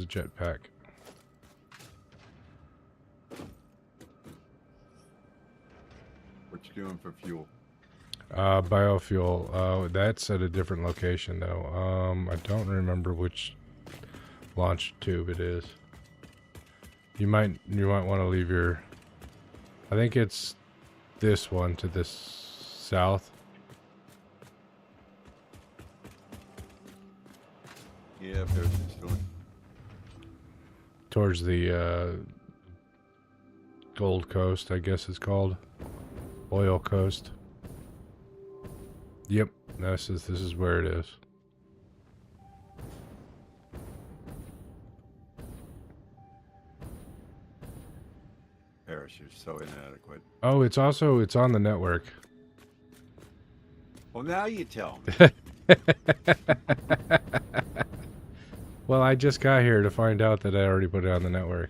jetpack. What you doing for fuel? Biofuel. That's at a different location though. I don't remember which launch tube it is. You might want to leave your. I think it's this one to this south. Yeah, parachute's doing. Towards the Gold Coast, I guess it's called. Oil Coast. Yep, this is where it is. Parachute's so inadequate. Oh, it's on the network. Well, now you tell me. Well, I just got here to find out that I already put it on the network.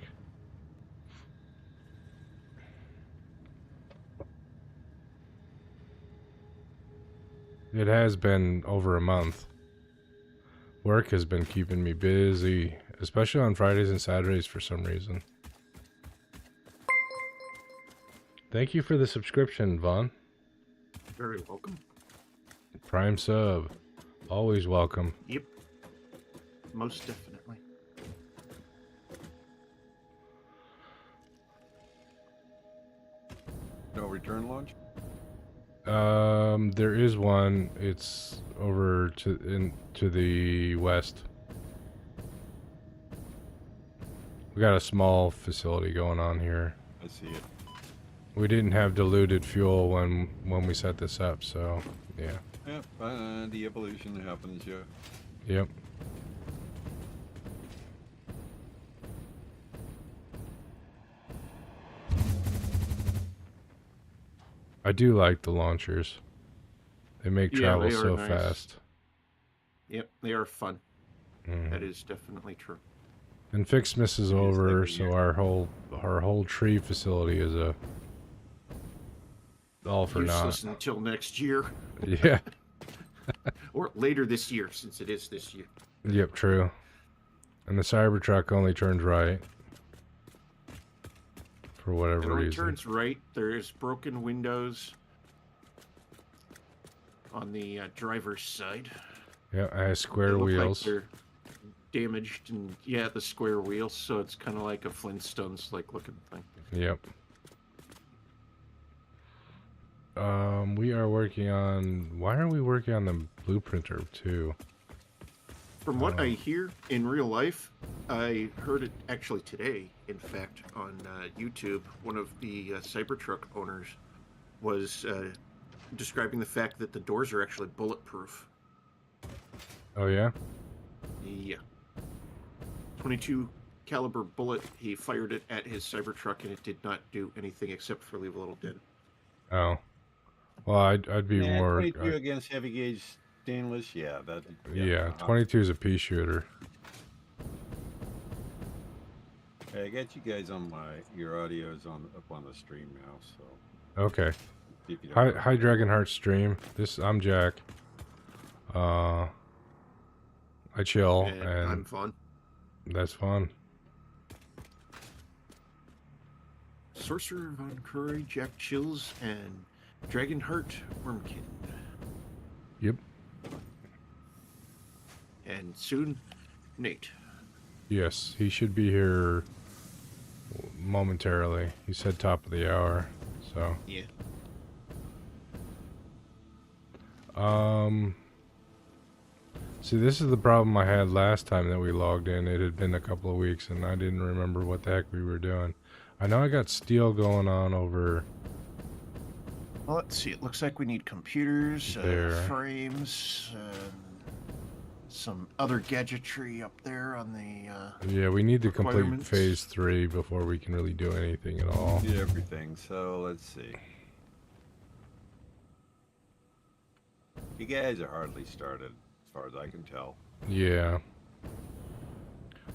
It has been over a month. Work has been keeping me busy, especially on Fridays and Saturdays for some reason. Thank you for the subscription, Vaughn. Very welcome. Prime sub. Always welcome. Yep. Most definitely. No return launch? There is one. It's over to the west. We got a small facility going on here. I see it. We didn't have diluted fuel when we set this up, so yeah. Yep, the evolution happens, yeah. Yep. I do like the launchers. They make travel they are so nice. fast. Yep, they are fun. Mm. That is definitely true. And Fixmas is Yes, over, every so year. our whole tree facility is a all for naught. Useless until next year. Yeah. Or later this year, since it is this year. Yep, true. And the Cybertruck only turns right. For whatever It only reason. turns right. There's broken windows on the driver's side. Yeah, it has square They look wheels. like they're damaged, and yeah, the square wheels. So it's kind of like a Flintstones like looking thing. Yep. We are working on. Why are we working on the blueprinter too? From what I hear in real life, I heard it actually today, in fact, on YouTube. One of the Cybertruck owners was describing the fact that the doors are actually bulletproof. Oh yeah. Yeah. 22 caliber bullet. He fired it at his Cybertruck, and it did not do anything except for leave a little dent. Oh. Well, I'd be Yeah, more. 22 against heavy gauge stainless, yeah. That. Yeah, 22 is a pea shooter. I got you guys on your audio's up on the stream now, so. Okay. See if you don't Hi, mind. hi, Dragonheart stream. I'm Jack. I chill, And and I'm fun. that's fun. Sorcerer Von Curry, Jack Chills, and Dragonheart Wormkin. Yep. And soon, Nate. Yes, he should be here momentarily. He said top of the hour, so. Yeah. See, this is the problem I had last time that we logged in. It had been a couple of weeks, and I didn't remember what the heck we were doing. I know I got steel going on over Well, let's see. It looks like we need computers, there. frames, some other gadgetry up there on the. Yeah, we need to complete Requirements. phase 3 before we can really do anything at all. Did everything, so let's see. You guys are hardly started, as far as I can tell. Yeah.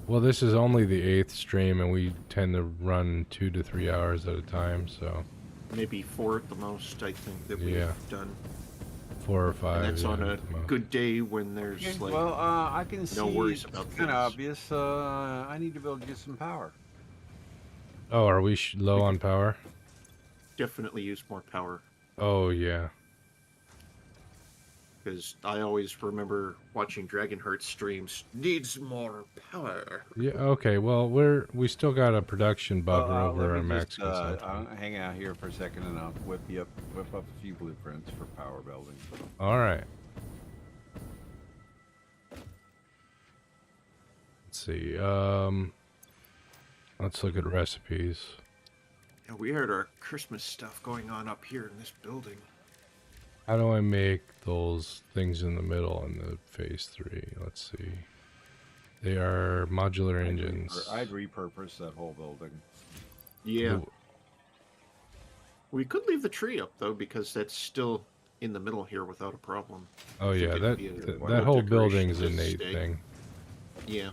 Well, this is only the 8th stream, and we tend to run 2 to 3 hours at a time, so. Maybe 4 at the most, I think, that we've Yeah. done. 4 or 5. And that's yeah, on a at the most. good day when there's Okay, like well, I can see no worries it's about kind of things. obvious. I need to be able to get some power. Oh, are we low We on could power? definitely use more power. Oh yeah. Because I always remember watching Dragonheart streams. Needs more power. Yeah. Okay. Well, we still got a production buffer Let over me our just max consumption. hang out here for a second, and I'll whip up a few blueprints for power building. All right. Let's see. Let's look at recipes. Yeah, we had our Christmas stuff going on up here in this building. How do I make those things in the middle in the phase 3? Let's see. They are modular engines. I'd repurpose that whole building. Yeah. Ooh, We could leave the tree up though, because that's still in the middle here without a problem. Oh I think yeah, it'd that be a that, cool that whole decoration building's to a Nate stay. thing. Yeah.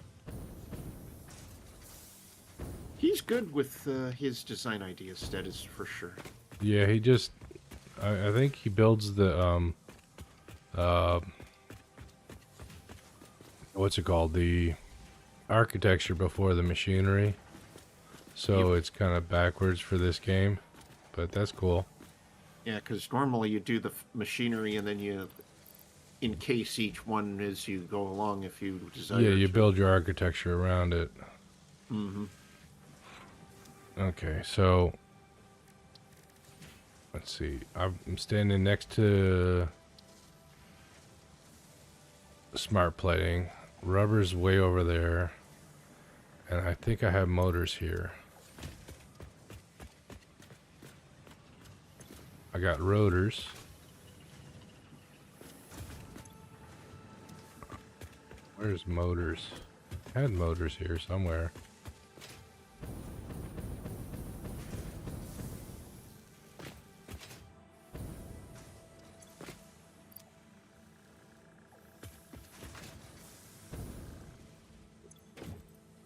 He's good with his design ideas, that is for sure. Yeah, he just I think he builds the what's it called? The architecture before the machinery. So it's kind of backwards for this game, but that's cool. Yeah, because normally you do the machinery and then you encase each one as you go along if you desire. Yeah, you to. build your architecture around it. Mm-hmm. Okay, so let's see. I'm standing next to smart plating. Rubber's way over there. And I think I have motors here. I got rotors. Where's motors? I had motors here somewhere.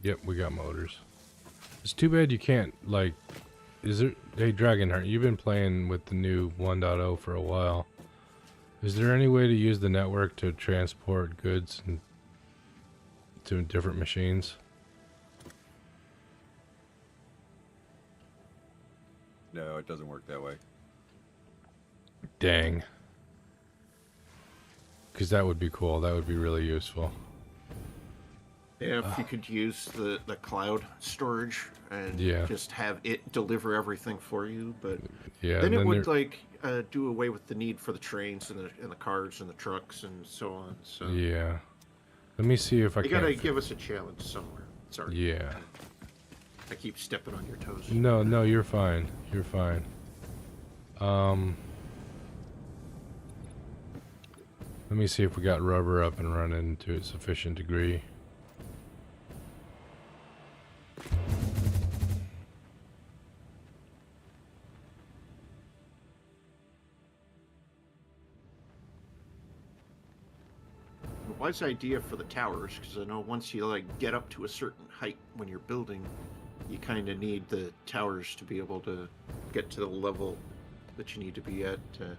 Yep, we got motors. It's too bad you can't, like, is there, hey Dragonheart, you've been playing with the new 1.0 for a while. Is there any way to use the network to transport goods to different machines? No, it doesn't work that way. Dang. Because that would be cool. That would be really useful. Yeah, if you could use the cloud storage and Yeah. just have it deliver everything for you, but Yeah. then it and would there- like do away with the need for the trains and the cars and the trucks and so on. So Yeah. Let me see if I you can. gotta give us a challenge somewhere. Sorry. Yeah. I keep stepping on your toes. No, no, you're fine. You're fine. Let me see if we got rubber up and running to a sufficient degree. A wise idea for the towers, because I know once you like get up to a certain height when you're building, you kind of need the towers to be able to get to the level that you need to be at to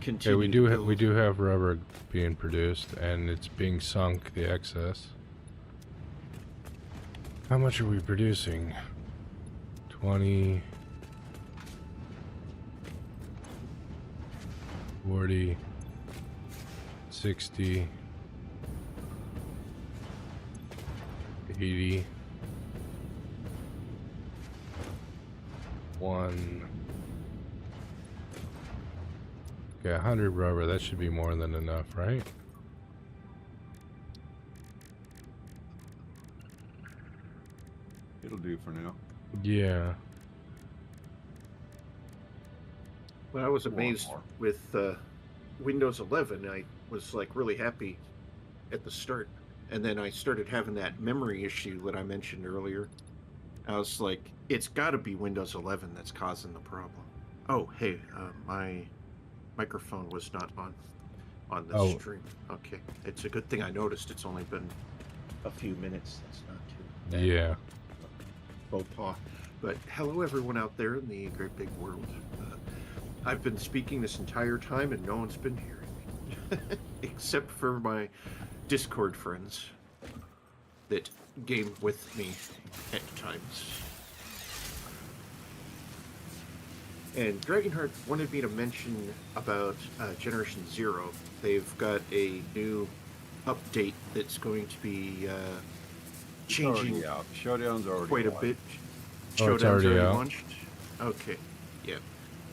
continue. Okay, to we build. do have rubber being produced, and it's being sunk, the excess. How much are we producing? 20, 40, 60, 80, 1. Okay, 100 rubber. That should be more than enough, right? It'll do for now. Yeah. Well, I was More and amazed more. with Windows 11. I was like really happy at the start, and then I started having that memory issue that I mentioned earlier. I was like, it's got to be Windows 11 that's causing the problem. Oh, hey, my microphone was not on the Oh. stream. Okay, it's a good thing I noticed. It's only been a few minutes. That's not too bad. Yeah. Faux pas. But hello, everyone out there in the great big world. I've been speaking this entire time and no one's been hearing me. Except for my Discord friends that game with me at times. And Dragonheart wanted me to mention about Generation Zero. They've got a new update that's going to be It's already changing out. Showdown's already quite a launched. bit. Oh, it's Showdown's already out? launched? Okay, yeah.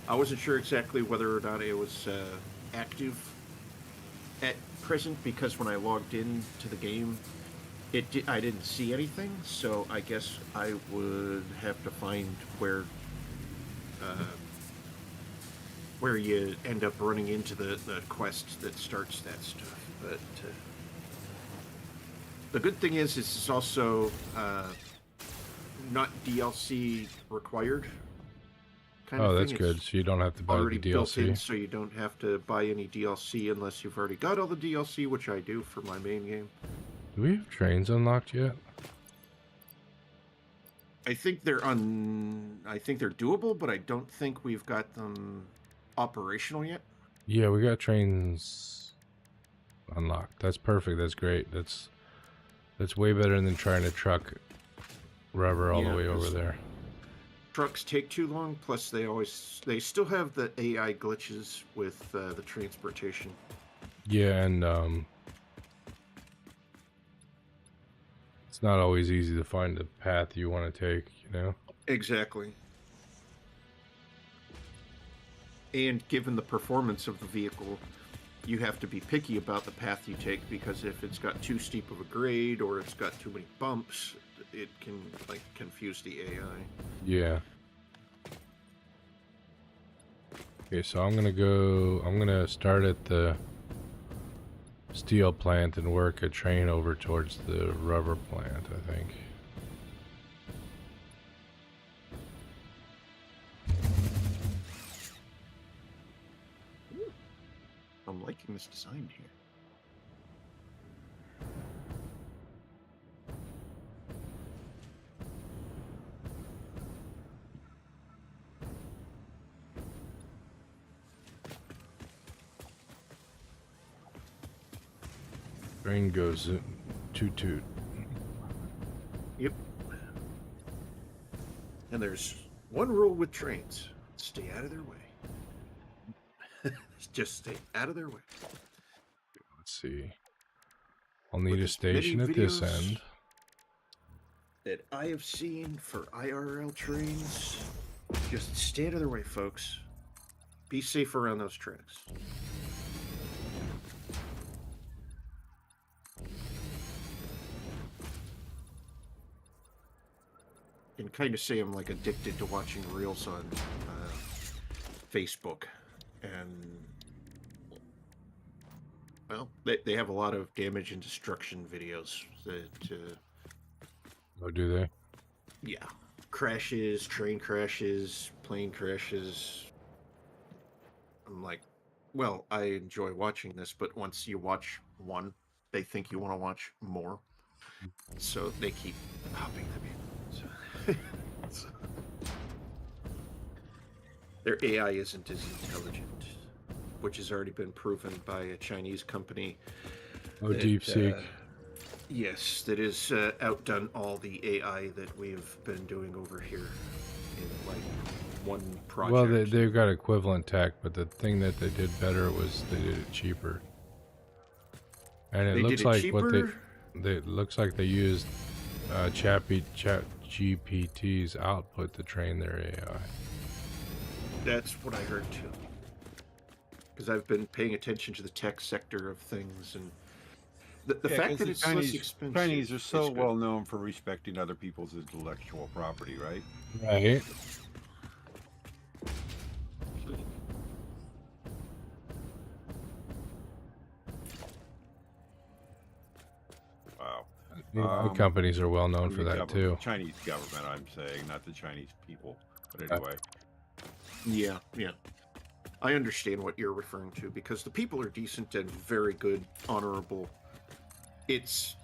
I wasn't sure exactly whether or not it was active at present, because when I logged in to the game, I didn't see anything, so I guess I would have to find where you end up running into the quest that starts that stuff. But the good thing is it's also not DLC required. Oh, that's good. So you don't have to buy the Already built in, DLC. so you don't have to buy any DLC unless you've already got all the DLC, which I do for my main game. Do we have trains unlocked yet? I think they're doable, but I don't think we've got them operational yet. Yeah, we got trains unlocked. That's perfect. That's great. That's way better than trying to truck rubber all the way over there. Trucks take too long. Plus, they still have the AI glitches with the transportation. Yeah, and it's not always easy to find the path you want to take, you know? Exactly. And given the performance of the vehicle, you have to be picky about the path you take, because if it's got too steep of a grade or it's got too many bumps, it can confuse the AI. Yeah. Okay, so I'm gonna start at the steel plant and work a train over towards the rubber plant, I think. I'm liking this design here. Train goes toot toot. Yep. And there's one rule with trains: stay out of their way. Just stay out of their way. Let's see. I'll need With a as many station at this videos end. that I have seen for IRL trains, just stay out of their way, folks. Be safe around those tracks. And kind of say I'm like addicted to watching reels on Facebook, and well, they have a lot of damage and destruction videos that Oh, do they? yeah, crashes, train crashes, plane crashes. I'm like, well, I enjoy watching this, but once you watch one, they think you want to watch more, so they keep popping them in. So, their AI isn't as intelligent, which has already been proven by a Chinese company. Oh, that, DeepSeek. Yes, that has outdone all the AI that we've been doing over here in like one project. Well, they've got equivalent tech, but the thing that they did better was they did it cheaper. And it looks like it looks like they used ChatGPT's output to train their AI. That's what I heard too. Because I've been paying attention to the tech sector of things, and the fact that it's less expensive. Chinese are so well known for respecting other people's intellectual property, right? Right. Wow. Companies are well known for that too. Chinese government, I'm saying, not the Chinese people. But anyway. Yeah. I understand what you're referring to, because the people are decent and very good, honorable. It's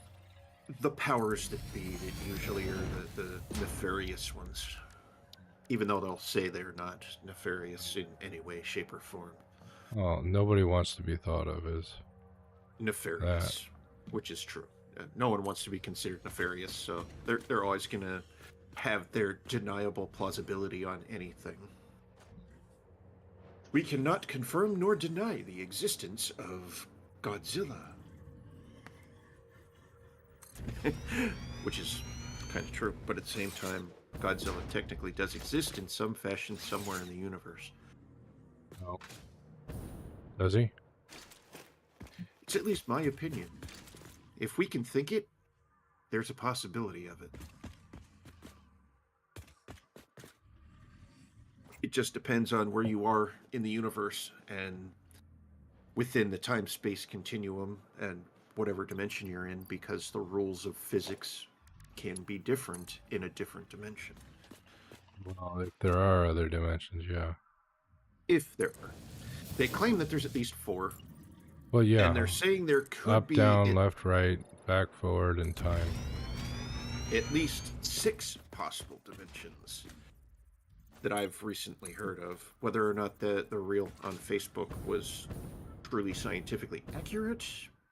the powers that be that usually are the nefarious ones. even though they'll say they're not nefarious in any way, shape, or form. Well, nobody wants to be thought of as Nefarious, which is true. No one wants to be considered nefarious, so they're always going to have their deniable plausibility on anything. We cannot confirm nor deny the existence of Godzilla. Which is kind of true, but at the same time, Godzilla technically does exist in some fashion somewhere in the universe. Oh. Does he? It's at least my opinion. If we can think it, there's a possibility of it. It just depends on where you are in the universe and within the time-space continuum and whatever dimension you're in, because the rules of physics can be different in a different dimension. Well, if there are other dimensions, yeah. If there are. They claim that there's at least 4. Well, yeah. And they're saying there could up, be... down, left, right, back, forward, and time. At least 6 possible dimensions that I've recently heard of. Whether or not the reel on Facebook was truly scientifically accurate,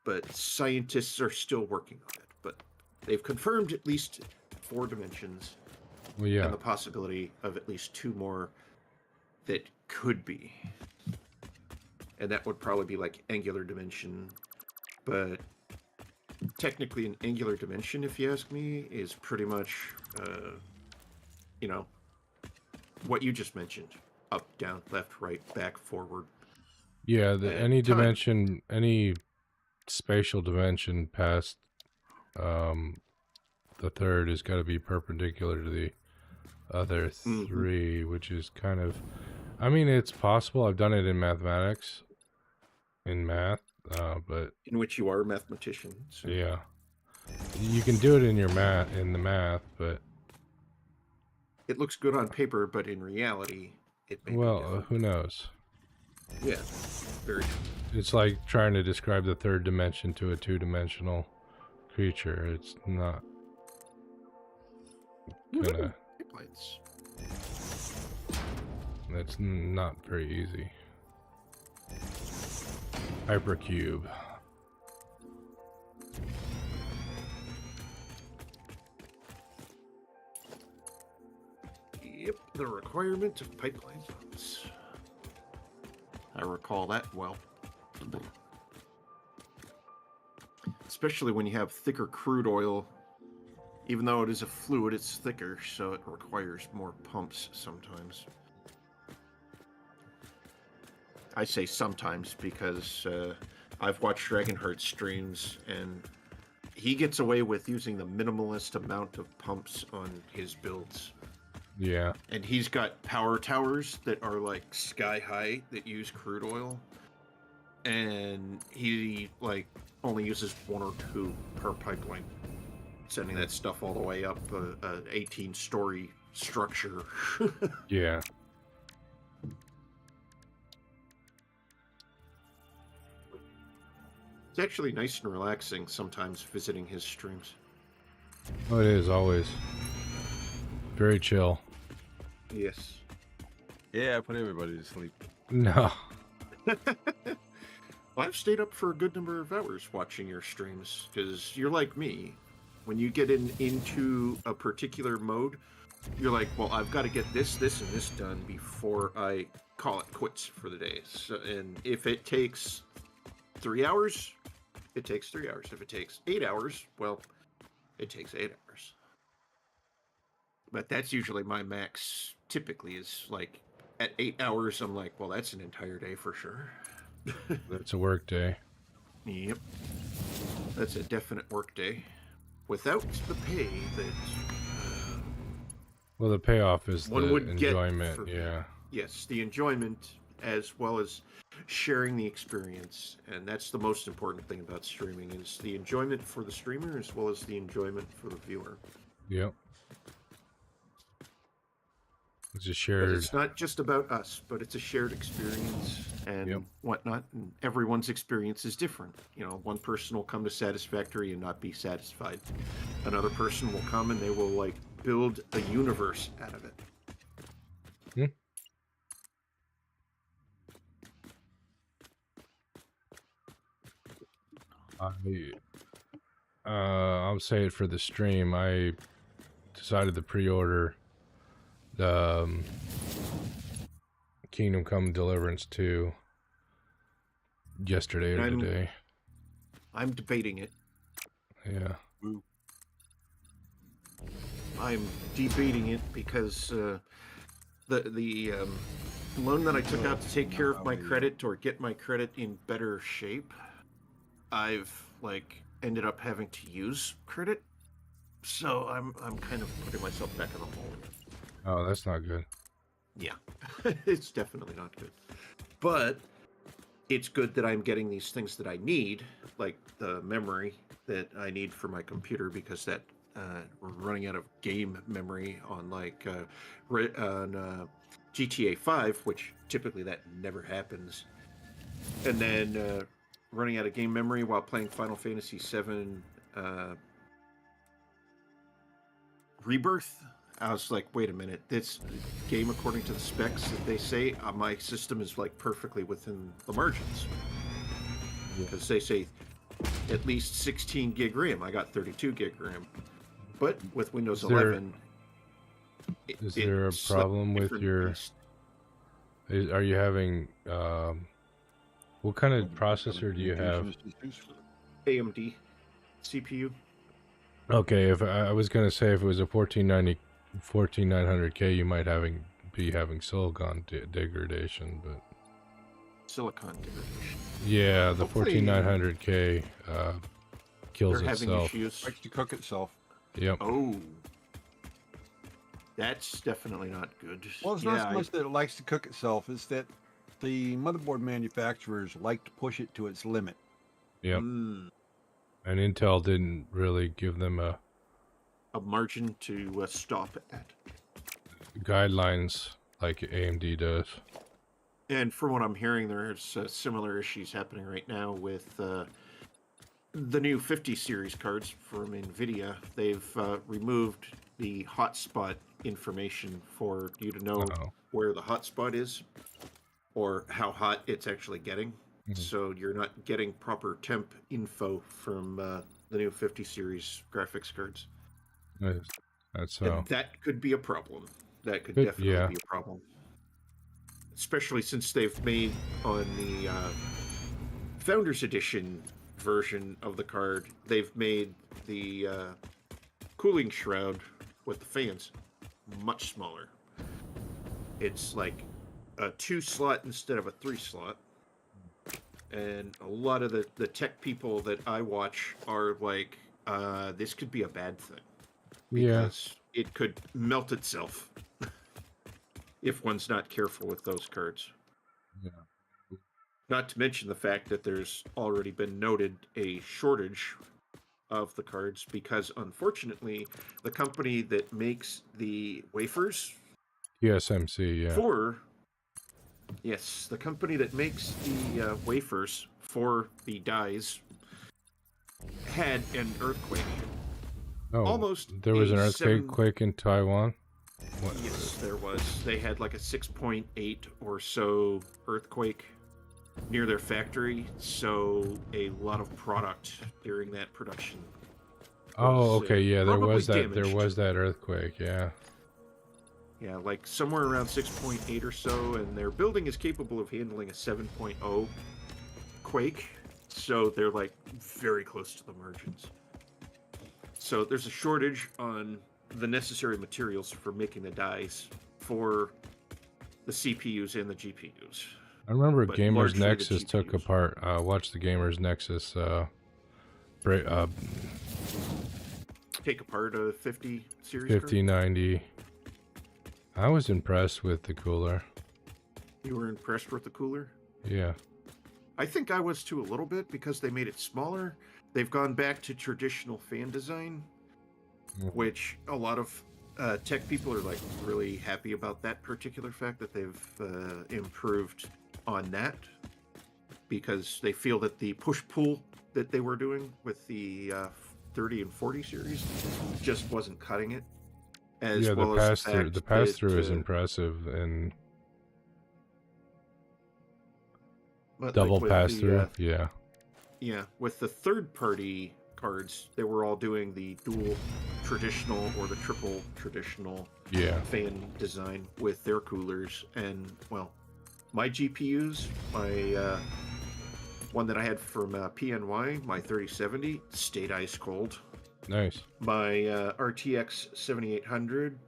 but scientists are still working on it. But they've confirmed at least 4 dimensions. Well, yeah. And the possibility of at least 2 more that could be. And that would probably be like angular dimension. But technically an angular dimension, if you ask me, is pretty much, you know, what you just mentioned. Up, down, left, right, back, forward. Yeah, any time. dimension, any spatial dimension past the third has got to be perpendicular to the other 3, which is kind of... I mean, it's possible. I've done it in mathematics, in math, but... In which you are a mathematician. So. Yeah. You can do it in your in the math, but... It looks good on paper, but in reality, it may be different. Who knows? Yeah, very true. It's like trying to describe the third dimension to a 2-dimensional creature. It's not gonna... Pipelines. It's not very easy. Hypercube. Yep, the requirement of pipeline pumps. I recall that well. Especially when you have thicker crude oil. Even though it is a fluid, it's thicker, so it requires more pumps sometimes. I say sometimes because I've watched Dragonheart streams, and he gets away with using the minimalist amount of pumps on his builds. Yeah. And he's got power towers that are like sky high that use crude oil. And he like only uses 1 or 2 per pipeline. Sending that stuff all the way up an 18-story structure. Yeah. It's actually nice and relaxing sometimes visiting his streams. Oh, it is always. Very chill. Yes. Yeah, I put everybody to sleep. No. Well, I've stayed up for a good number of hours watching your streams, because you're like me. When you get into a particular mode, you're like, well, I've got to get this, and this done before I call it quits for the day. So, and if it takes 3 hours, it takes 3 hours. If it takes 8 hours, well, it takes 8 hours. But that's usually my max, typically, is like, at 8 hours, I'm like, well, that's an entire day for sure. It's a work day. Yep. That's a definite work day. Without the pay that... Well, the payoff is one the would enjoyment, get yeah. Yes, the enjoyment as well as sharing the experience. And that's the most important thing about streaming, is the enjoyment for the streamer as well as the enjoyment for the viewer. Yep. It's a But shared... it's not just about us, but it's a shared experience and whatnot. And everyone's experience is different. You know, one person will come to Satisfactory and not be satisfied. Another person will come and they will, like, build a universe out of it. Hmm? I'll say it for the stream. I decided to pre-order the Kingdom Come Deliverance 2 yesterday or today. I'm debating it. Yeah. Ooh. I'm debating it because the loan that I took out to take care of my credit or get my credit in better shape, I've like ended up having to use credit, so I'm kind of putting myself back in the hole. Oh, that's not good. Yeah, it's definitely not good, but it's good that I'm getting these things that I need, like the memory that I need for my computer, because that we're running out of game memory on GTA 5, which typically that never happens, and then running out of game memory while playing Final Fantasy VII Rebirth. I was like, wait a minute, this game, according to the specs that they say, my system is like perfectly within the margins. Because they say at least 16 gig RAM. I got 32 gig RAM. But with Windows 11... Is there a problem with your... Are you having... what kind of processor do you have? AMD CPU. Okay, if I was going to say if it was a 14900K, you might be having silicon degradation, but... Silicon degradation. Yeah, the 14900K kills they're itself. Having issues. Likes to cook itself. Yep. Oh. That's definitely not good. Well, it's not so much that it likes to cook itself, it's that the motherboard manufacturers like to push it to its limit. Yep. And Intel didn't really give them a margin to stop at. Guidelines like AMD does. And from what I'm hearing, there's similar issues happening right now with the new 50 series cards from NVIDIA. They've removed the hotspot information for you to know where the hotspot is or how hot it's actually getting. So you're not getting proper temp info from the new 50 series graphics cards. That's so. And that could be a problem. That could definitely be a problem. Especially since they've made on the Founders Edition version of the card, they've made the cooling shroud with the fans much smaller. It's like a 2-slot instead of a 3-slot. And a lot of the tech people that I watch are like, this could be a bad thing. Because it could melt itself if one's not careful with those cards. Yeah. Not to mention the fact that there's already been noted a shortage of the cards because, unfortunately, the company that makes the wafers... TSMC, yeah. Yes, the company that makes the wafers for the dies had an earthquake. Oh, there was an earthquake in Taiwan? What? Yes, there was. They had like a 6.8 or so earthquake near their factory, so a lot of product during that production. Oh, okay, yeah, there was that earthquake, yeah. Yeah, like somewhere around 6.8 or so, and their building is capable of handling a 7.0 quake, so they're like very close to the margins. So there's a shortage on the necessary materials for making the dies for the CPUs and the GPUs. I remember Gamers Nexus took apart, watch the Gamers Nexus take apart a 50 series 5090. I was impressed with the cooler. You were impressed with the cooler? Yeah. I think I was too a little bit because they made it smaller. They've gone back to traditional fan design, which a lot of tech people are like really happy about that particular fact that they've improved on that because they feel that the push-pull that they were doing with the 30 and 40 series just wasn't cutting it. as Yeah, well as the fact the pass through is that impressive, and but like double with pass the through. Yeah, with the third party cards, they were all doing the dual traditional or the triple traditional yeah. fan design with their coolers. And well, my GPUs, my one that I had from PNY, my 3070, stayed ice cold. Nice. My RTX 7800,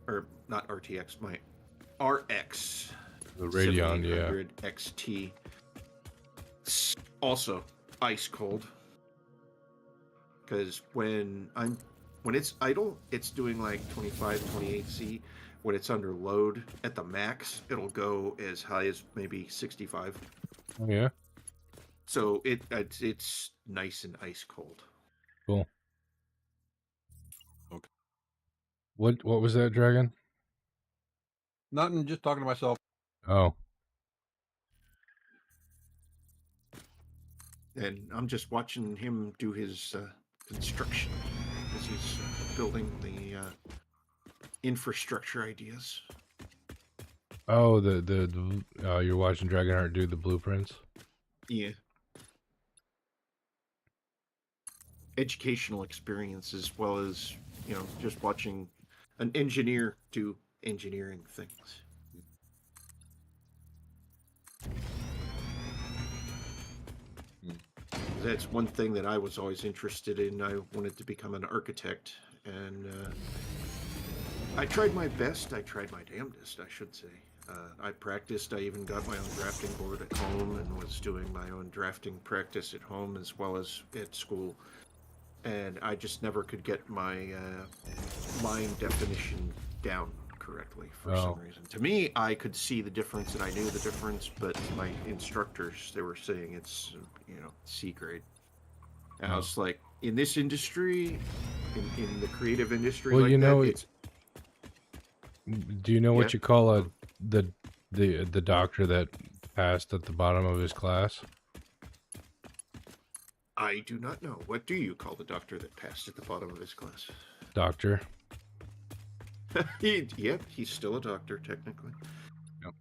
or not RTX, my RX The Radeon, yeah. 7800 XT, also ice cold. Because when it's idle, it's doing like 25, 28C. When it's under load at the max, it'll go as high as maybe 65. Oh, yeah. So it's nice and ice cold. Cool. Okay. What was that, Dragon? Nothing. Just talking to myself. Oh, And I'm just watching him do his construction as he's building the infrastructure ideas. oh, you're watching Dragonheart do the blueprints. Yeah. Educational experience as well as, just watching an engineer do engineering things. That's one thing that I was always interested in. I wanted to become an architect, and I tried my best. I tried my damnedest, I should say. I practiced. I even got my own drafting board at home and was doing my own drafting practice at home as well as at school. And I just never could get my line definition down correctly for some reason. To me, I could see the difference and I knew the difference, but my instructors, they were saying it's, C grade. And I was like, in this industry, in the creative industry, Well, like it's. Do you know what you call the doctor that passed at the bottom of his class? I do not know. What do you call the doctor that passed at the bottom of his class? Doctor. Yep, he's still a doctor technically. Yep.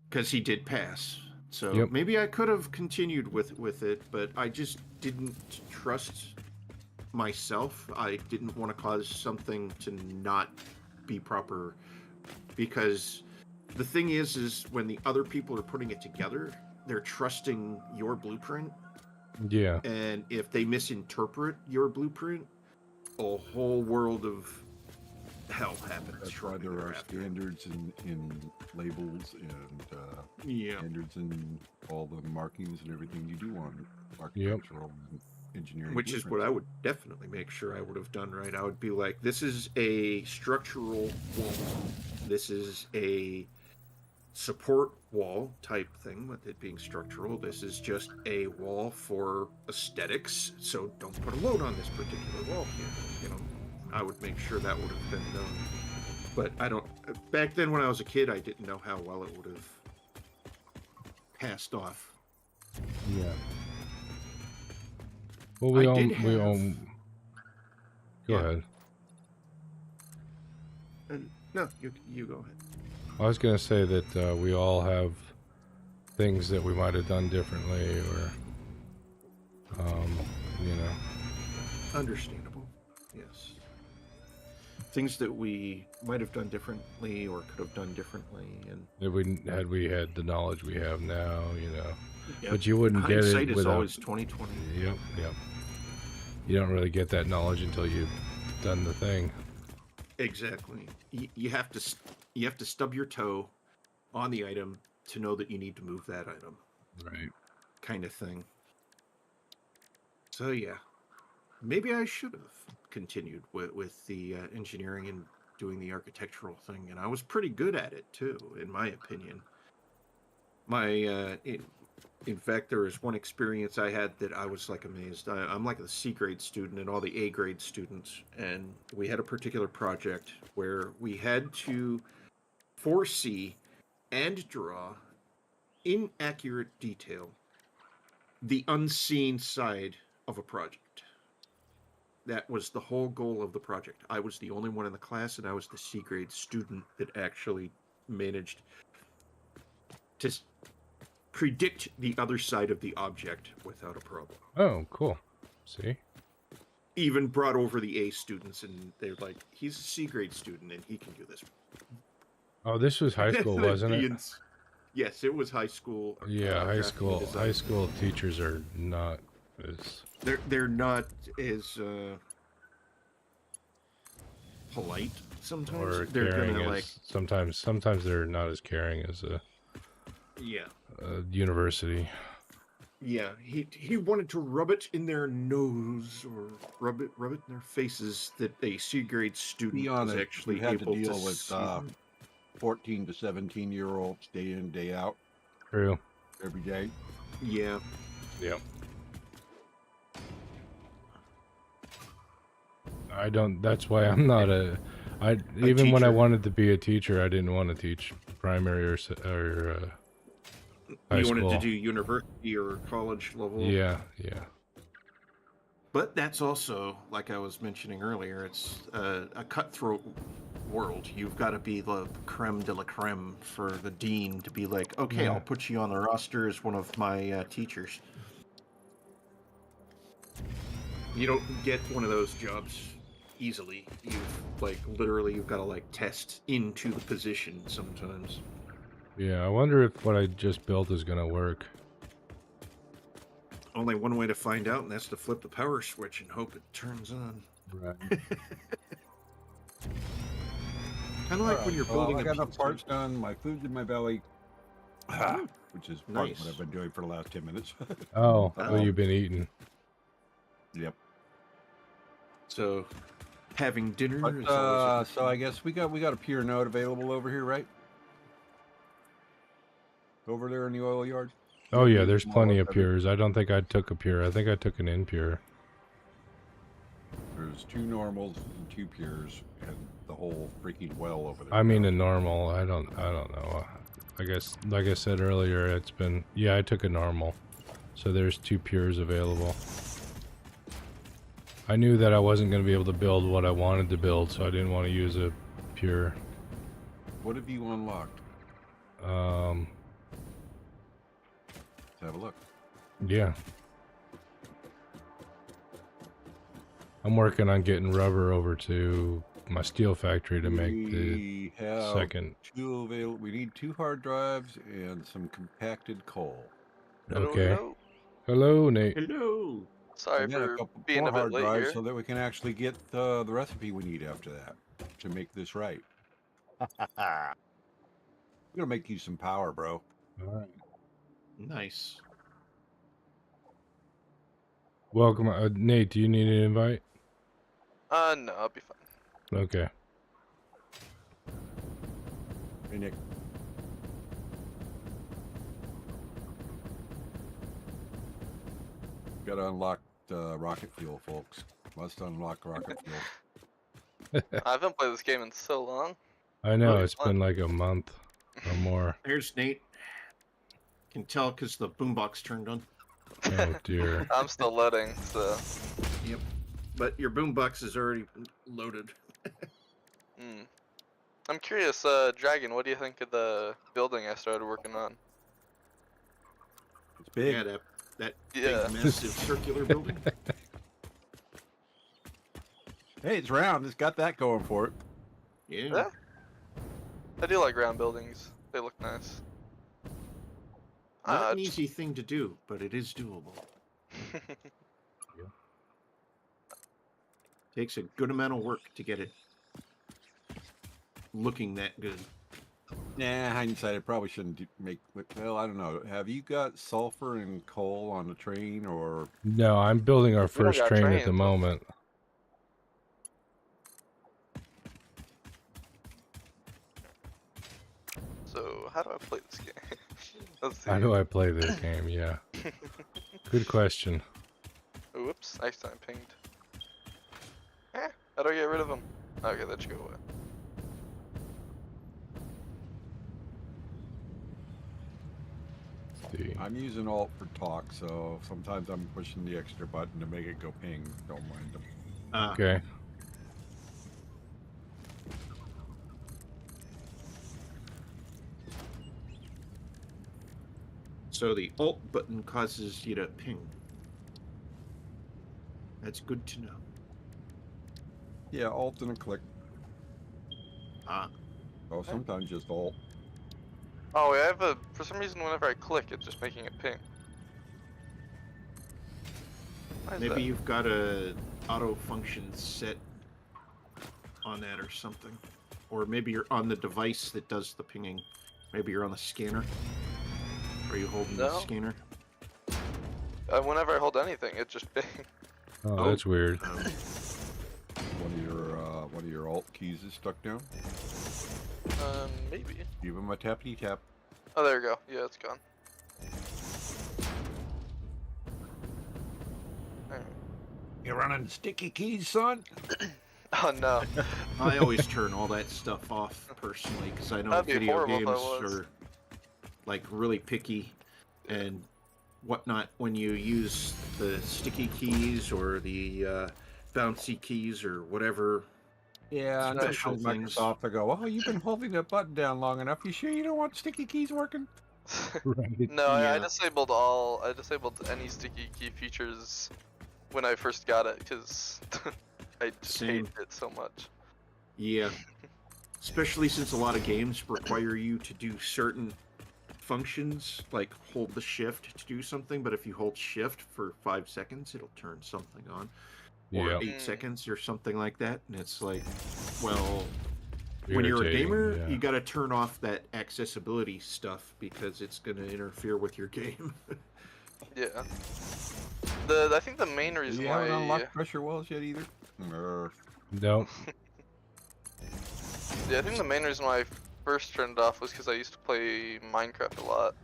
Because he did pass. So Yep. maybe I could have continued with it, but I just didn't trust myself. I didn't want to cause something to not be proper, because the thing is when the other people are putting it together, they're trusting your blueprint. Yeah. And if they misinterpret your blueprint, a whole world of hell happens. That's why there are standards in labels and standards in all the markings and everything you do on architectural and engineering. Which is what I would definitely make sure I would have done right. I would be like, this is a structural wall. This is a support wall type thing with it being structural. This is just a wall for aesthetics, so don't put a load on this particular wall here. I would make sure that would have been done. But I don't. Back then, when I was a kid, I didn't know how well it would have passed off. Yeah. Well, we all. Go ahead. No, you go ahead. I was gonna say that we all have things that we might have done differently, or Understandable. Yes. Things that we might have done differently or could have done differently, and if we had the knowledge we have now, Yep. But you wouldn't get it Hindsight is without. always 20/20. Yep. You don't really get that knowledge until you've done the thing. Exactly. You have to stub your toe on the item to know that you need to move that item. Right. Kind of thing. So yeah, maybe I should have continued with the engineering and doing the architectural thing, and I was pretty good at it too, in my opinion. In fact, there was one experience I had that I was like amazed. I'm like a C grade student and all the A grade students, and we had a particular project where we had to foresee and draw in accurate detail the unseen side of a project. That was the whole goal of the project. I was the only one in the class, and I was the C grade student that actually managed to predict the other side of the object without a problem. Oh, cool. See? Even brought over the A students, and they're like, he's a C grade student, and he can do this. Oh, this was high school, wasn't it? Yes, it was high school. Yeah, high graphic school. design. High school teachers are not as. They're not as polite sometimes. Or They're caring gonna as like sometimes they're not as caring as a university. Yeah, he wanted to rub it in their nose or rub it in their faces that a C grade student was actually had able to deal to with see them. 14 to 17-year-olds day in, day out, True. every day. Yeah. Yeah. I don't. That's why I'm not a. Even when I teacher. wanted to be a teacher, I didn't want to teach primary or high You school. wanted to do university or college level. Yeah, yeah. But that's also, like I was mentioning earlier, it's a cutthroat world. You've got to be the creme de la creme for the dean to be like, okay, Yeah. I'll put you on the roster as one of my teachers. You don't get one of those jobs easily. You've got to like test into the position sometimes. Yeah, I wonder if what I just built is gonna work. Only one way to find out, and that's to flip the power switch and hope it turns on. Right. Kind of like when you're building I a got enough PC. parts done. My food's in my belly, which is part of Nice. what I've been doing for the last 10 minutes. Oh, Oh. well, you've been eating. Yep. So, having dinner But, is always so I guess we got a pure node available over here, right? Over there in the oil yard. Oh yeah, there's Small plenty of every- pures. I don't think I took a pure. I think I took an impure. There's 2 normals and 2 pures, and the whole freaking well over there. I mean a normal. I don't know. I guess, like I said earlier, it's been. Yeah, I took a normal. So there's 2 pures available. I knew that I wasn't going to be able to build what I wanted to build, so I didn't want to use a pure. What have you unlocked? Let's have a look. Yeah. I'm working on getting rubber over to my steel factory to make the We have second. 2 available. We need 2 hard drives and some compacted coal. Okay. Hello. Hello, Nate. Hello. Sorry And then for a couple being more a bit hard late drives here. so that we can actually get the recipe we need after that to make this right. We're gonna make you some power, bro. All right. Nice. Welcome, Nate. Do you need an invite? No, I'll be fine. Okay. Hey, Nick. Gotta unlock rocket fuel, folks. Must unlock rocket fuel. I haven't played this game in so long. I know Really it's fun. been like a month or more. There's Nate. Can tell because the boombox turned on. Oh dear. I'm still loading, so. Yep. But your boombox is already loaded. Hmm. I'm curious, Dragon, what do you think of the building I started working on? It's big. Yeah, that Yeah. big, massive circular building. Hey, it's round. It's got that going for it. Yeah. Yeah. I do like round buildings. They look nice. Not an easy thing to do, but it is doable. Takes a good amount of work to get it looking that good. Nah, hindsight, I probably shouldn't make. Well, I don't know. Have you got sulfur and coal on the train, or No, I'm building our don't first got train at the trains. moment. So, how do I play this game? Let's see. How do I play this game? Yeah. Good question. Whoops, next time pinged. How do I get rid of them? Okay, that should go away. Let's see. I'm using Alt for talk, so sometimes I'm pushing the extra button to make it go ping. Don't mind them. Okay. So the Alt button causes you to ping. That's good to know. Yeah, Alt and a click. Ah, Oh, sometimes just Alt. Oh, I have a. For some reason, whenever I click, it's just making it ping. Why is maybe that? you've got a auto function set on that or something. Or maybe you're on the device that does the pinging. Maybe you're on the scanner. Are you holding the No. scanner? Whenever I hold anything, it just ping. Oh, that's weird. One of your Alt keys is stuck down. Maybe. Give him a tappity tap. Oh, there we go. Yeah, it's gone. Alright. You running sticky keys, son? Oh no. I always turn all that stuff off personally because I know That'd be video horrible if I games was. are like really picky and whatnot when you use the sticky keys or the bouncy keys or whatever. Yeah, and Special sometimes things. Microsoft will go, oh, you've been holding that button down long enough. You sure you don't want sticky keys working? Right. No, I Yeah. disabled all. I disabled any sticky key features when I first got it because I just Same. hated it so much. Yeah. Especially since a lot of games require you to do certain functions, like hold the shift to do something, but if you hold shift for 5 seconds, it'll turn something on. Or Yep. 8 seconds or something like that. And it's like, well, when you're a Irritating, gamer, yeah. you got to turn off that accessibility stuff because it's going to interfere with your game. Yeah. I think the main reason You why. haven't unlocked pressure wells yet either? Nope. Yeah, I think the main reason why I first turned it off was because I used to play Minecraft a lot,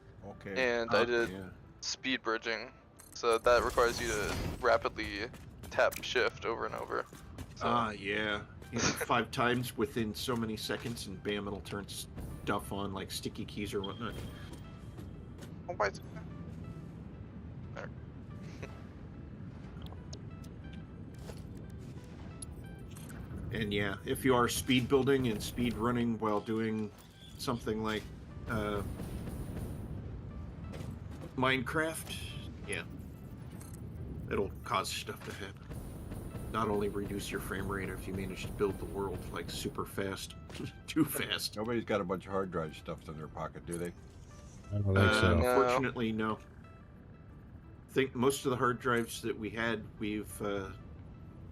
Okay. and I did Yeah. speed bridging, so that requires you to rapidly tap shift over and over. So, Yeah. You know, 5 times within so many seconds, and bam, it'll turn stuff on like sticky keys or whatnot. oh, why is it? There. And yeah, if you are speed building and speed running while doing something like Minecraft, yeah, it'll cause stuff to happen. Not only reduce your frame rate if you manage to build the world like super fast, too fast. Nobody's got a bunch of hard drive stuffed in their pocket, do they? I don't think so. No. Unfortunately, no. I think most of the hard drives that we had, we've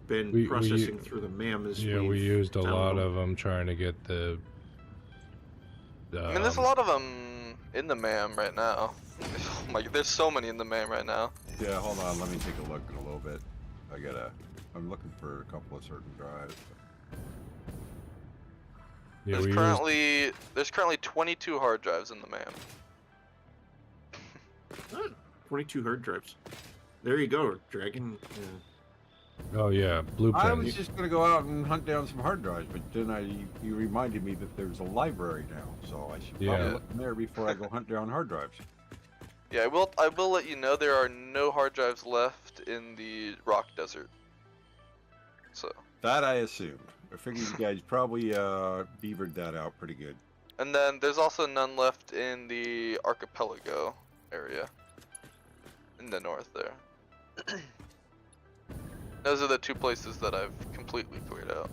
been We- processing through the MAM as Yeah, we we've used a found lot them. of them trying to get the. I mean, there's a lot of them in the MAM right now. Oh my, there's so many in the MAM right now. Yeah, hold on. Let me take a look in a little bit. I'm looking for a couple of certain drives. Yeah, There's currently 22 hard drives in the MAM. 22 hard drives. There you go, Dragon. Oh yeah, I blueprint. was just gonna go out and hunt down some hard drives, but then you reminded me that there's a library now, so I should probably Yeah. look in there before I go hunt down hard drives. Yeah, I will let you know there are no hard drives left in the rock desert. So, That I assumed. I figured you guys probably beavered that out pretty good. and then there's also none left in the archipelago area in the north there. Those are the 2 places that I've completely cleared out.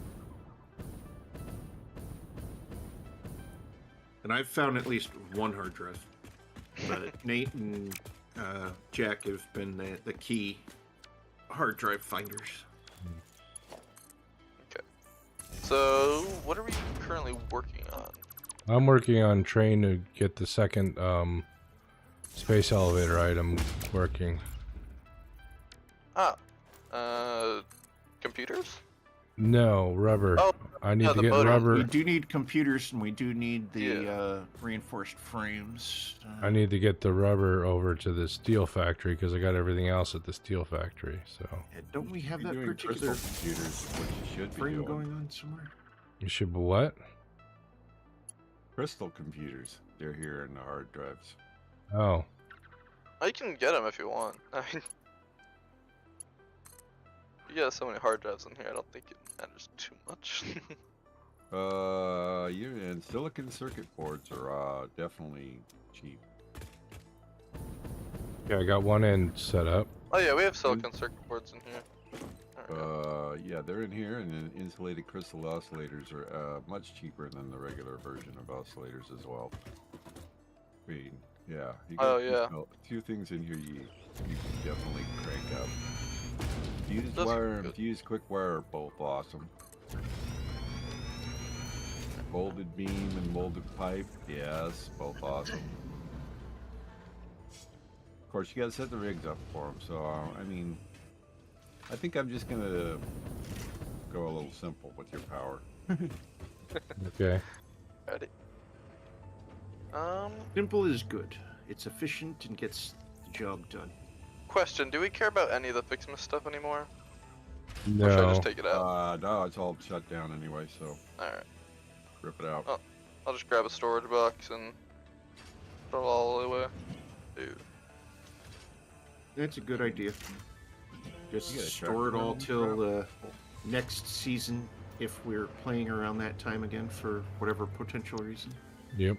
And I've found at least 1 hard drive. But Nate and Jack have been the key hard drive finders. Okay. So, what are we currently working on? I'm working on trying to get the second space elevator item working. Computers? No, rubber. Oh, I need yeah, to the get motor. rubber. We do need computers, and we do need the Yeah. reinforced frames. I need to get the rubber over to the steel factory because I got everything else at the steel factory. So Don't we have You're that doing particular crystal computers, is what you should be frame doing. going on somewhere? you should what? Crystal computers. They're here in the hard drives. Oh, I can get them if you want. I mean, You got so many hard drives in here, I don't think it matters too much. Yeah, and silicon circuit boards are definitely cheap. Yeah, I got one end set up. Oh yeah, we have silicon circuit boards in here. Yeah, they're in here, and then insulated crystal oscillators are much cheaper than the regular version of oscillators as well. I mean, yeah. You got a few things in here you can definitely crank up. Fused wire and fused quick wire are both awesome. Molded beam and molded pipe, yes, both awesome. Of course, you gotta set the rigs up for them, so, I mean, I think I'm just gonna go a little simple with your power. Okay. Ready? Simple is good. It's efficient and gets the job done. Question, do we care about any of the Fixmas stuff anymore? Or should I No. just take it out? No, it's all shut down anyway, so Alright. rip it out. Oh, I'll just grab a storage box and throw it all away. Dude. That's a good idea. Just You gotta store it track all it till next season if we're playing around that time again for whatever potential reason. Yep.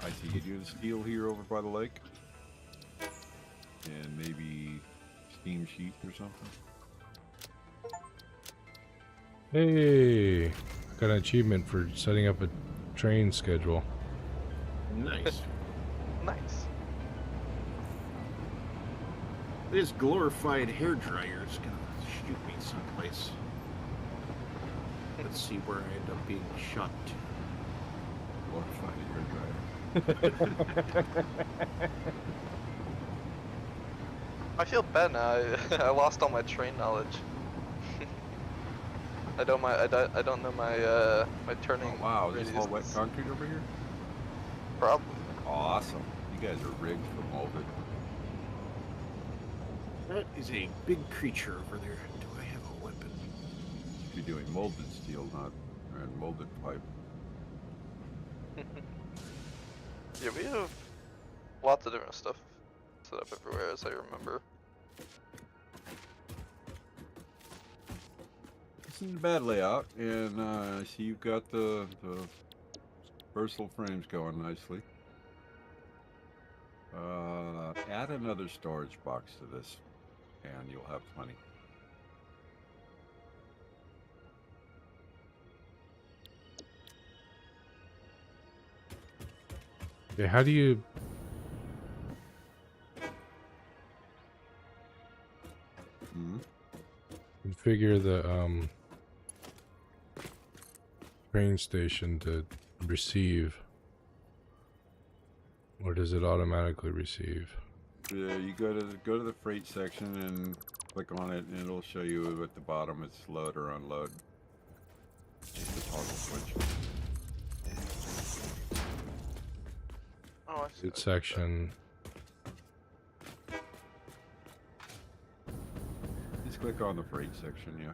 I see you doing steel here over by the lake. And maybe steam sheet or something. Hey, I got an achievement for setting up a train schedule. Nice. Nice. This glorified hairdryer is gonna shoot me someplace. Let's see where I end up being shot to. I feel bad now. I lost all my train knowledge. I don't know my my turning. Oh, wow, is this all radiuses. wet concrete over here? Probably. Awesome. You guys are rigged for molded. That is a big creature over there. Do I have a weapon? You're doing molded steel, not molded pipe. Yeah, we have lots of different stuff set up everywhere, as I remember. This isn't a bad layout, and I see you've got the versatile frames going nicely. Add another storage box to this, and you'll have plenty. Okay, how do you... configure the train station to receive, or does it automatically receive? You go to the freight section and click on it, and it'll show you at the bottom it's load or unload. Just a toggle switch. Oh, I see. It's section. Just click on the freight section, yeah.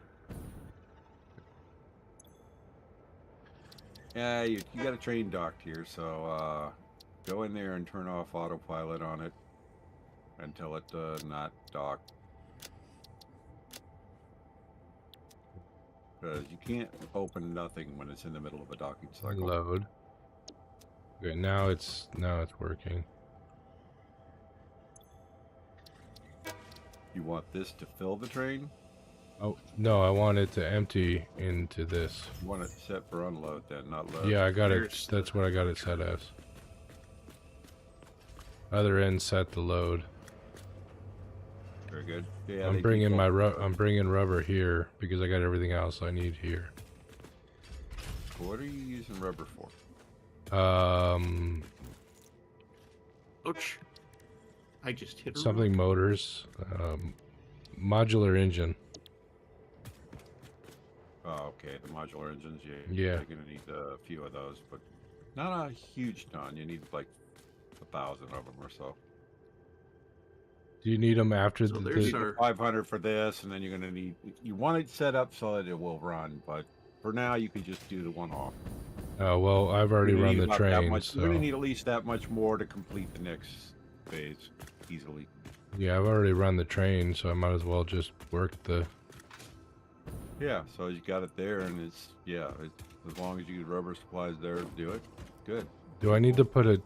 Yeah, you got a train docked here, so go in there and turn off autopilot on it until it not dock. Because you can't open nothing when it's in the middle of a docking cycle. Load. Okay, now it's working. You want this to fill the train? Oh no, I want it to empty into this. You want it set for unload then, not load. Yeah, I got it. There's That's what I got it set as. Other end set to load. Very good. Yeah, I'm bringing I'm bringing rubber here because I got everything else I need here. What are you using rubber for? Ouch. I just hit a Something rock. motors, modular engine. Oh, okay, the modular engines. Yeah, Yeah. you're gonna need a few of those, but not a huge ton. You need like 1,000 of them or so. Do you need them after So the? there's the our 500 for this, and then you're gonna need. You want it set up so that it will run, but for now you can just do the one off. oh well, I've already You're gonna run need the about that train, much- so You're gonna need at least that much more to complete the next phase. easily. Yeah, I've already run the train, so I might as well just work the... Yeah, so you got it there, and it's as long as you get rubber supplies there to do it, good. Do I need to put a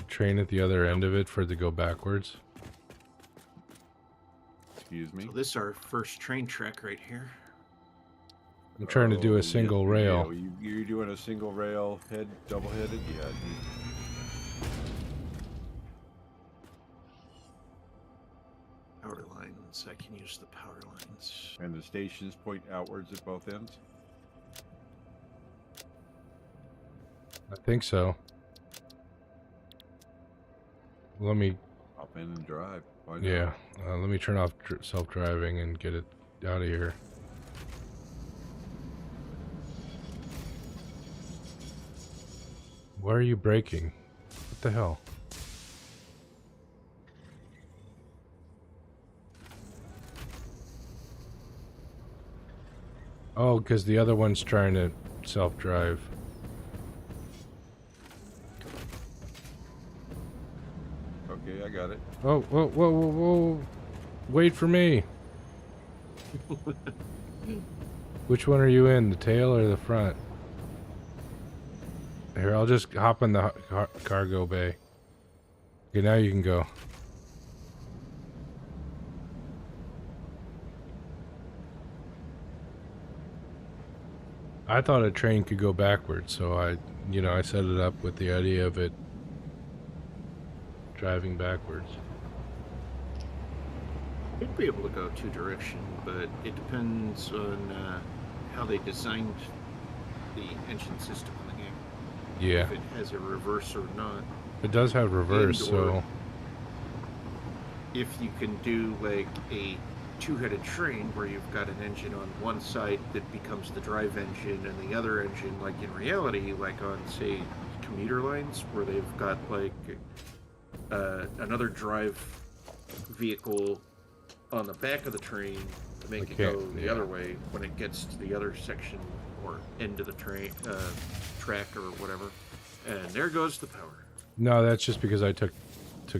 train at the other end of it for it to go backwards? Excuse me. So this is our first train track right here. I'm trying to do a yes, single you rail. do. You're doing a single rail double-headed? Yeah. Power lines. I can use the power lines. And the stations point outwards at both ends? I think so. Let me... Hop in and drive. Why not? Yeah, let me turn off self-driving and get it out of here. Why are you braking? What the hell? Oh, because the other one's trying to self-drive. Okay, I got it. Oh, whoa, whoa, whoa, whoa. Wait for me. Which one are you in, the tail or the front? Here, I'll just hop in the cargo bay. Okay, now you can go. I thought a train could go backwards, so I set it up with the idea of it driving backwards. It'd be able to go two direction, but it depends on how they designed the engine system in the game. Yeah. If it has a reverse or not. It does have reverse, so... If you can do like a two-headed train where you've got an engine on one side that becomes the drive engine and the other engine, like in reality, like on, say, commuter lines where they've got like another drive vehicle on the back of the train to make it go the other way when it gets to the other section or end of the train track or whatever. And there goes the power. No, that's just because I took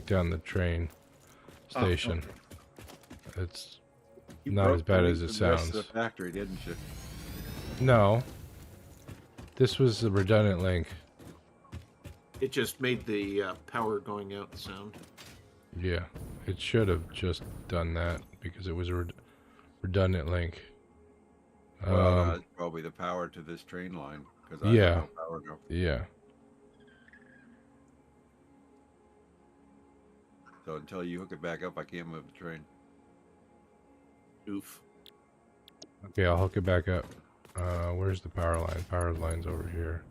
down the train station. Oh, okay. It's not as bad as it sounds. The rest of the factory, didn't you? No. This was the redundant link. It just made the power going out sound. Yeah, it should have just done that because it was a redundant link. Well, that's probably the power to this train line because I have no power now. Yeah. So until you hook it back up, I can't move the train. Oof. Okay, I'll hook it back up. Where's the power line? Power line's over here.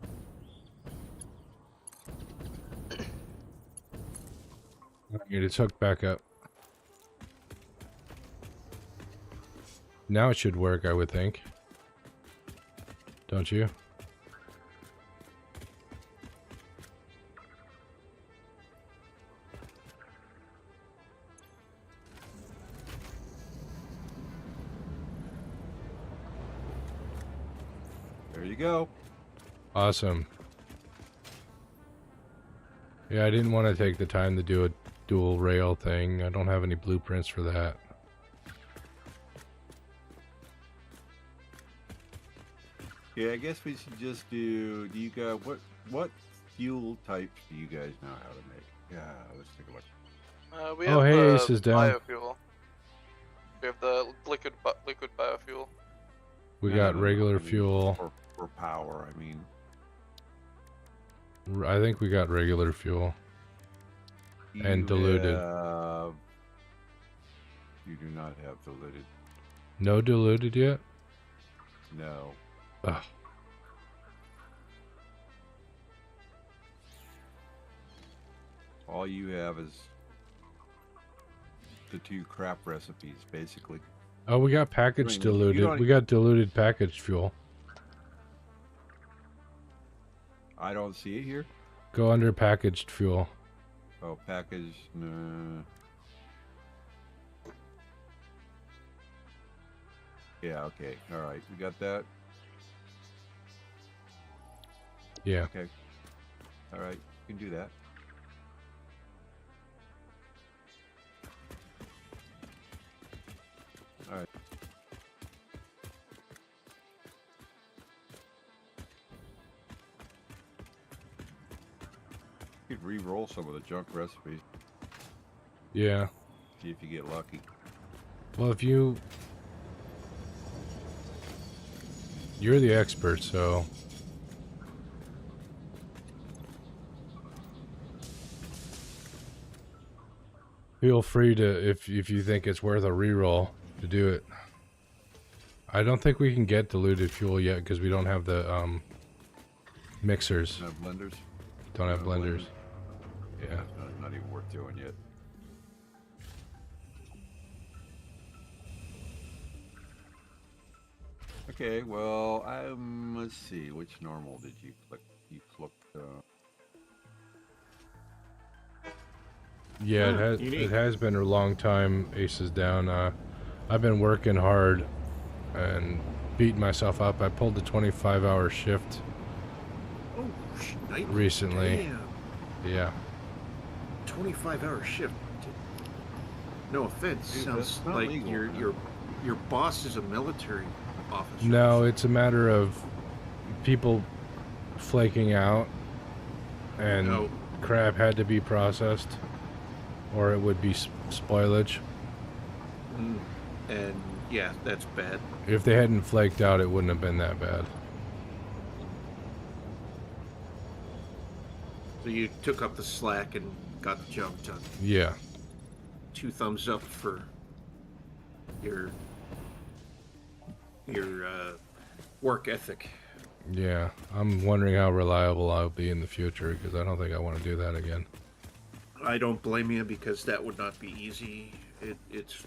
Alright, it's hooked back up. Now it should work, I would think. Don't you? There you go. Awesome. Yeah, I didn't want to take the time to do a dual rail thing. I don't have any blueprints for that. Yeah, I guess we should just do you guys, what fuel types do you guys know how to make? Yeah, let's take a look. We have Ace is down. biofuel. We have the liquid biofuel. We got regular fuel. For power, I mean. I think we got regular fuel. And diluted. You do not have diluted. No diluted yet? No. Ugh. All you have is the two crap recipes, basically. Oh, we got packaged I mean, diluted. We got diluted packaged fuel. I don't see it here. Go under packaged fuel. Oh, packaged. No. Yeah, okay. All right. We got that. Yeah. Okay. All right. You can do that. could re-roll some of the junk recipes. Yeah. See if you get lucky. Well, if you're the expert, so feel free to, if you think it's worth a reroll, to do it. I don't think we can get diluted fuel yet because we don't have the mixers. Don't have blenders. Don't have blenders. Yeah. Not even worth doing yet. Okay, well, let's see. Which normal did you click? You flipped. Yeah, it has been a long time. Ace is down. I've been working hard and beating myself up. I pulled the 25-hour shift recently. Damn. Yeah. 25-hour shift. No offense. Dude, sounds that's not like legal, your boss is a military officer. No, it's a matter of people flaking out, and crab had to be processed, or it would be spoilage. And yeah, that's bad. If they hadn't flaked out, it wouldn't have been that bad. So you took up the slack and got the job done. Yeah. 2 thumbs up for your work ethic. Yeah, I'm wondering how reliable I'll be in the future, because I don't think I want to do that again. I don't blame you, because that would not be easy. It's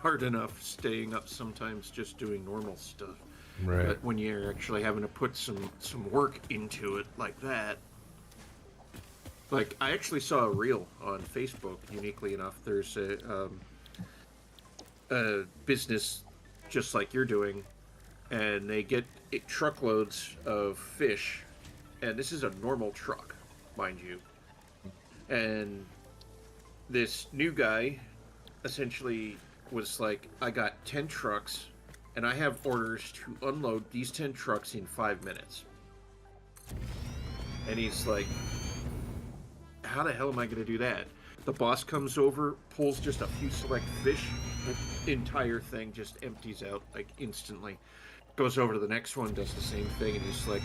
hard enough staying up sometimes just doing normal stuff. Right. But when you're actually having to put some work into it like that. Like, I actually saw a reel on Facebook, uniquely enough. There's a business just like you're doing, and they get truckloads of fish, and this is a normal truck, mind you. And this new guy essentially was like, I got 10 trucks, and I have orders to unload these 10 trucks in 5 minutes. And he's like, how the hell am I going to do that? The boss comes over, pulls just a few select fish, the entire thing just empties out, like, instantly. Goes over to the next one, does the same thing, and he's like,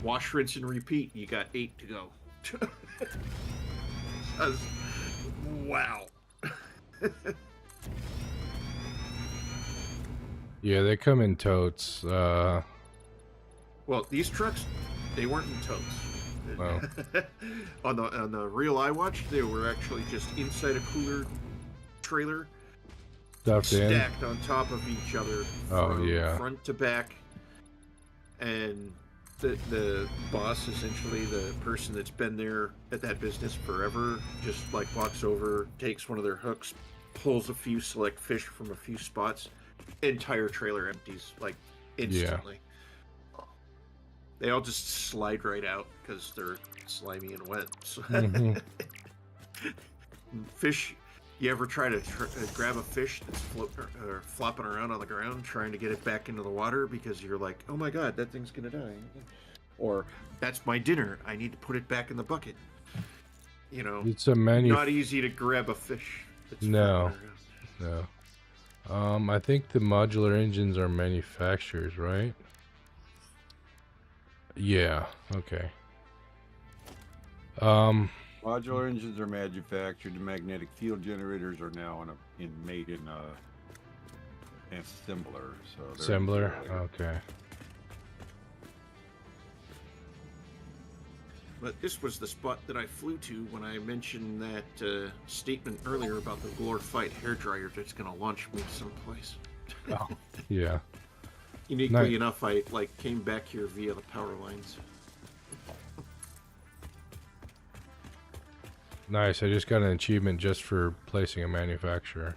wash, rinse, and repeat. You got 8 to go. Wow. Yeah, they come in totes. Well, these trucks, they weren't in totes. Well. on the reel I watched, they were actually just inside a cooler trailer, Stuffed in. stacked on top of each other from front to back. And the boss, essentially the person that's been there at that business forever, just like walks over, takes one of their hooks, pulls a few select fish from a few spots, entire trailer empties like instantly. Yeah. They all just slide right out because they're slimy and wet. So fish, you ever try to grab a fish that's flopping around on the ground trying to get it back into the water because you're like, oh my god, that thing's gonna die. Or, that's my dinner, I need to put it back in the bucket. You know, it's a not easy to grab a fish that's no. I think the modular engines are manufacturers, right? Yeah, okay. Modular engines are manufactured. The magnetic field generators are now made in assembler. So assembler, okay. But this was the spot that I flew to when I mentioned that statement earlier about the glorified hairdryer that's going to launch me someplace. Oh, yeah. Uniquely enough, I came back here via the power lines. Nice. I just got an achievement just for placing a manufacturer.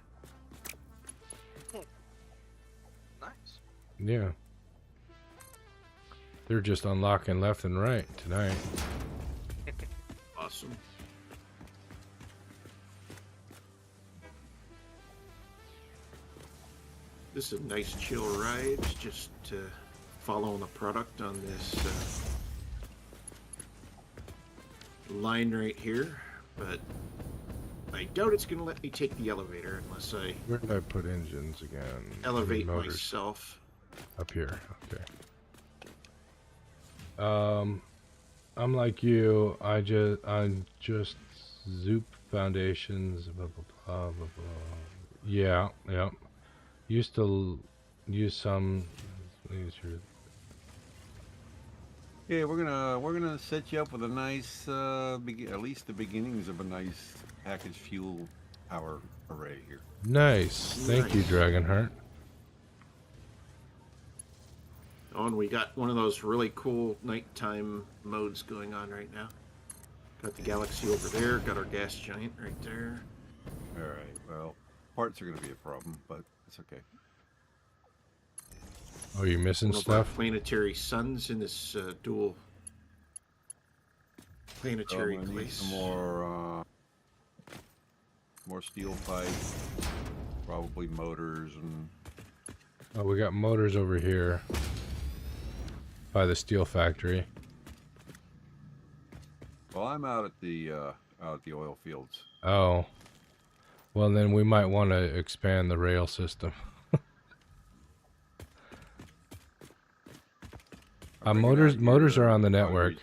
Nice. Yeah. They're just unlocking left and right tonight. Awesome. This is a nice chill ride, just following the product on this line right here, but I doubt it's going to let me take the elevator unless I Where did I put engines again? elevate Motors. myself. Up here. Okay. I'm like you. I just Zoop foundations. Blah blah blah blah blah. Yeah. Yeah. Used to use some. Yeah, we're gonna set you up with a nice, at least the beginnings of a nice package fuel power array here. Nice. Thank you, Nice. Dragonheart. Oh, and we got one of those really cool nighttime modes going on right now. Got the galaxy over there, got our gas giant right there. All right, well, parts are going to be a problem, but it's okay. Oh, you missing One of our stuff? planetary suns in this dual planetary I need place. some more steel pipe, probably motors and. Oh, we got motors over here by the steel factory. Well, I'm out at the oil fields. Oh, well then we might want to expand the rail system. Motors are on the network.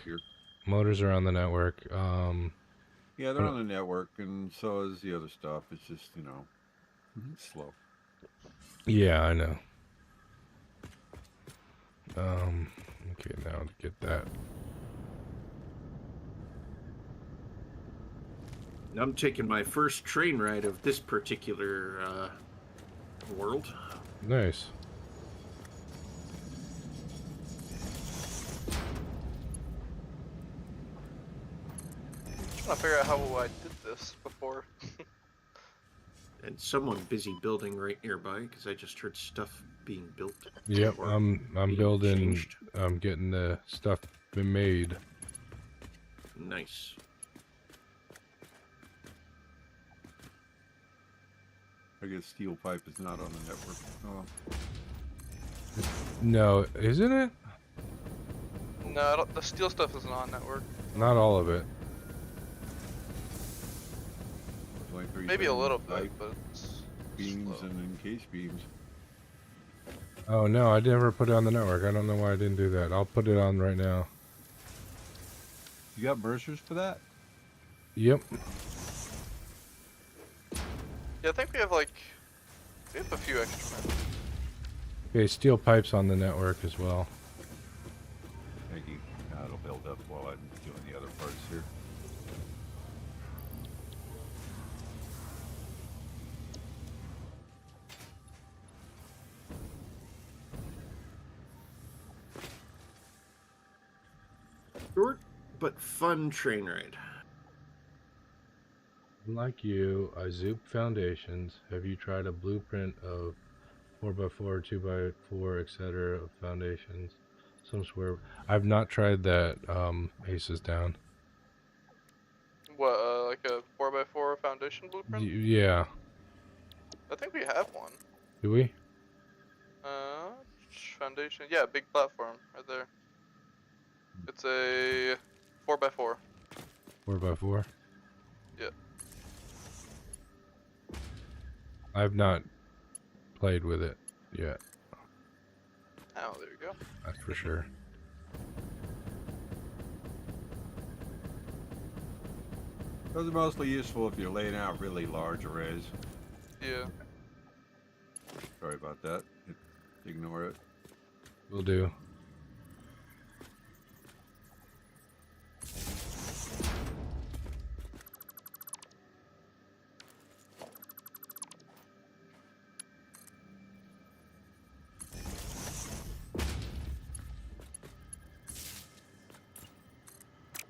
Motors are on the network. Yeah, they're on the network, and so is the other stuff. It's just, slow. Yeah, I know. Okay, now to get that. I'm taking my first train ride of this particular world. Nice. I'm trying to figure out how I did this before. And someone busy building right nearby because I just heard stuff being built. Yep, I'm building. Changed. I'm getting the stuff been made. Nice. I guess steel pipe is not on the network. Oh. No, isn't it? No, the steel stuff isn't on network. Not all of it. Maybe a little bit, but it's beams slow. and encased beams. Oh no, I never put it on the network. I don't know why I didn't do that. I'll put it on right now. You got bursars for that? Yep. Yeah, I think we have a few extra men. Okay, steel pipes on the network as well. Thank you. Now it'll build up while I'm doing the other parts here. Short but fun train ride. Like you, I Zoop foundations. Have you tried a blueprint of 4x4, 2x4, etc. of foundations? Some swear. I've not tried that. Aces down. What, like a 4x4 foundation blueprint? Yeah. I think we have one. Do we? Foundation. Yeah, big platform right there. It's a 4x4. 4x4. Yeah. I've not played with it yet. Oh, there you go. That's for sure. Those are mostly useful if you're laying out really large arrays. Yeah. Sorry about that. Ignore it. Will do.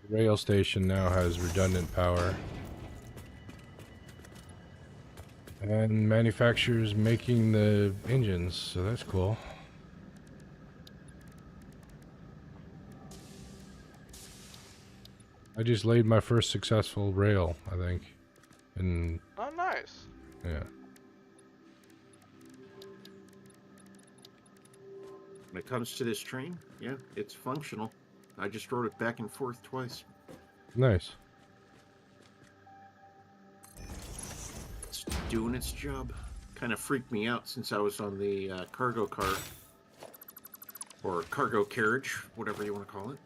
The rail station now has redundant power. And manufacturers making the engines, so that's cool. I just laid my first successful rail, I think. And Oh, nice. yeah. When it comes to this train, yeah, it's functional. I just rode it back and forth twice. Nice. doing its job. Kind of freaked me out since I was on the cargo car. Or cargo carriage, whatever you want to call it.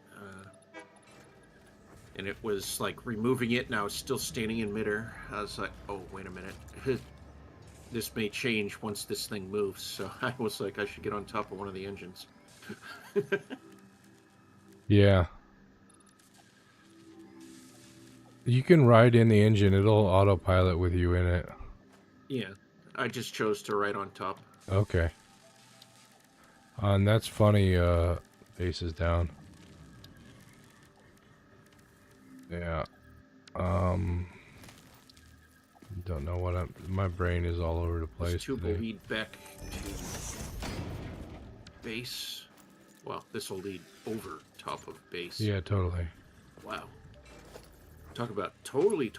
And it was like removing it, and I was still standing in midair. I was like, oh, wait a minute. This may change once this thing moves. So I was like, I should get on top of one of the engines. Yeah. You can ride in the engine. It'll autopilot with you in it. Yeah, I just chose to ride on top. Okay. And that's funny, base is down. Yeah. Don't know what my brain is all over the place This tube will today. lead back to base. Well, this will lead over top of base. Yeah, totally. Wow. Talk about totally.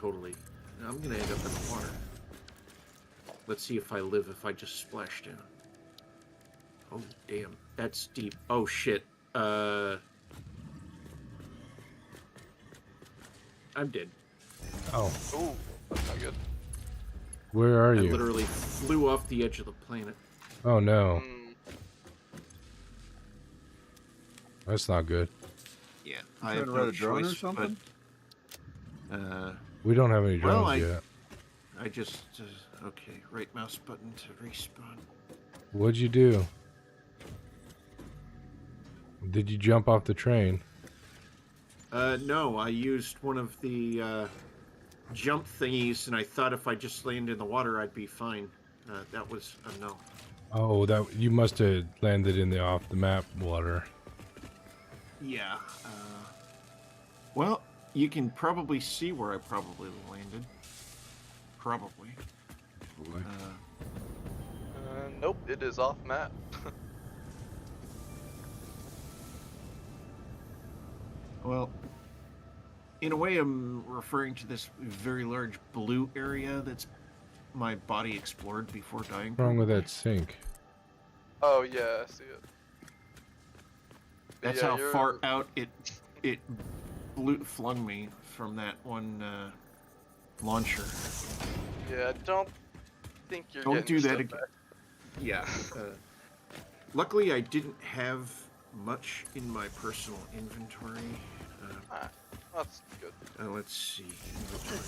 I'm gonna end up in the water. Let's see if I live if I just splash down. Oh, damn. That's deep. Oh, shit. I'm dead. Oh. Ooh, that's not good. Where are I you? literally flew off the edge of the planet. Oh, no. That's not good. Yeah. I I have ride no a drone or choice, something? but, We don't have any drones well, yet. I just... okay, right mouse button to respawn. What'd you do? Did you jump off the train? No, I used one of the jump thingies, and I thought if I just landed in the water, I'd be fine. That was a no. Oh, that you must have landed in the off the map water. Yeah. Well, you can probably see where I probably landed. Probably. Nope, it is off map. Well, in a way, I'm referring to this very large blue area that's my body explored before dying. What's wrong with that sink? Oh yeah, I see it. That's Yeah, how you're- far out it flung me from that one launcher. Yeah, I don't think you're Don't getting do that stuff again. back. Yeah. Luckily, I didn't have much in my personal inventory. Ah, that's good. Let's see. Inventory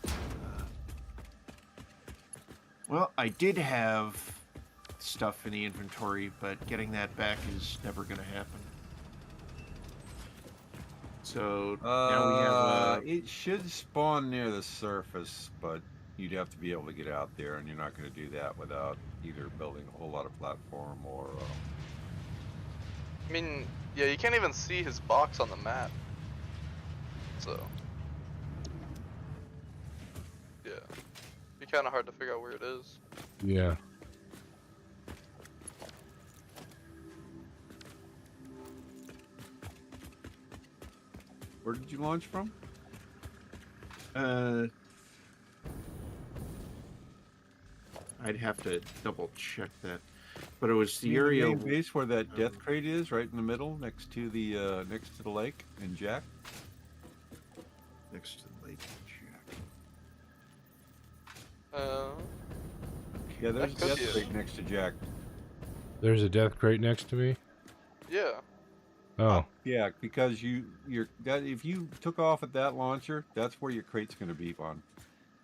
tab. Well, I did have stuff in the inventory, but getting that back is never going to happen. So now we have. It should spawn near the surface, but you'd have to be able to get out there, and you're not going to do that without either building a whole lot of platform or. I mean, yeah, you can't even see his box on the map. So, yeah, be kind of hard to figure out where it is. Yeah. Where did you launch from? I'd have to double check that, but it was the You mean area. main base where that death crate is, right in the middle, next to the lake and Jack. Next to the lake, Jack. Yeah, there's a That could death be it. crate next to Jack. There's a death crate next to me. Yeah. Oh. Yeah, because if you took off at that launcher, that's where your crate's going to be on.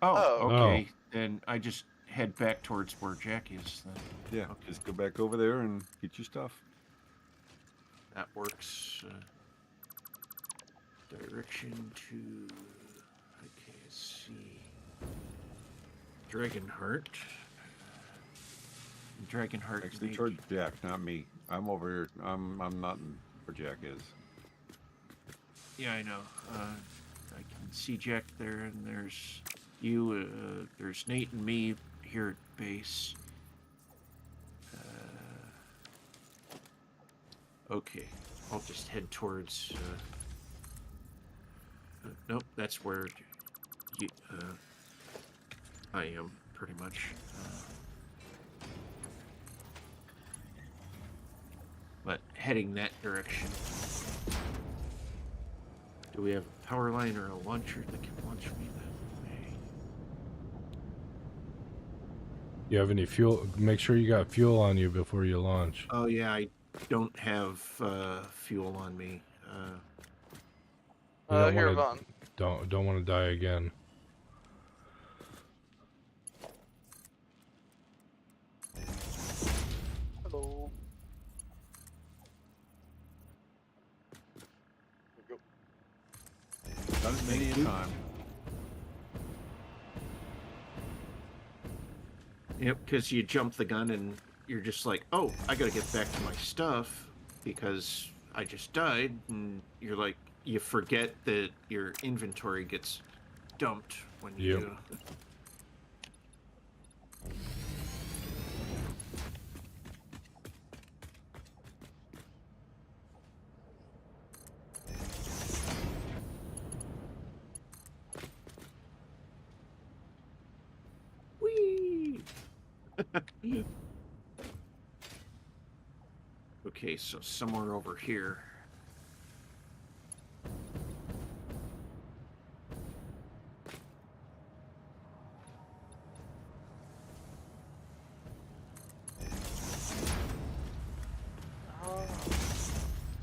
Oh, okay. Then I just head back towards where Jack is. Then Yeah, Okay. just go back over there and get your stuff. that works. Direction to. Okay, let's see. Dragonheart. Dragonheart. Actually, Lake. towards Jack, not me. I'm over here. I'm not where Jack is. Yeah, I know. I can see Jack there, and there's you. There's Nate and me here at base. Okay, I'll just head towards. Nope, that's where I am pretty much. But heading that direction. Do we have a power line or a launcher that can launch me that way? You have any fuel? Make sure you got fuel on you before you launch. Oh yeah, I don't have fuel on me. You don't Here, want Vaughn. to don't want to die again. Hello. Here we go. Done it many a time. Yep, because you jump the gun and you're just like, oh, I gotta get back to my stuff because I just died, and you're like, you forget that your inventory gets dumped when you Yep. do. Whee! Okay, so somewhere over here.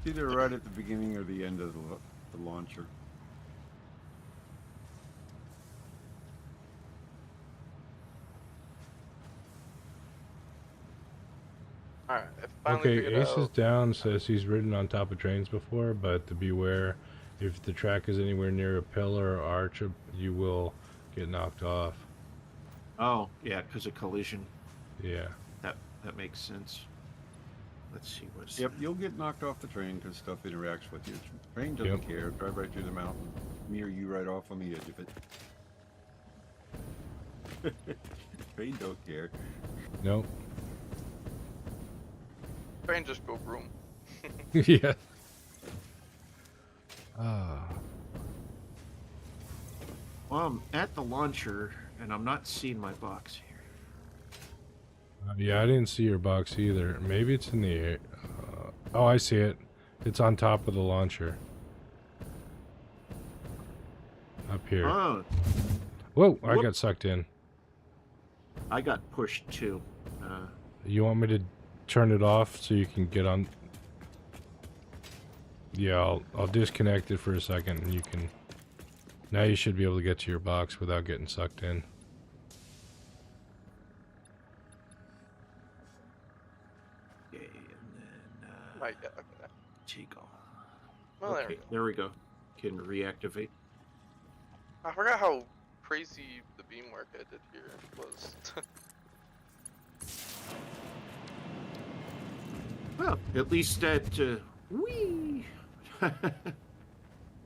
Either right at the beginning or the end of the launcher. Alright, I finally Okay, figured Ace is out. down. Says he's ridden on top of trains before, but to beware, if the track is anywhere near a pillar or arch, you will get knocked off. Oh, yeah, because of collision. Yeah. That makes sense. Let's see what's. Yep, you'll get knocked off the train because stuff interacts with you. Train doesn't care. Drive right through the mountain, mirror you right off on the edge of it. Train don't care. Nope. Train just go broom. Yeah. Ah. Well, I'm at the launcher and I'm not seeing my box here. Yeah, I didn't see your box either. Maybe it's in the air. Oh, I see it. It's on top of the launcher. Up here. Oh, Whoa, I Whoop. got sucked in. I got pushed too. You want me to turn it off so you can get on? Yeah, I'll disconnect it for a second and you can... Now you should be able to get to your box without getting sucked in. Okay, and then Right, yeah, okay. take off. Well, there we Okay, go. there we go. Can reactivate. I forgot how crazy the beam work I did here was. Well, at least that. Whee! At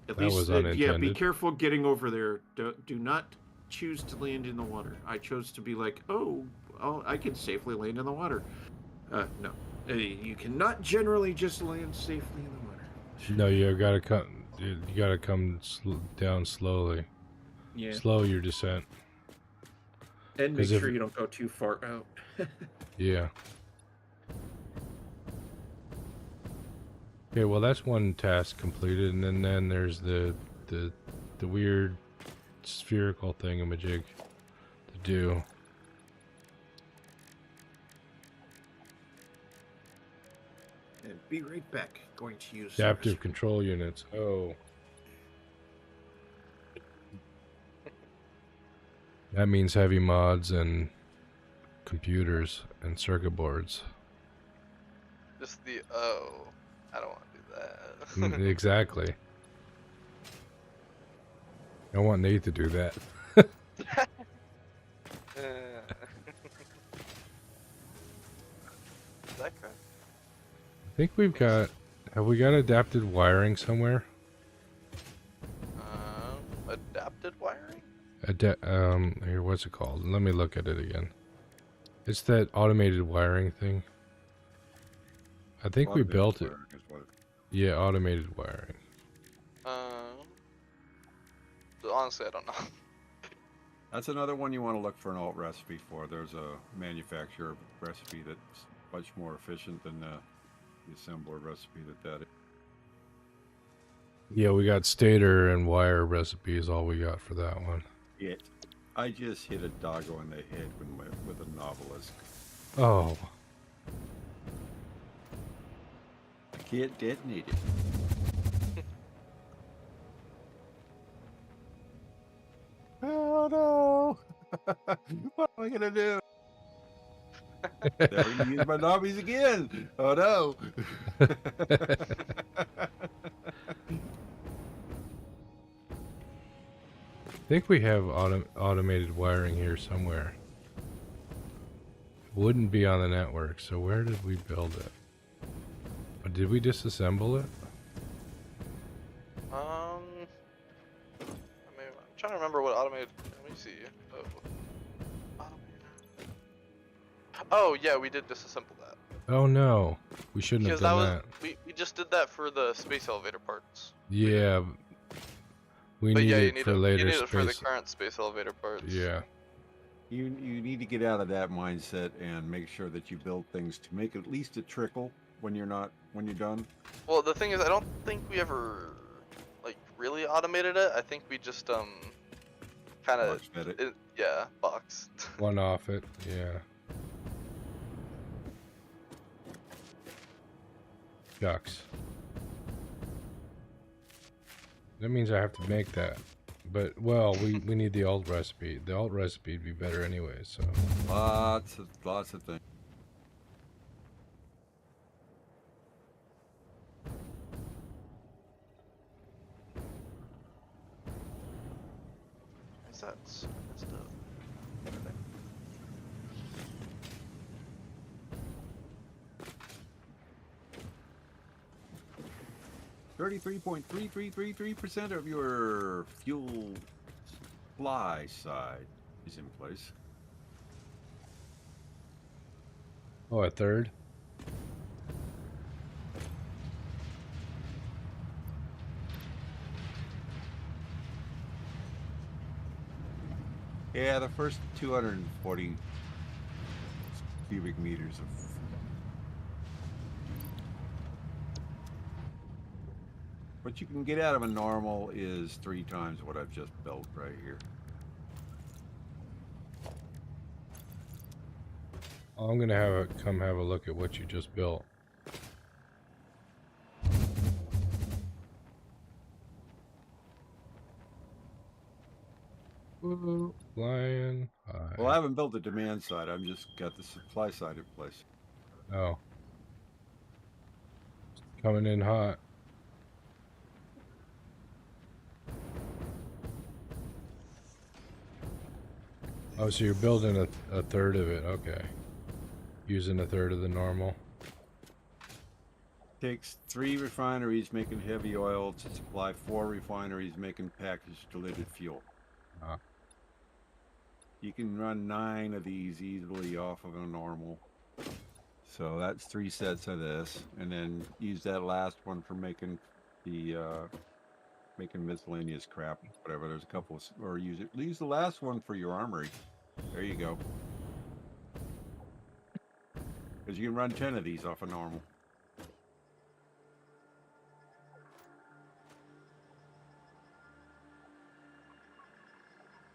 That was yeah, be unintended. careful getting over there. Do not choose to land in the water. I chose to be like, oh, I can safely land in the water. No. You cannot generally just land safely in the water. No, you gotta come. You gotta come down slowly. Yeah. Slow your descent. And make 'Cause if- sure you don't go too far out. Yeah. Okay, well that's one task completed, and then there's the weird spherical thingamajig to do. And be right back. Going to use the Adaptive restroom. control units. Oh. That means heavy mods and computers and circuit boards. Just the I don't want to do that. Exactly. I want Nate to do that. Is that correct? I think we've got... Have we got adapted wiring somewhere? Adapted wiring? Here, what's it called? Let me look at it again. It's that automated wiring thing. I think we built it. Yeah, automated wiring. Honestly, I don't know. That's another one you want to look for an alt recipe for. There's a manufacturer recipe that's much more efficient than the assembler recipe that is. Yeah, we got stator and wire recipes, all we got for that one. It. I just hit a doggo in the head with a novelist. Oh. I can't detonate it. Oh no! What am I gonna do? Never gonna use my knobbies again. Oh no! I think we have automated wiring here somewhere. It wouldn't be on the network, so where did we build it? Or did we disassemble it? I mean, I'm trying to remember what automated. Let me see. Oh yeah, we did disassemble that. Oh no, we shouldn't Because have done that. we just did that for the space elevator parts. Yeah, we But need yeah, you it need for it. later You need it for the space. current space elevator parts. Yeah. You need to get out of that mindset and make sure that you build things to make at least a trickle when you're done. Well, the thing is, I don't think we ever like really automated it. I think we just kind of yeah, boxed. One off it. Yeah. Shucks. That means I have to make that. But, well, we need the alt recipe. The alt recipe would be better anyway, so. Lots of things. Is that stuff? 33.3333% of your fuel supply side is in place. Oh, a third? Yeah, the first 240 cubic meters of. What you can get out of a normal is 3 times what I've just built right here. I'm gonna come have a look at what you just built. Ooh, flying high. Well, I haven't built the demand side. I've just got the supply side in place. Oh. Coming in hot. Oh, so you're building a third of it. Okay. Using a third of the normal. Takes 3 refineries making heavy oil to supply 4 refineries making packaged diluted fuel. You can run 9 of these easily off of a normal. So that's 3 sets of this, and then use that last one for making the making miscellaneous crap, whatever. There's a couple of, or use the last one for your armory. There you go. Because you can run 10 of these off a normal.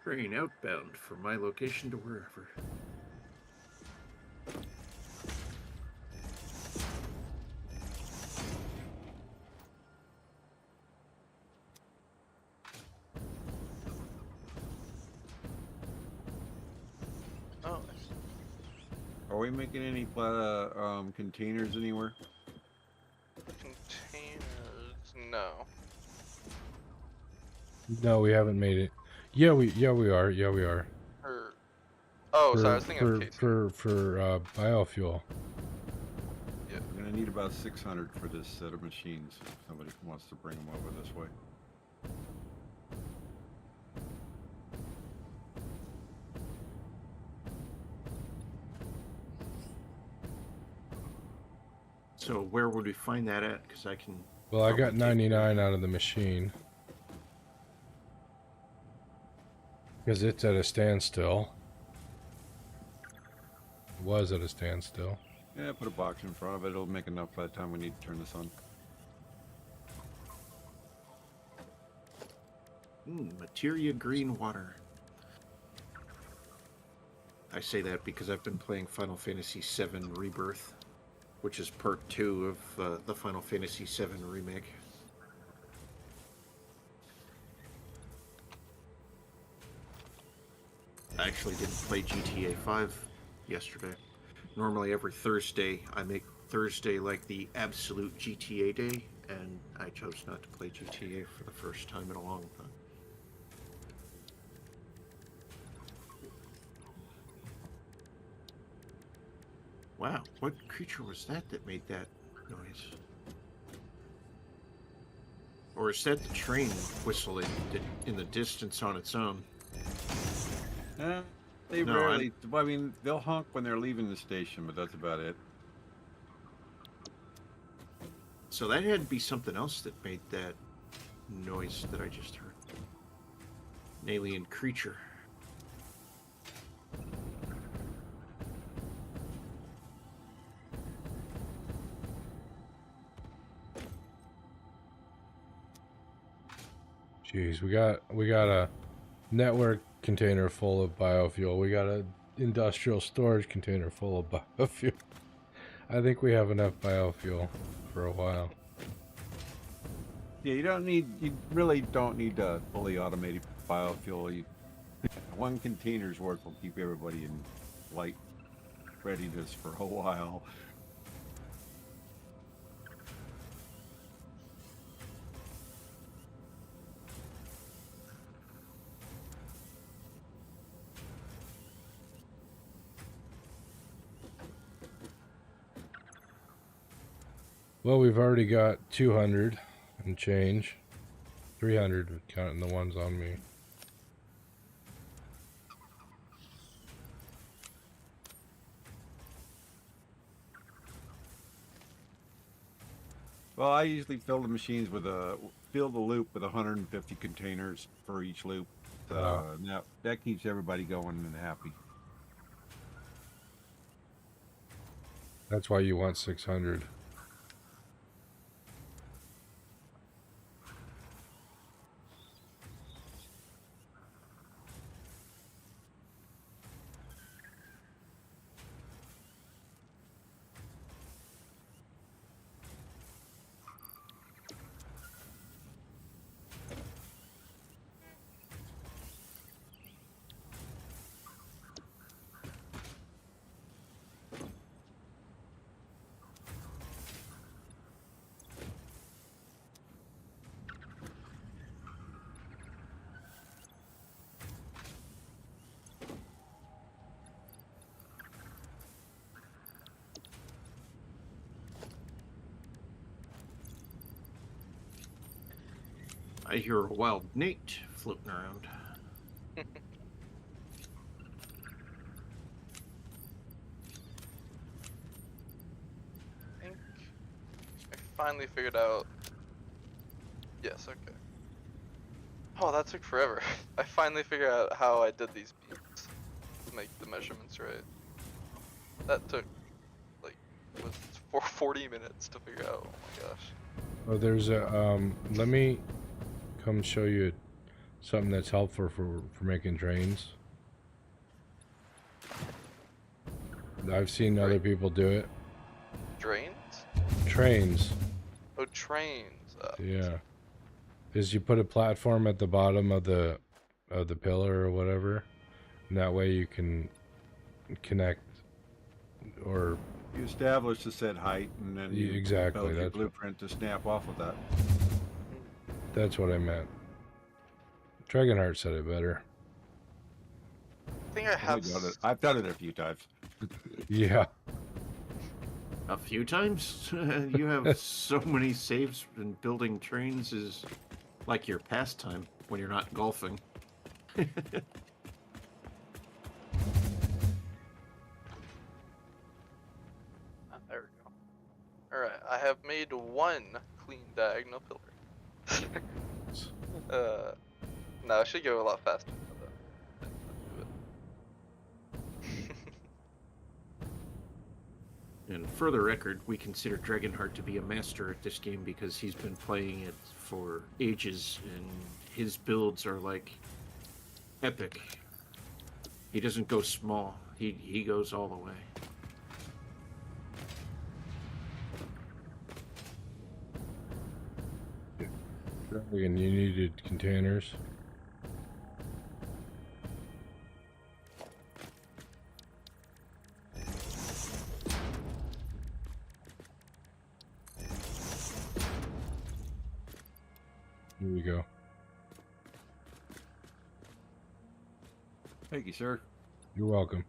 Train outbound from my location to wherever. Oh. Are we making any containers anywhere? Containers? No. No, we haven't made it. Yeah, we are. Yeah, we are. Oh, sorry, I was thinking of casing. For biofuel. Yeah, we're gonna need about 600 for this set of machines. If somebody wants to bring them over this way. So where would we find that at? Because I can. Well, I got 99 out of the machine. Because it's at a standstill. It was at a standstill. Yeah, put a box in front of it. It'll make enough by the time we need to turn this on. Materia green water. I say that because I've been playing Final Fantasy VII Rebirth, which is part 2 of the Final Fantasy VII remake. I actually didn't play GTA 5 yesterday. Normally every Thursday I make Thursday like the absolute GTA day, and I chose not to play GTA for the first time in a long time. Wow, what creature was that made that noise? Or is that the train whistling in the distance on its own? They rarely. I mean, they'll honk when they're leaving the station, but that's about it. So that had to be something else that made that noise that I just heard. An alien creature. Jeez, we got a network container full of biofuel. We got a industrial storage container full of biofuel. I think we have enough biofuel for a while. Yeah, you really don't need a fully automated biofuel. One container's worth will keep everybody in light readiness for a while. Well, we've already got 200 and change. 300 counting the ones on me. Well, I usually fill the machines with fill the loop with 150 containers for each loop. That keeps everybody going and happy. That's why you want 600. I hear a wild Nate floating around. I think I finally figured out. Yes, okay. Oh, that took forever. I finally figured out how I did these beams to make the measurements right. That took like was 40 minutes to figure out. Oh my gosh. Oh, there's a let me come show you something that's helpful for making trains. I've seen other people do it. Drains? Trains. Oh, trains. Yeah. Is you put a platform at the bottom of the pillar or whatever, and that way you can connect or You establish the set height, and then you exactly build your blueprint to snap off of that. That's what I meant. Dragonheart said it better. I think I have. I've done it a few times. Yeah. A few times? You have so many saves, and building trains is like your pastime when you're not golfing. There we go. Alright, I have made one clean diagonal pillar. No, it should go a lot faster. And for the record, we consider Dragonheart to be a master at this game because he's been playing it for ages, and his builds are like epic. He doesn't go small. He goes all the way. And you needed containers. Here we go. Thank you, sir. You're welcome.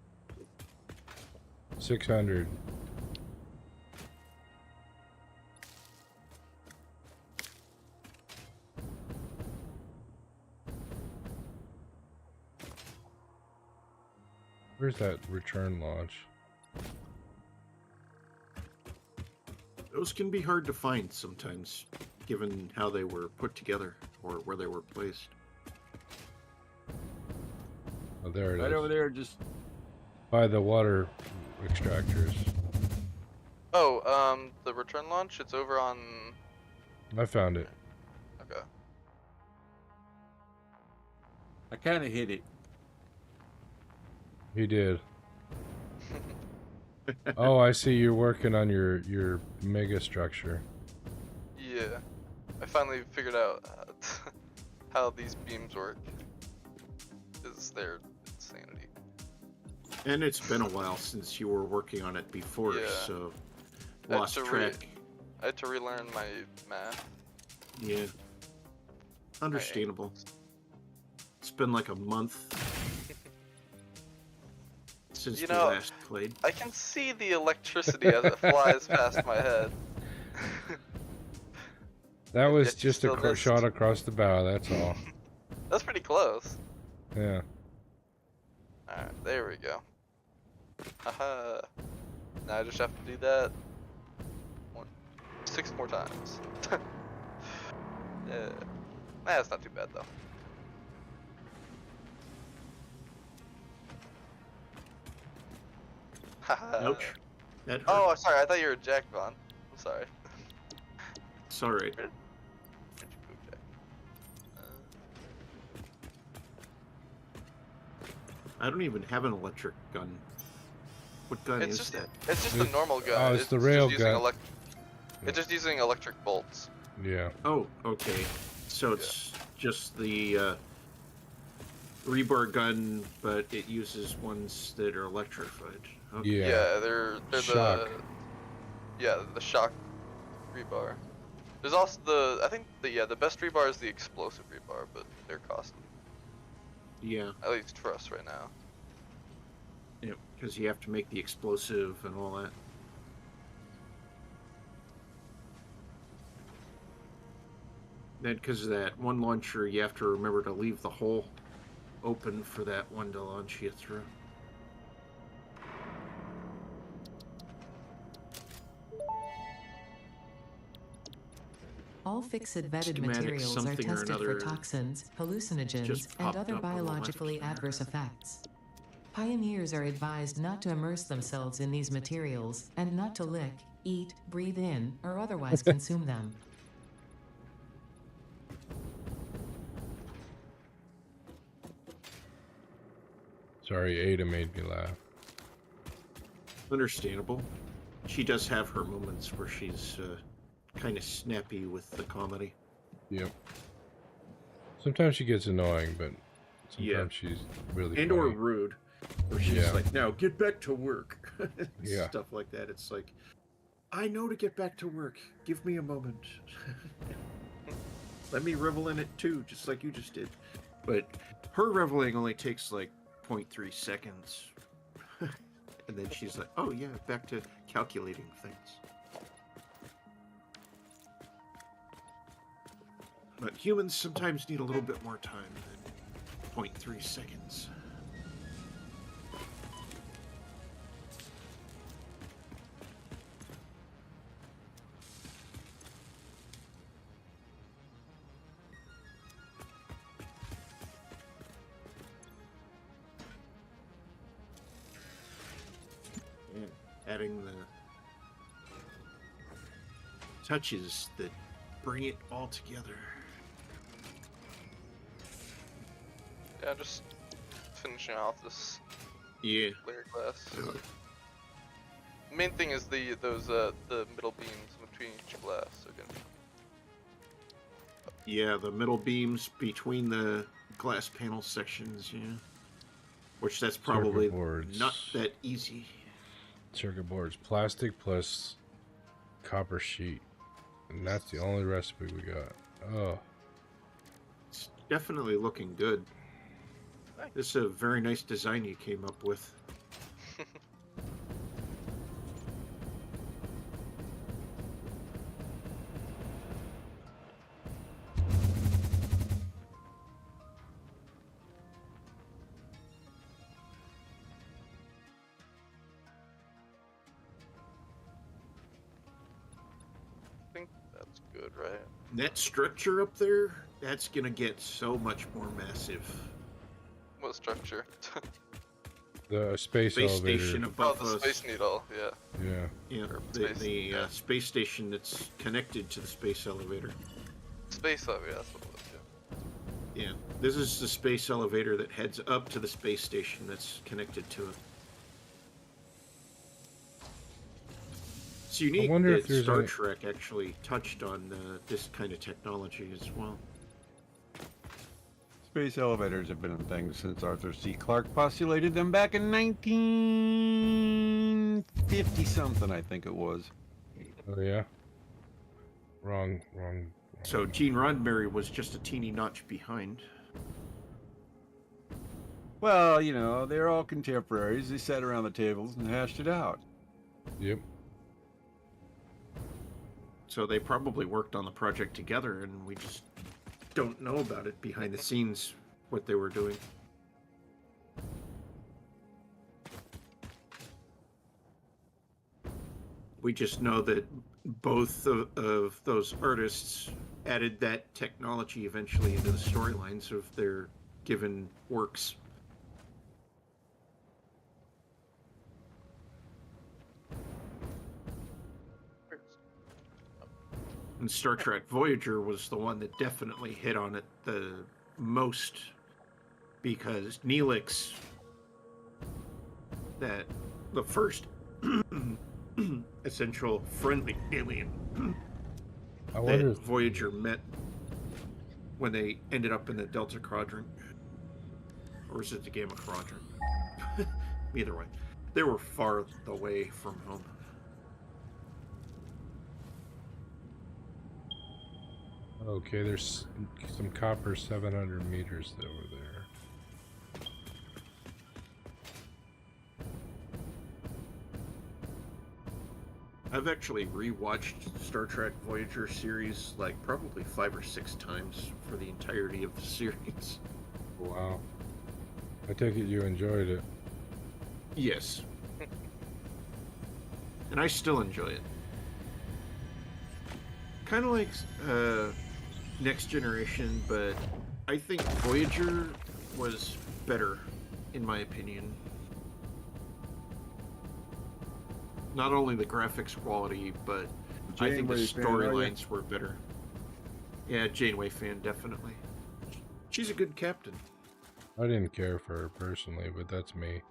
600. Where's that return launch? Those can be hard to find sometimes, given how they were put together or where they were placed. Oh, there it is. Right over there, just By the water extractors. Oh, the return launch, it's over on... I found it. Okay. I kind of hit it. He did. Oh, I see you're working on your mega structure. Yeah. I finally figured out how these beams work. Because they're insanity. And it's been a while since you were working on it before, Yeah. so I had lost to track. I had to relearn my math. Yeah. Understandable. It's been like a month since You we know, last played. I can see the electricity as it flies past my head. That was Yet you just a still missed. shot across the bow, that's all. That's pretty close. Yeah. Alright, there we go. Haha. Now I just have to do that 6 more times. Yeah. Nah, it's not too bad though. Haha. Ouch. That hurt. Oh, sorry, I thought you were Jack Vaughn. I'm sorry. It's alright. Where'd you go, Jack? I don't even have an electric gun. What gun It's is just that? it's just a normal gun. Oh, it's the rail just using gun. It's just using electric bolts. Yeah. Oh, okay. So it's just the rebar gun, but it uses ones that are electrified. Okay. Yeah. Yeah, they're Shock. the shock rebar. There's also I think the best rebar is the explosive rebar, but they're costly. Yeah, At least for us right now. yeah, because you have to make the explosive and all that. Then, because of that one launcher, you have to remember to leave the hole open for that one to launch you through. All fixed vetted Schematic materials are something or tested for another toxins, hallucinogens, just and popped other up on the left biologically there. adverse effects. Pioneers are advised not to immerse themselves in these materials and not to lick, eat, breathe in, or otherwise consume them. Sorry, Ada made me laugh. Understandable. She does have her moments where she's kind of snappy with the comedy. Yep. Sometimes she gets annoying, but sometimes Yeah. she's really And funny. or rude. Where she's Yeah. like, now get back to work. Yeah. Stuff like that. It's like, I know to get back to work. Give me a moment. Let me revel in it too, just like you just did. But her reveling only takes like 0.3 seconds. And then she's like, oh yeah, back to calculating things. But humans sometimes need a little bit more time than 0.3 seconds. And adding the touches that bring it all together. Yeah, just finishing off this Yeah. layer glass. Main thing is the middle beams between each glass. Again. Yeah, the middle beams between the glass panel sections, yeah. Which that's probably boards. not that easy. Circuit boards, plastic plus copper sheet. And that's the only recipe we got. Oh. It's definitely looking good. This is a very nice design you came up with. I think that's good, right? That structure up there, that's gonna get so much more massive. What structure? The space elevator. Station Oh, above the us. Space Needle, yeah. Yeah. Yeah, Or the space, yeah. space station that's connected to the space elevator. Space elevator, that's what it was, yeah. Yeah, this is the space elevator that heads up to the space station that's connected to it. It's unique wonder that if there's Star any- Trek actually touched on this kind of technology as well. Space elevators have been a thing since Arthur C. Clarke postulated them back in 1950 something, I think it was. Oh yeah. Wrong. So Gene Roddenberry was just a teeny notch behind. Well, you know, they're all contemporaries. They sat around the tables and hashed it out. Yep. So they probably worked on the project together, and we just don't know about it behind the scenes, what they were doing. We just know that both of those artists added that technology eventually into the storylines of their given works. And Star Trek Voyager was the one that definitely hit on it the most, because Neelix, that the first essential friendly alien I that wonder. Voyager met when they ended up in the Delta Quadrant, or is it the Gamma Quadrant? Either way, they were far away from home. Okay, there's some copper 700 meters over there. I've actually rewatched Star Trek Voyager series like probably 5 or 6 times for the entirety of the series. Wow. I take it you enjoyed it. Yes. And I still enjoy it. Kind of like Next Generation, but I think Voyager was better, in my opinion. Not only the graphics quality, but I think the Janeway fan, are ya? storylines were better. Yeah, Janeway fan, definitely. She's a good captain. I didn't care for her personally, but that's me.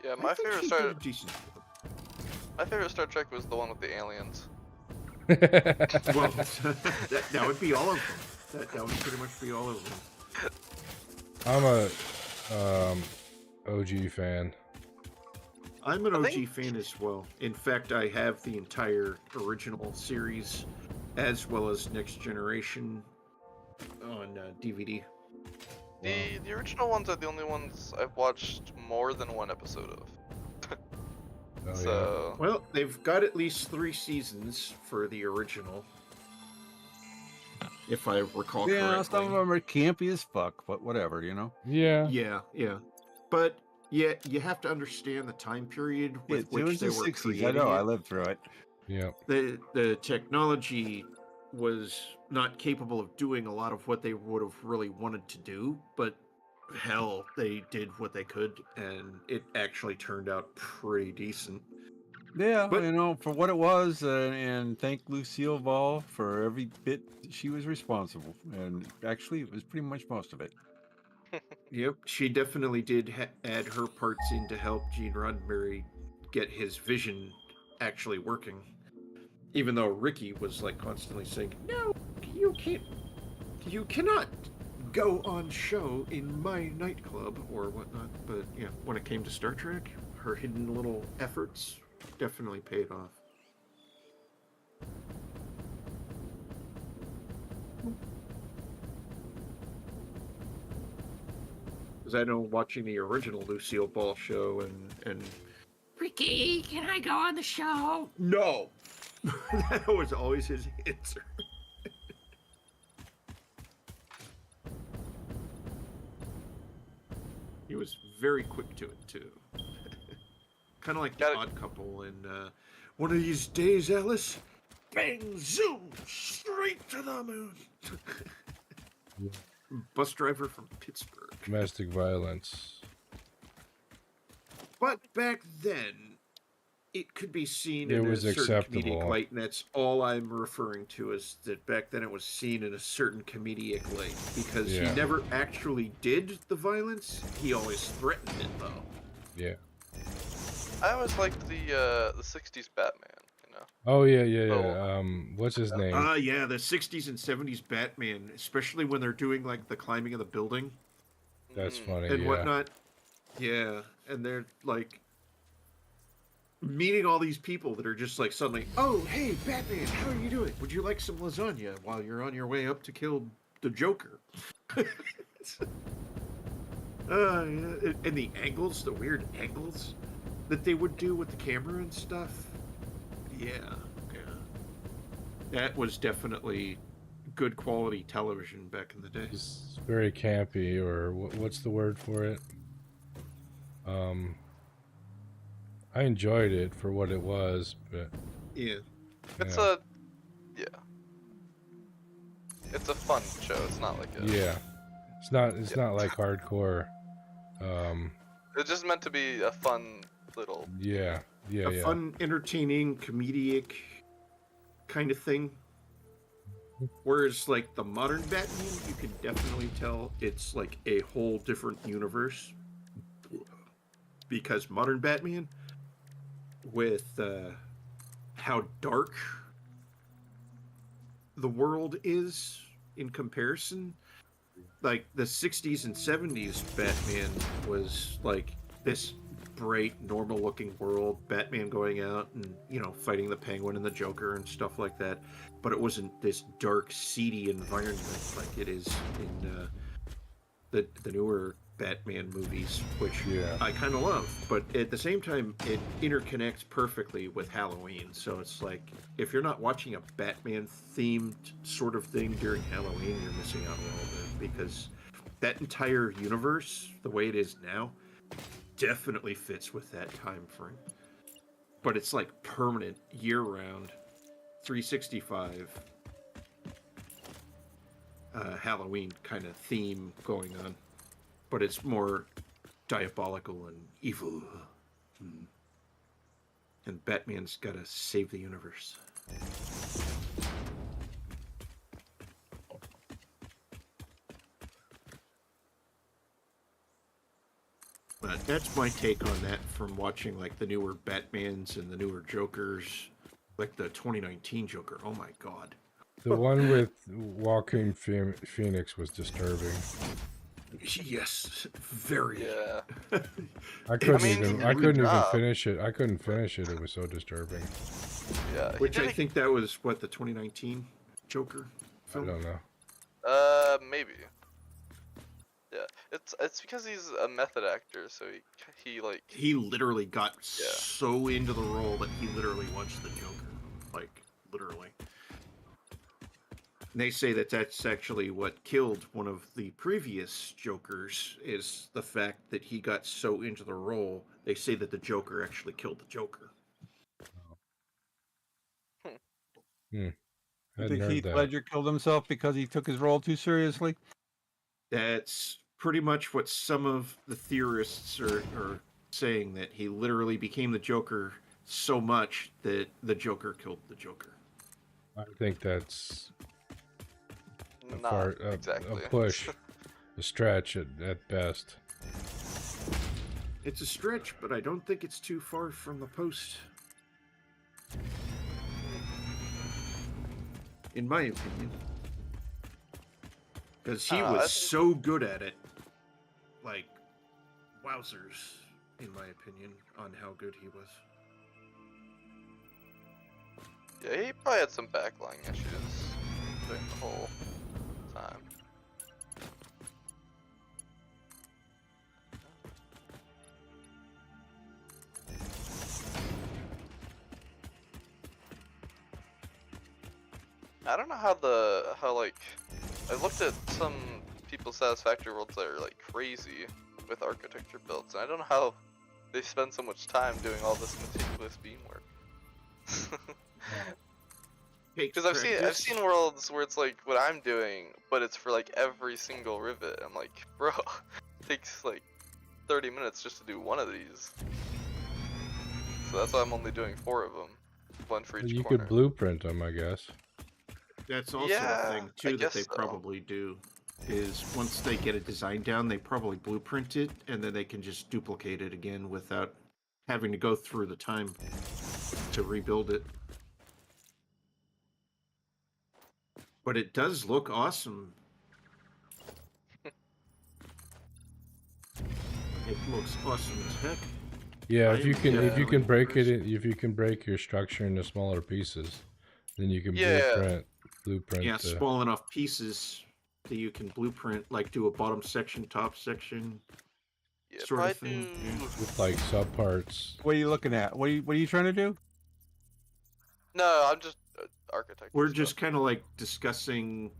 Yeah, I my think favorite she Star did a decent job. my favorite Star Trek was the one with the aliens. Well, that would be all of them. That would pretty much be all of them. I'm a OG fan. I'm an I OG think- fan as well. In fact, I have the entire original series as well as Next Generation on DVD. The original ones are the only ones I've watched more than one episode of. Oh, So Well, they've got at least 3 seasons for the original, if I recall Yeah, correctly. some of them are campy as fuck, but whatever, you know. yeah. Yeah. But yeah, you have to understand the time period with It was which they the were 60s. creating I know. it. I lived through it. Yeah. The technology was not capable of doing a lot of what they would have really wanted to do, but hell, they did what they could, and it actually turned out pretty decent. Yeah, But- you know, for what it was, and thank Lucille Ball for every bit she was responsible. And actually, it was pretty much most of it. Yep, she definitely did add her parts in to help Gene Roddenberry get his vision actually working. Even though Ricky was like constantly saying, "No, you can't, you cannot go on show in my nightclub or whatnot." But yeah, when it came to Star Trek, her hidden little efforts definitely paid off. Because I know watching the original Lucille Ball show and Ricky, can I go on the show? No. That was always his answer. He was very quick to it too. Kind of like the Odd Couple in One of These Days, Alice, bang, zoom, straight to the moon. Bus driver from Pittsburgh. Domestic violence. But back then, it could be seen It in was a certain acceptable. comedic light, and that's all I'm referring to, is that back then it was seen in a certain comedic light, because he never actually did the violence. He always threatened it, though. Yeah. I always liked the '60s Batman. You know. Oh yeah. What's his name? Yeah, the '60s and '70s Batman, especially when they're doing like the climbing of the building. That's funny. And whatnot. Yeah, and they're like meeting all these people that are just like suddenly, "Oh, hey, Batman, how are you doing? Would you like some lasagna while you're on your way up to kill the Joker?" And the angles, the weird angles that they would do with the camera and stuff. Yeah. That was definitely good quality television back in the day. It's very campy, or what's the word for it? I enjoyed it for what it was, but yeah, it's it's a fun show. It's not like a it's not like hardcore. It's just meant to be a fun little fun, entertaining, comedic kind of thing. Whereas like the modern Batman, you can definitely tell it's like a whole different universe, because modern Batman, with how dark the world is in comparison, like the 60s and 70s Batman was like this bright, normal looking world, Batman going out and, you know, fighting the Penguin and the Joker and stuff like that, but it wasn't this dark, seedy environment like it is in the newer Batman movies, which I kind of love, but at the same time it interconnects perfectly with Halloween. So it's like, if you're not watching a Batman themed sort of thing during Halloween, you're missing out a little bit, because that entire universe, the way it is now, definitely fits with that time frame. But it's like permanent, year-round, 365 Halloween kind of theme going on. But it's more diabolical and evil. And Batman's got to save the universe. But that's my take on that from watching like the newer Batmans and the newer Jokers, like the 2019 Joker. Oh my God. The one with Joaquin Phoenix was disturbing. Yes, very. Yeah. I couldn't even finish it. I couldn't finish it. It was so disturbing. Yeah. Which I think that was what, the 2019 Joker film? I don't know. Maybe. Yeah. It's because he's a method actor, so he literally got so into the role that he literally wants the Joker. Like, literally. And they say that that's actually what killed one of the previous Jokers, is the fact that he got so into the role. They say that the Joker actually killed the Joker. I think Heath Ledger killed himself because he took his role too seriously. That's pretty much what some of the theorists are saying, that he literally became the Joker so much that the Joker killed the Joker. I think that's not exactly a push. a stretch at best. It's a stretch, but I don't think it's too far from the post. In my opinion. Because he was so good at it. Like, wowzers, in my opinion, on how good he was. Yeah, he probably had some backline issues during the whole time. I don't know how like I looked at some people's Satisfactory worlds that are like crazy with architecture builds, and I don't know how they spend so much time doing all this meticulous beam work. Because I've seen worlds where it's like what I'm doing, but it's for like every single rivet. I'm like, bro, it takes like 30 minutes just to do one of these. So that's why I'm only doing 4 of them, one for each You corner. could blueprint them, I guess. That's also a thing too that they probably do. Is once they get a design down, they probably blueprint it, and then they can just duplicate it again without having to go through the time to rebuild it. But it does look awesome. It looks awesome as heck. Yeah, if you can break your structure into smaller pieces, then you can blueprint. Yeah, small enough pieces that you can blueprint, like do a bottom section, top section, sort of thing. With like subparts. What are you looking at? What are you trying to do? No, I'm just architecture. We're just kind of like discussing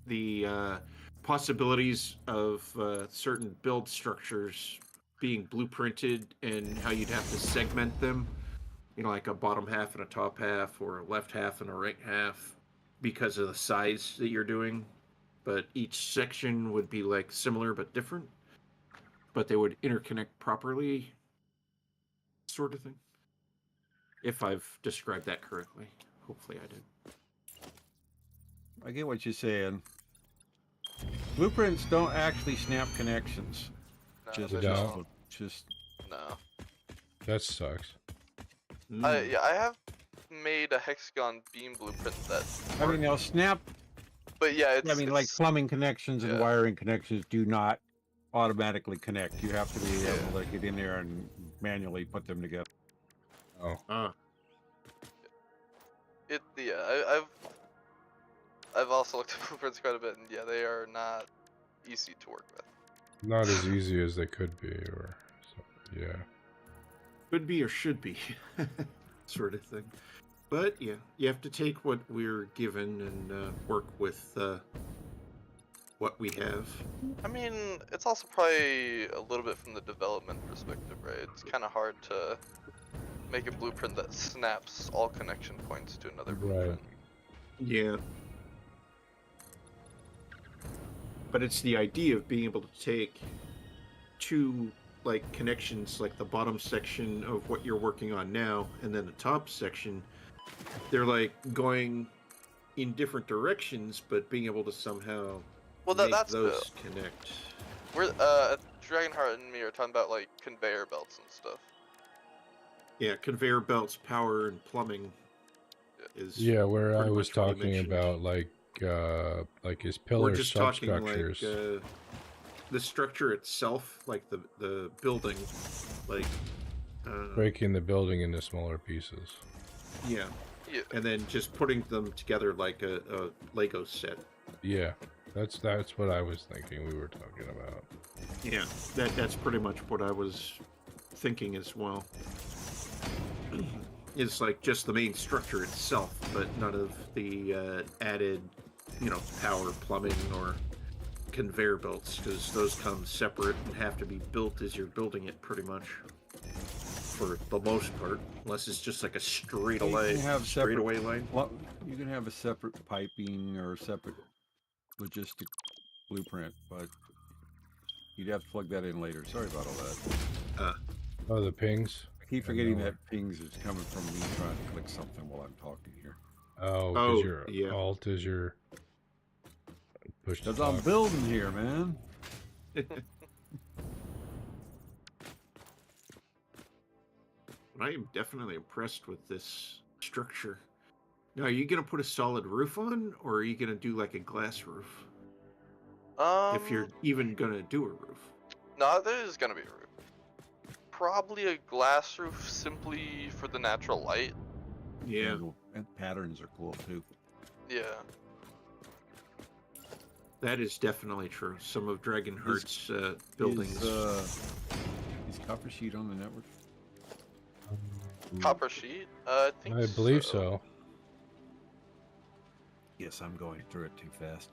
the possibilities of certain build structures being blueprinted and how you'd have to segment them. You know, like a bottom half and a top half, or a left half and a right half, because of the size that you're doing. But each section would be like similar but different, but they would interconnect properly, sort of thing. If I've described that correctly. Hopefully I did. I get what you're saying. Blueprints don't actually snap connections. No, just no. That sucks. I have made a hexagon beam blueprint that. I mean, they'll snap. But yeah, like plumbing connections and wiring connections do not automatically connect. You have to be able to get in there and manually put them together. Oh. I've also looked at blueprints quite a bit, and yeah, they are not easy to work with. Not as easy as they could be, or yeah. Could be or should be, sort of thing. But yeah, you have to take what we're given and work with what we have. I mean, it's also probably a little bit from the development perspective, right? It's kind of hard to make a blueprint that snaps all connection points to another blueprint. Yeah. But it's the idea of being able to take 2 like connections, like the bottom section of what you're working on now, and then the top section. They're like going in different directions, but being able to somehow make those connect. We're Dragonheart and me are talking about like conveyor belts and stuff. Yeah, conveyor belts, power, and plumbing. Where I was talking about like his pillar substructures. Like, the structure itself, like the building, like breaking the building into smaller pieces. Yeah. And then just putting them together like a Lego set. Yeah, that's what I was thinking we were talking about. Yeah, that's pretty much what I was thinking as well. It's like just the main structure itself, but none of the added, power, plumbing, or conveyor belts, because those come separate and have to be built as you're building it, pretty much. For the most part, unless it's just like a straightaway line. Well, you can have a separate piping or a separate logistic blueprint, but you'd have to plug that in later. Sorry about all that. The pings. I keep forgetting that pings is coming from me trying to click something while I'm talking here. Because your alt is your push. Because I'm building here, man. I am definitely impressed with this structure. Now, are you going to put a solid roof on, or are you going to do like a glass roof? If you're even going to do a roof. No, there is going to be a roof. Probably a glass roof simply for the natural light. Yeah. And patterns are cool too. Yeah. That is definitely true. Some of Dragonheart's buildings. Is Copper Sheet on the network? Copper Sheet? I think I believe so. Yes, I'm going through it too fast.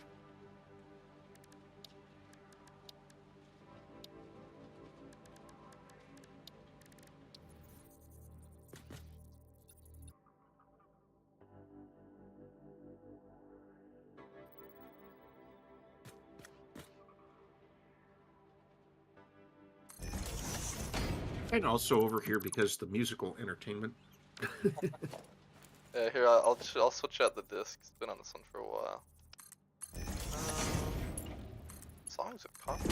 And also over here because the musical entertainment. Yeah, here, I'll switch out the disc. It's been on this one for a while. Songs of Copper.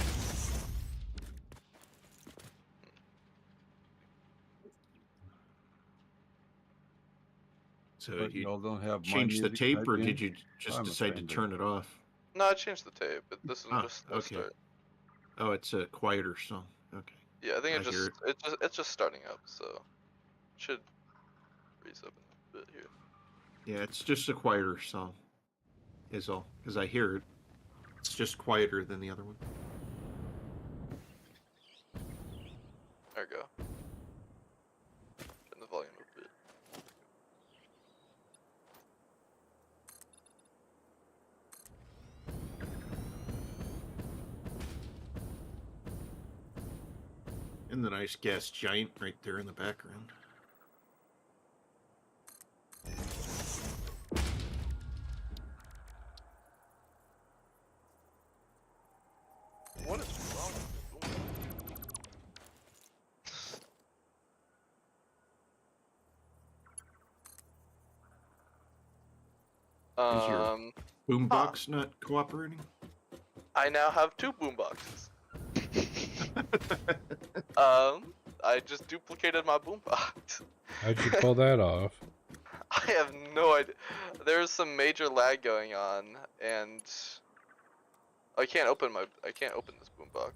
So But you y'all don't have change the tape, or did you just I'm a decide to stranger. turn it off? No, I changed the tape. This is just slow okay. start. Oh, it's a quieter song. Okay. Yeah, I think hear it. it's just starting up, so it should freeze up in a bit here. Yeah, it's just a quieter song. Is all, because I hear it. It's just quieter than the other one. There we go. Turn the volume up a bit. And the nice gas giant right there in the background. What is wrong with the boom? Is your boombox not cooperating? I now have 2 boomboxes. I just duplicated my boombox. How'd you pull that off? I have no idea. There's some major lag going on, and I can't open this boombox.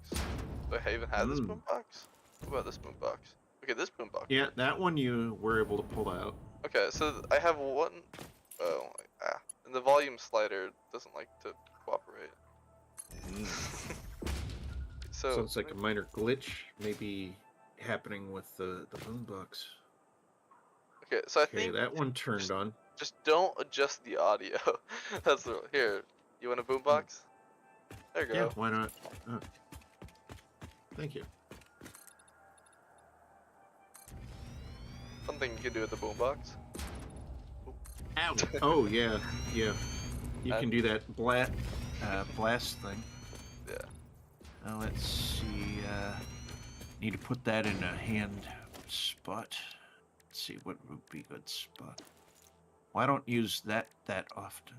Do I even have this boombox? What about this boombox? Okay, this boombox. Yeah, that one you were able to pull out. Okay, so I have one. Oh, and the volume slider doesn't like to cooperate. So Sounds like a minor glitch, maybe happening with the boombox. Okay, so I think that one turned on. Just don't adjust the audio. That's the here. You want a boombox? There you go. Yeah, why not? Oh. Thank you. Something you can do with the boombox. Ow! Oh yeah, yeah. You can do that blast thing. Yeah. Let's see. Need to put that in a hand spot. Let's see what would be a good spot. Well, I don't use that often.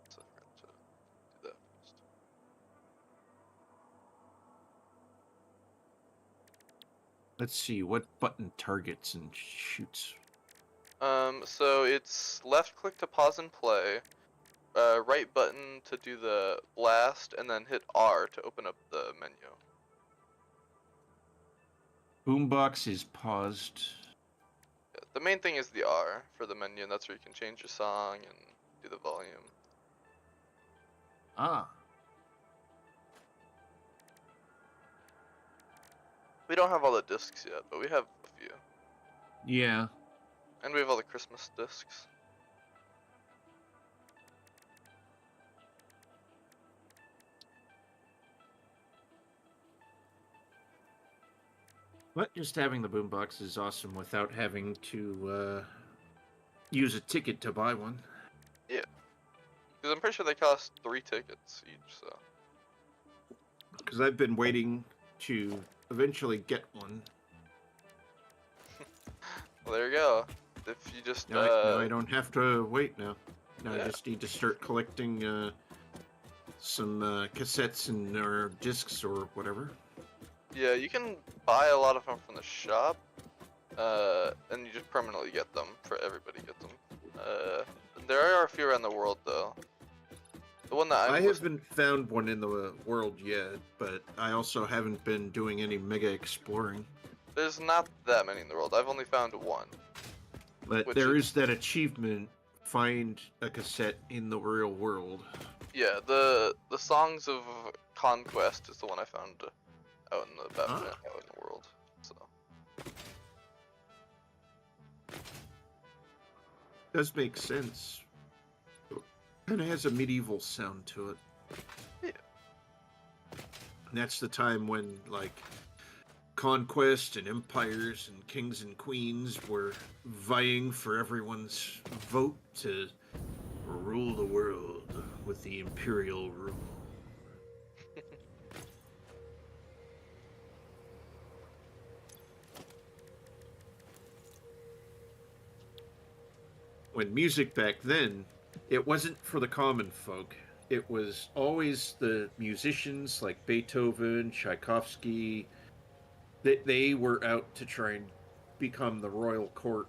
So I forgot to do that first. Let's see what button targets and shoots. So it's left click to pause and play, right button to do the blast, and then hit R to open up the menu. Boombox is paused. Yeah, the main thing is the R for the menu, and that's where you can change your song and do the volume. Ah. We don't have all the discs yet, but we have a few. Yeah. And we have all the Christmas discs. But just having the boombox is awesome without having to use a ticket to buy one. Yeah. Because I'm pretty sure they cost 3 tickets each, so. Because I've been waiting to eventually get one. Well, there you go. if you just now I don't have to wait now. Now yeah. I just need to start collecting some cassettes and or discs or whatever. Yeah, you can buy a lot of them from the shop, and you just permanently get them. For everybody gets them. There are a few around the world though. The one that I haven't found one in the world yet, but I also haven't been doing any mega exploring. There's not that many in the world. I've only found one. But there is that achievement, find a cassette in the real world. Yeah, the Songs of Conquest is the one I found out in the out in the world. So Does make sense. Kind of has a medieval sound to it. Yeah. And that's the time when, like, conquest and empires and kings and queens were vying for everyone's vote to rule the world with the imperial rule. When music back then, it wasn't for the common folk. It was always the musicians like Beethoven, Tchaikovsky. They were out to try and become the royal court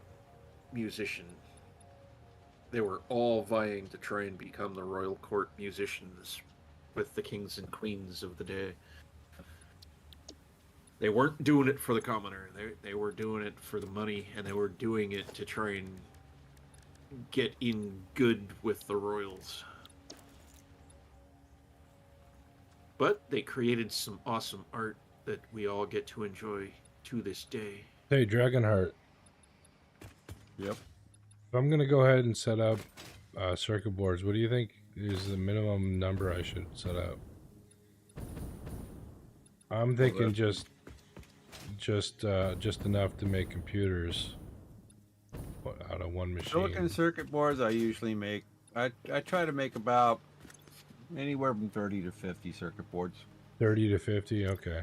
musician. They were all vying to try and become the royal court musicians with the kings and queens of the day. They weren't doing it for the commoner. They were doing it for the money, and they were doing it to try and get in good with the royals. But they created some awesome art that we all get to enjoy to this day. Hey, Dragonheart. Yep. If I'm going to go ahead and set up circuit boards, what do you think is the minimum number I should set up? I'm thinking just enough to make computers out of one machine. Silicon circuit boards I usually make, I try to make about anywhere from 30 to 50 circuit boards. 30 to 50, okay.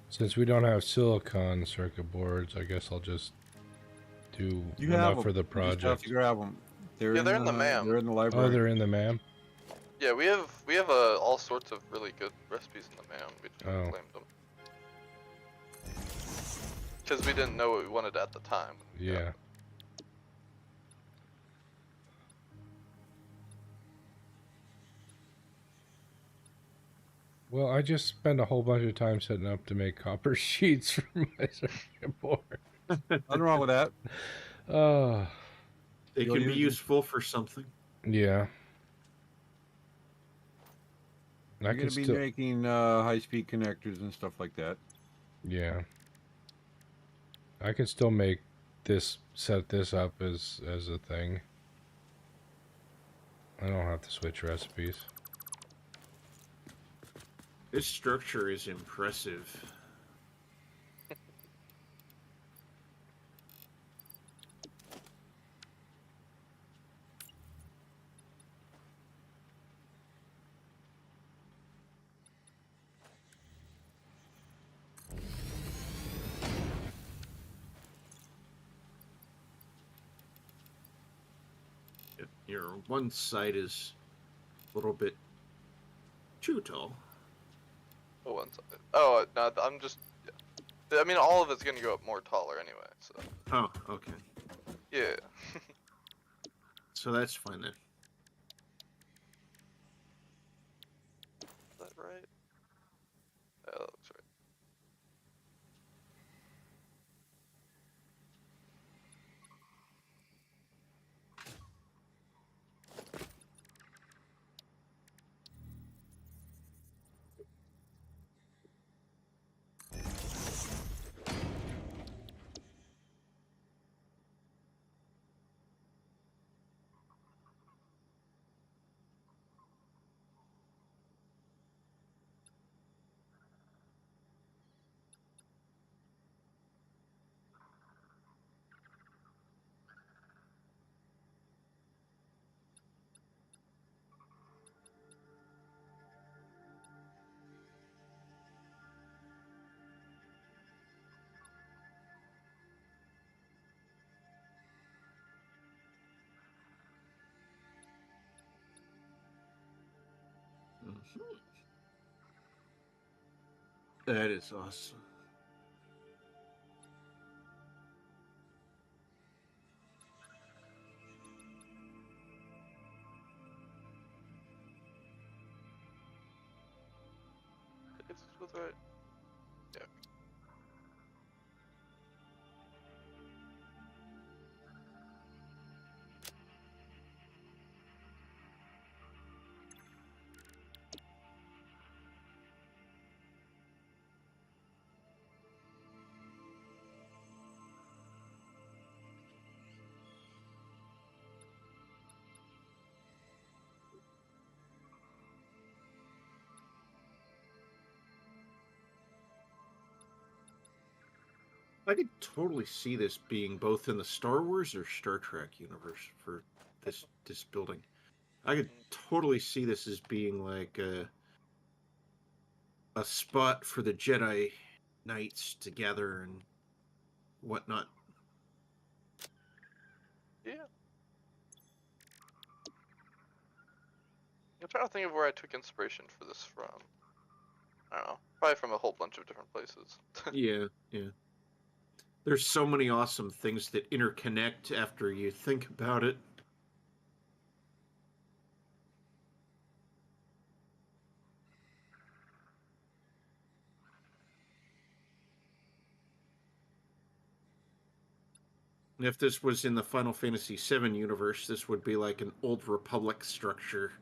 Since we don't have silicon circuit boards, I guess I'll just do enough for the project. You just have to grab them. they're in the MAM. They're in the library. Oh, they're in the MAM? Yeah, we have all sorts of really good recipes in the MAM. We just haven't claimed them. Because we didn't know what we wanted at the time. Yeah. Well, I just spent a whole bunch of time setting up to make copper sheets for my circuit board. Nothing wrong with that. They can be useful for something. Yeah. You're going to be making high-speed connectors and stuff like that. Yeah. I can still make this, set this up as a thing. I don't have to switch recipes. This structure is impressive. Your one side is a little bit too tall. Oh, one side. Oh, no, I'm just... Yeah. I mean, all of it's going to go up more taller anyway, so... Oh, okay. Yeah. So that's fine then. Is that right? Yeah, that looks right. That is awesome. Was right. Yeah. I could totally see this being both in the Star Wars or Star Trek universe for this building. I could totally see this as being like a spot for the Jedi Knights to gather and whatnot. Yeah. I'm trying to think of where I took inspiration for this from. I don't know. Probably from a whole bunch of different places. Yeah. There's so many awesome things that interconnect after you think about it. If this was in the Final Fantasy VII universe, this would be like an Old Republic structure,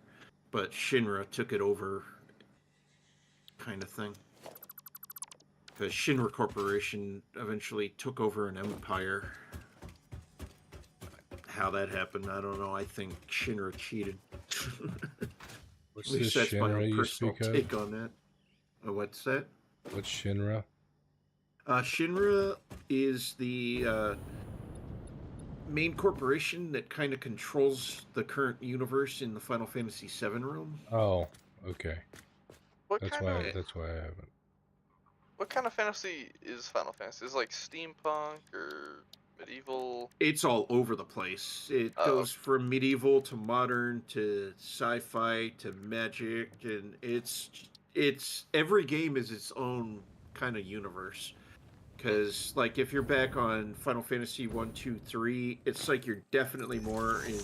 but Shinra took it over, kind of thing. The Shinra Corporation eventually took over an empire. How that happened, I don't know. I think Shinra cheated. What's At least this that's my Shinra own you personal speak of? take on that. What's that? What's Shinra? Shinra is the main corporation that kind of controls the current universe in the Final Fantasy VII realm. Oh, okay. That's why I haven't. What kind of fantasy is Final Fantasy? Is it like steampunk or medieval? It's all over the place. It goes from medieval to modern to sci-fi to magic, and it's every game is its own kind of universe. Because like if you're back on Final Fantasy 1, 2, 3, it's like you're definitely more in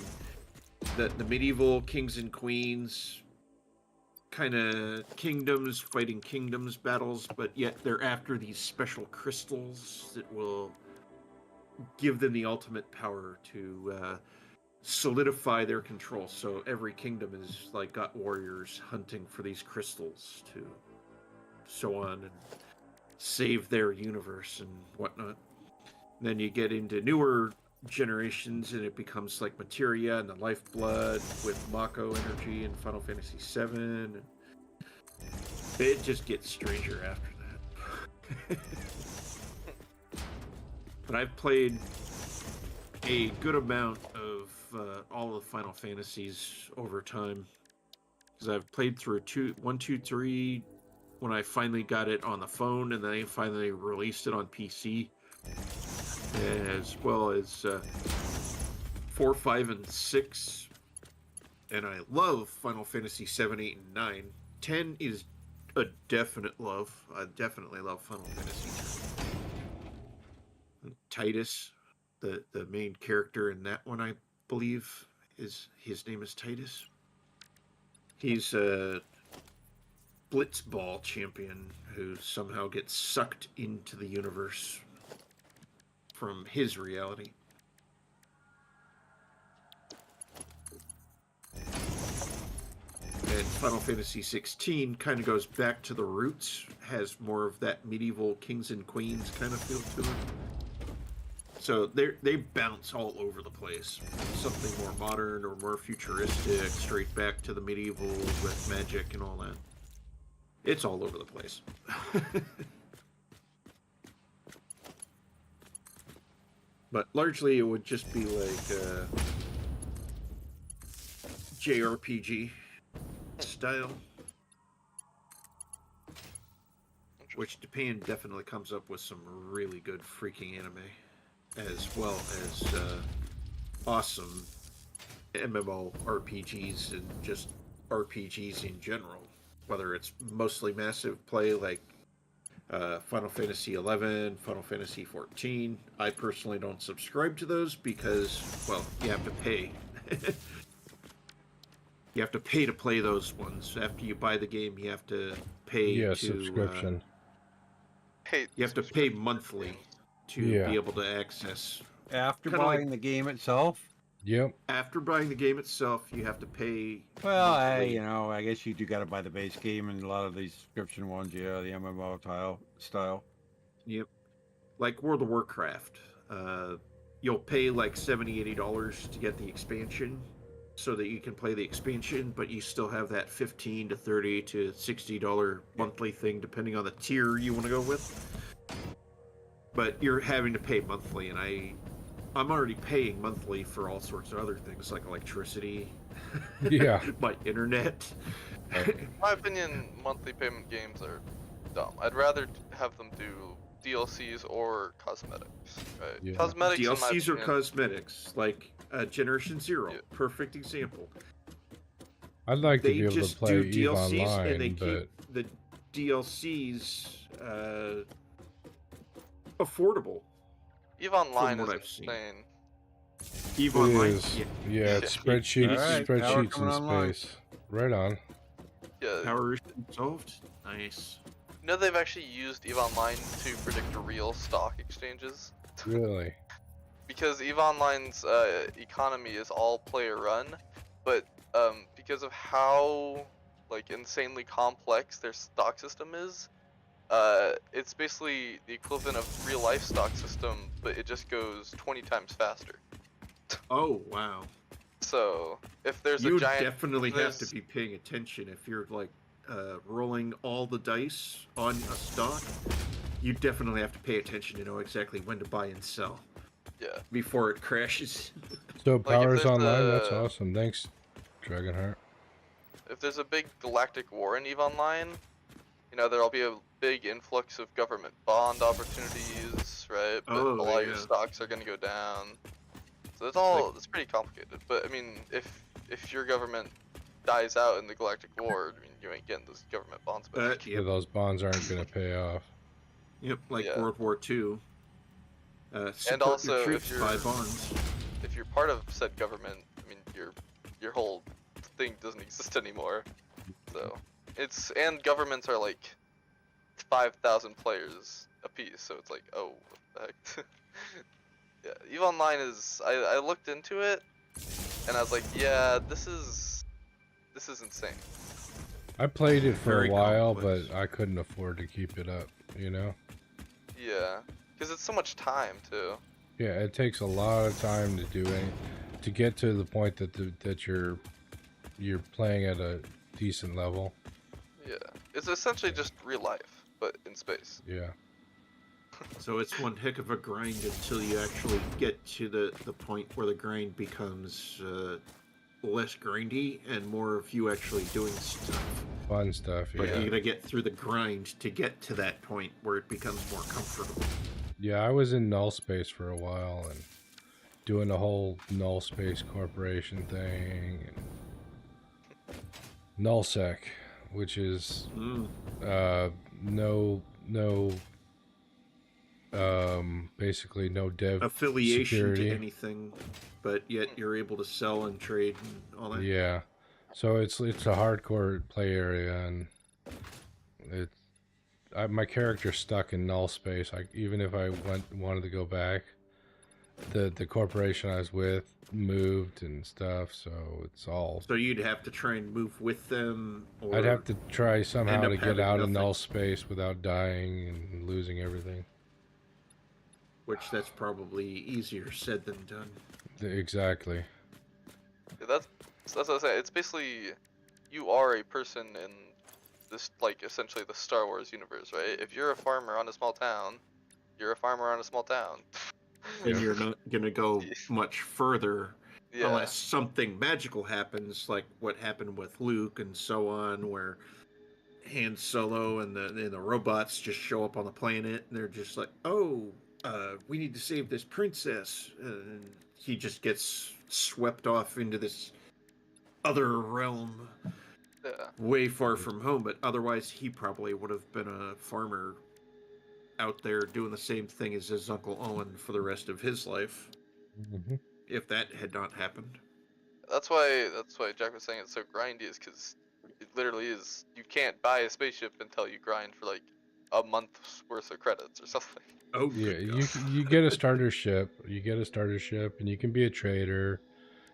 the medieval kings and queens kind of kingdoms fighting kingdoms battles, but yet they're after these special crystals that will give them the ultimate power to solidify their control. So every kingdom is like got warriors hunting for these crystals to so on and save their universe and whatnot. And then you get into newer generations and it becomes like materia and the lifeblood with Mako energy in Final Fantasy VII. And it just gets stranger after that. But I've played a good amount of all of the Final Fantasies over time. Because I've played through 1, 2, 3 when I finally got it on the phone, and then I finally released it on PC. As well as 4, 5, and 6. And I love Final Fantasy 7, 8, and 9. 10 is a definite love. I definitely love Final Fantasy 10. Titus, the main character in that one, I believe, his name is Titus. He's a blitzball champion who somehow gets sucked into the universe from his reality. And Final Fantasy 16 kind of goes back to the roots, has more of that medieval kings and queens kind of feel to it. So they bounce all over the place. Something more modern or more futuristic, straight back to the medieval with magic and all that. It's all over the place. But largely it would just be like JRPG style. Which Japan definitely comes up with some really good freaking anime. As well as awesome MMORPGs and just RPGs in general. whether it's mostly massive play like Final Fantasy 11, Final Fantasy 14. I personally don't subscribe to those because, well, you have to pay. You have to pay to play those ones. After you buy the game, you have to pay Yeah, to subscription. you have to pay monthly to be able to access. After buying the game itself? Yep. After buying the game itself, you have to pay. Well, I guess you do got to buy the base game, and a lot of these subscription ones, the MMO style. Yep. Like World of Warcraft. You'll pay like $70, $80 to get the expansion so that you can play the expansion, but you still have that $15 to $30 to $60 monthly thing, depending on the tier you want to go with. But you're having to pay monthly, and I'm already paying monthly for all sorts of other things like electricity, my internet. In my opinion, monthly payment games are dumb. I'd rather have them do DLCs or cosmetics. Right? Yeah. Cosmetics, DLCs or cosmetics, like Generation Zero, perfect example. I'd like to be able just to play do EVE DLCs Online, and they but keep the DLCs affordable. EVE Online from what is I've seen. insane. EVE it Online, is. Yeah, it's spreadsheets, Alright, spreadsheets coming in online. space. Right on. Yeah. Power issue solved. Nice. You know they've actually used EVE Online to predict real stock exchanges? Really? Because EVE Online's economy is all player run, but because of how like insanely complex their stock system is, it's basically the equivalent of real life stock system, but it just goes 20 times faster. Oh wow. So if there's You a giant, definitely have to be paying attention if you're like rolling all the dice on a stock. You definitely have to pay attention to know exactly when to buy and sell. Yeah. Before it crashes. So Like, if Power's there's online. That's a- awesome. Thanks, Dragonheart. If there's a big galactic war in EVE Online, you know, there'll be a big influx of government bond opportunities, right? But a lot of your stocks are gonna go down. So it's all, it's pretty complicated. But I mean, if your government dies out in the galactic war, I mean, you ain't getting those government bonds back. So those bonds aren't going to pay off. Yep, like World War II. And also, your troops if buy bonds. If you're part of said government, I mean, your whole thing doesn't exist anymore. So it's, and governments are like 5,000 players a piece, so it's like, oh, what the heck. Yeah, EVE Online is, I looked into it and I was like, yeah, this is insane. I played it for Very a while, complex. but I couldn't afford to keep it up, you know? Yeah, because it's so much time too. Yeah, it takes a lot of time to do it, to get to the point that that you're playing at a decent level. Yeah, it's essentially just real life, but in space. Yeah. So it's one heck of a grind until you actually get to the point where the grind becomes less grindy and more of you actually doing stuff. Fun stuff, yeah. But you gotta get through the grind to get to that point where it becomes more comfortable. Yeah, I was in null space for a while and doing the whole null space corporation thing and nullsec, which is basically no dev affiliation security. to anything, but yet you're able to sell and trade and all that. Yeah, so it's a hardcore play area, and my character's stuck in null space. Even if I wanted to go back, the corporation I was with moved and stuff, so it's all. So you'd have to try and move with them. Or I'd have to try somehow to get out of nothing. null space without dying and losing everything. Which that's probably easier said than done. Exactly. Yeah, that's what I say. It's basically, you are a person in this, like, essentially the Star Wars universe, right? If you're a farmer on a small town, you're a farmer on a small town. And you're not gonna go much further Yeah. unless something magical happens, like what happened with Luke and so on, where Han Solo and the robots just show up on the planet and they're just like, oh, we need to save this princess, and he just gets swept off into this other realm way far from home, but otherwise he probably would have been a farmer out there doing the same thing as his Uncle Owen for the rest of his life, if that had not happened. That's why Jack was saying it's so grindy, is because it literally is. You can't buy a spaceship until you grind for like a month's worth of credits or something. Oh yeah, you get a starter ship. You get a starter ship, and you can be a trader,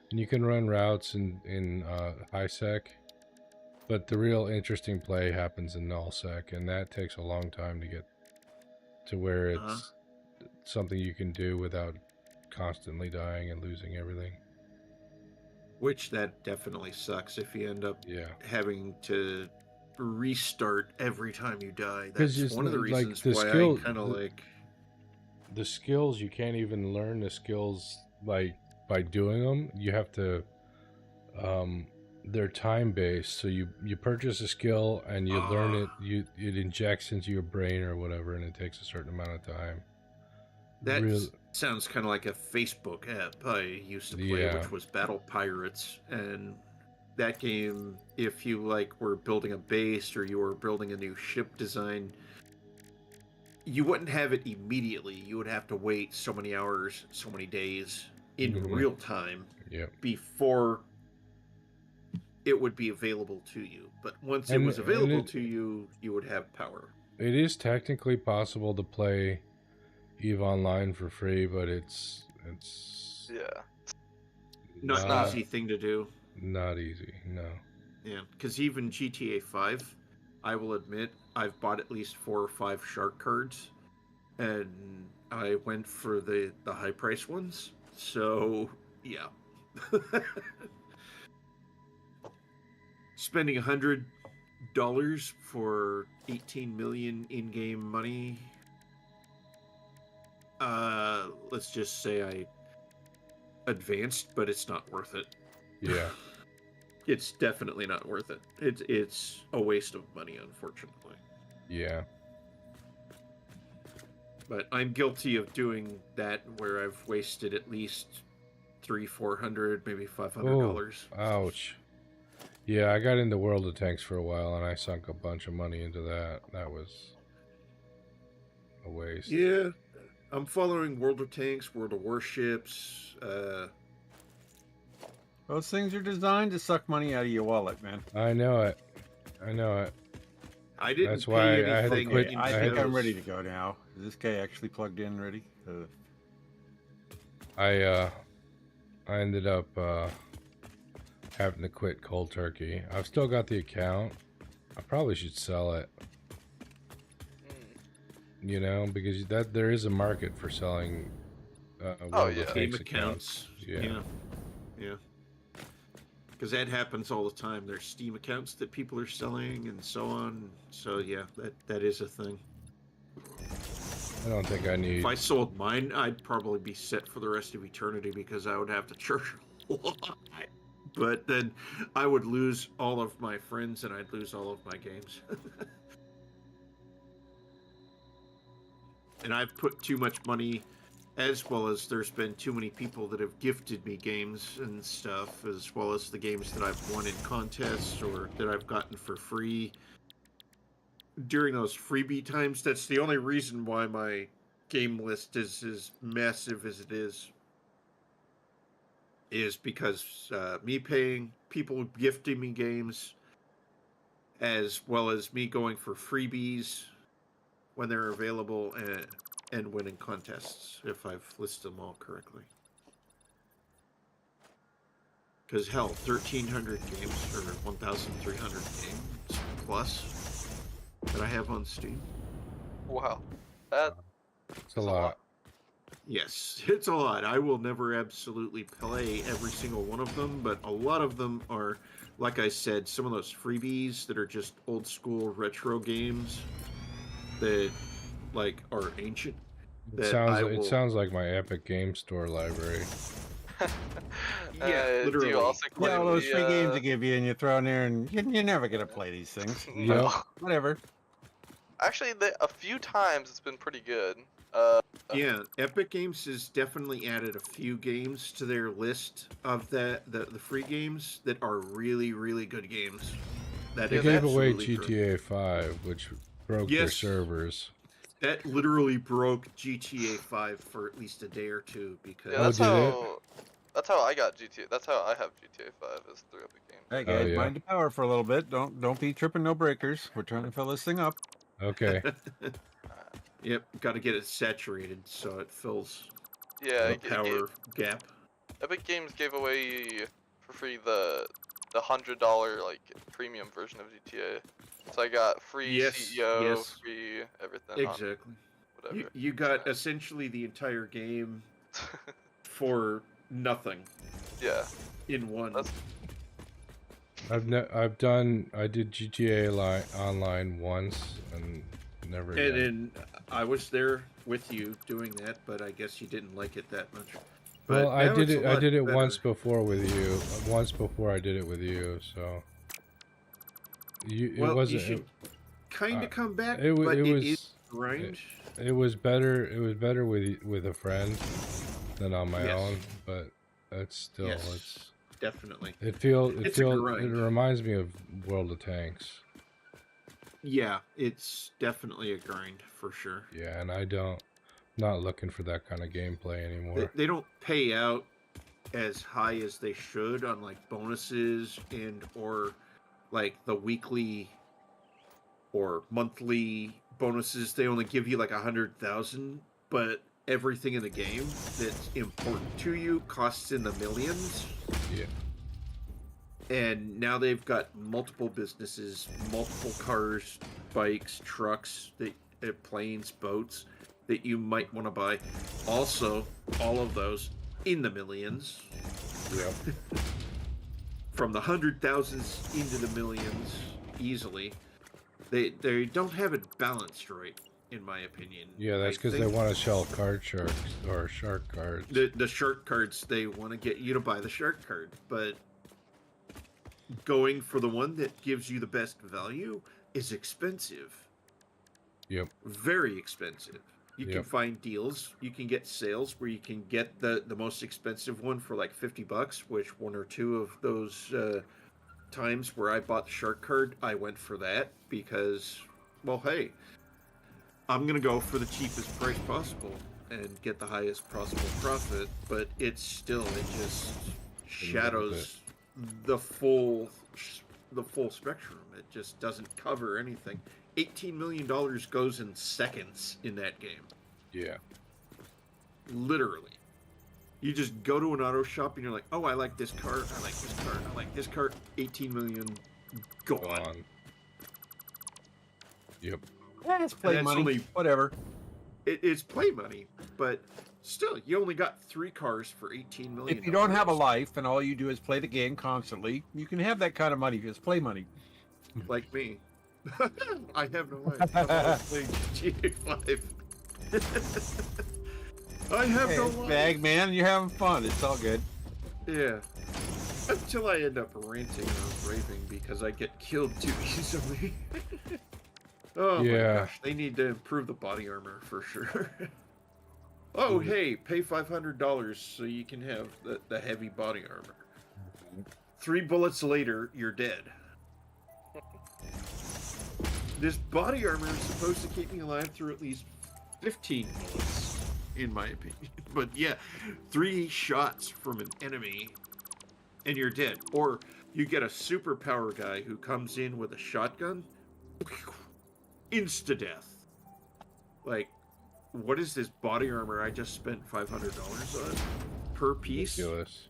and you can run routes in high sec. But the real interesting play happens in null sec, and that takes a long time to get to where it's something you can do without constantly dying and losing everything. Which that definitely sucks if you end up having to restart every time you die. That's one of the reasons why I kind of like the skills. You can't even learn the skills by doing them. You have to they're time based, so you purchase a skill and you learn it. It injects into your brain or whatever, and it takes a certain amount of time. That sounds kind of like a Facebook app I used to play, which was Battle Pirates. And that game, if you were building a base or you were building a new ship design, you wouldn't have it immediately. You would have to wait so many hours, so many days in real time before it would be available to you. But once it was available to you, you would have power. It is technically possible to play EVE Online for free, but it's not an easy thing to do. Not easy, no. Yeah, because even GTA 5, I will admit, I've bought at least 4 or 5 shark cards, and I went for the high price ones. So yeah. Spending $100 for 18 million in-game money. Let's just say I advanced, but it's not worth it. Yeah. It's definitely not worth it. It's a waste of money, unfortunately. Yeah. But I'm guilty of doing that, where I've wasted at least $300, $400, maybe $500. Ouch. Yeah, I got into World of Tanks for a while, and I sunk a bunch of money into that. That was a waste. Yeah, I'm following World of Tanks, World of Warships. Those things are designed to suck money out of your wallet, man. I know it. I know it. I didn't. That's why I had to quit. I think I'm ready to go now. Is this guy actually plugged in, ready? I ended up having to quit cold turkey. I've still got the account. I probably should sell it. You know, because there is a market for selling. Game accounts. Yeah. Because that happens all the time. There's Steam accounts that people are selling and so on. So yeah, that is a thing. I don't think I need... If I sold mine, I'd probably be set for the rest of eternity because I would have to charge a lot. But then I would lose all of my friends and I'd lose all of my games. And I've put too much money, as well as there's been too many people that have gifted me games and stuff, as well as the games that I've won in contests or that I've gotten for free. During those freebie times, that's the only reason why my game list is as massive as it is because me paying, people gifting me games, as well as me going for freebies when they're available, and winning contests, if I've listed them all correctly. Because hell, 1,300 games, or 1,300 games plus that I have on Steam. Wow. That's a lot. Yes, it's a lot. I will never absolutely play every single one of them, but a lot of them are, like I said, some of those freebies that are just old school retro games that are ancient. It sounds like my Epic Game Store library. Yeah, literally. All those free games they give you, and you throw in there, and you're never gonna play these things. No. Whatever. Actually, a few times it's been pretty good. Yeah, Epic Games has definitely added a few games to their list of the free games that are really, really good games. That They is gave away absolutely true. GTA 5, which broke their servers. That literally broke GTA 5 for at least a day or two because. Yeah, that's how I got GTA. That's how I have GTA 5 is through Epic Games. Hey guys, mind the power for a little bit. Don't be tripping no breakers. We're trying to fill this thing up. Okay. Yep, got to get it saturated so it fills the power gap. Epic Games gave away for free the $100 like premium version of GTA. So I got free CEO, free everything. Exactly. Whatever. You got essentially the entire game for nothing. Yeah. In one. I did GTA Online once and never again. And then I was there with you doing that, but I guess you didn't like it that much. But well, I did it better. once before with you. Once before I did it with you, so it wasn't. You should kind of come back. It was grind. It was better. It was better with a friend than on my own, but it's still it's definitely. It reminds me of World of Tanks. Yeah, it's definitely a grind for sure. Yeah, and not looking for that kind of gameplay anymore. They don't pay out as high as they should on like bonuses or like the weekly or monthly bonuses. They only give you like 100,000, but everything in the game that's important to you costs in the millions. Yeah. And now they've got multiple businesses, multiple cars, bikes, trucks, planes, boats that you might want to buy. Also, all of those in the millions. Yeah. From the 100,000s into the millions easily. They don't have it balanced right, in my opinion. Yeah, that's because they want to sell card sharks or shark cards. The shark cards, they want to get you to buy the shark card, but going for the one that gives you the best value is expensive. Yep. Very expensive. You can find deals. You can get sales where you can get the most expensive one for like $50, which one or two of those times where I bought the shark card, I went for that because, well, hey, I'm going to go for the cheapest price possible and get the highest possible profit, but it just shadows the full spectrum. It just doesn't cover anything. $18 million goes in seconds in that game. Yeah. Literally. You just go to an auto shop and you're like, oh, I like this car, I like this car, I like this car, 18 million gone. Yep. Yeah, it's play money. Whatever. It's play money, but still, you only got 3 cars for 18 million. If you don't have a life and all you do is play the game constantly, you can have that kind of money. It's play money. Like me. I have no life. I'm playing GTA 5. I have no life. Bag man, you're having fun. It's all good. Yeah. Until I end up ranting and raving because I get killed too easily. Oh my gosh, they need to improve the body armor for sure. Oh, hey, pay $500 so you can have the heavy body armor. 3 bullets later, you're dead. This body armor is supposed to keep me alive through at least 15 bullets, in my opinion. But yeah, 3 shots from an enemy, and you're dead. Or you get a superpower guy who comes in with a shotgun, insta-death. Like, what is this body armor I just spent $500 on per piece? Ridiculous.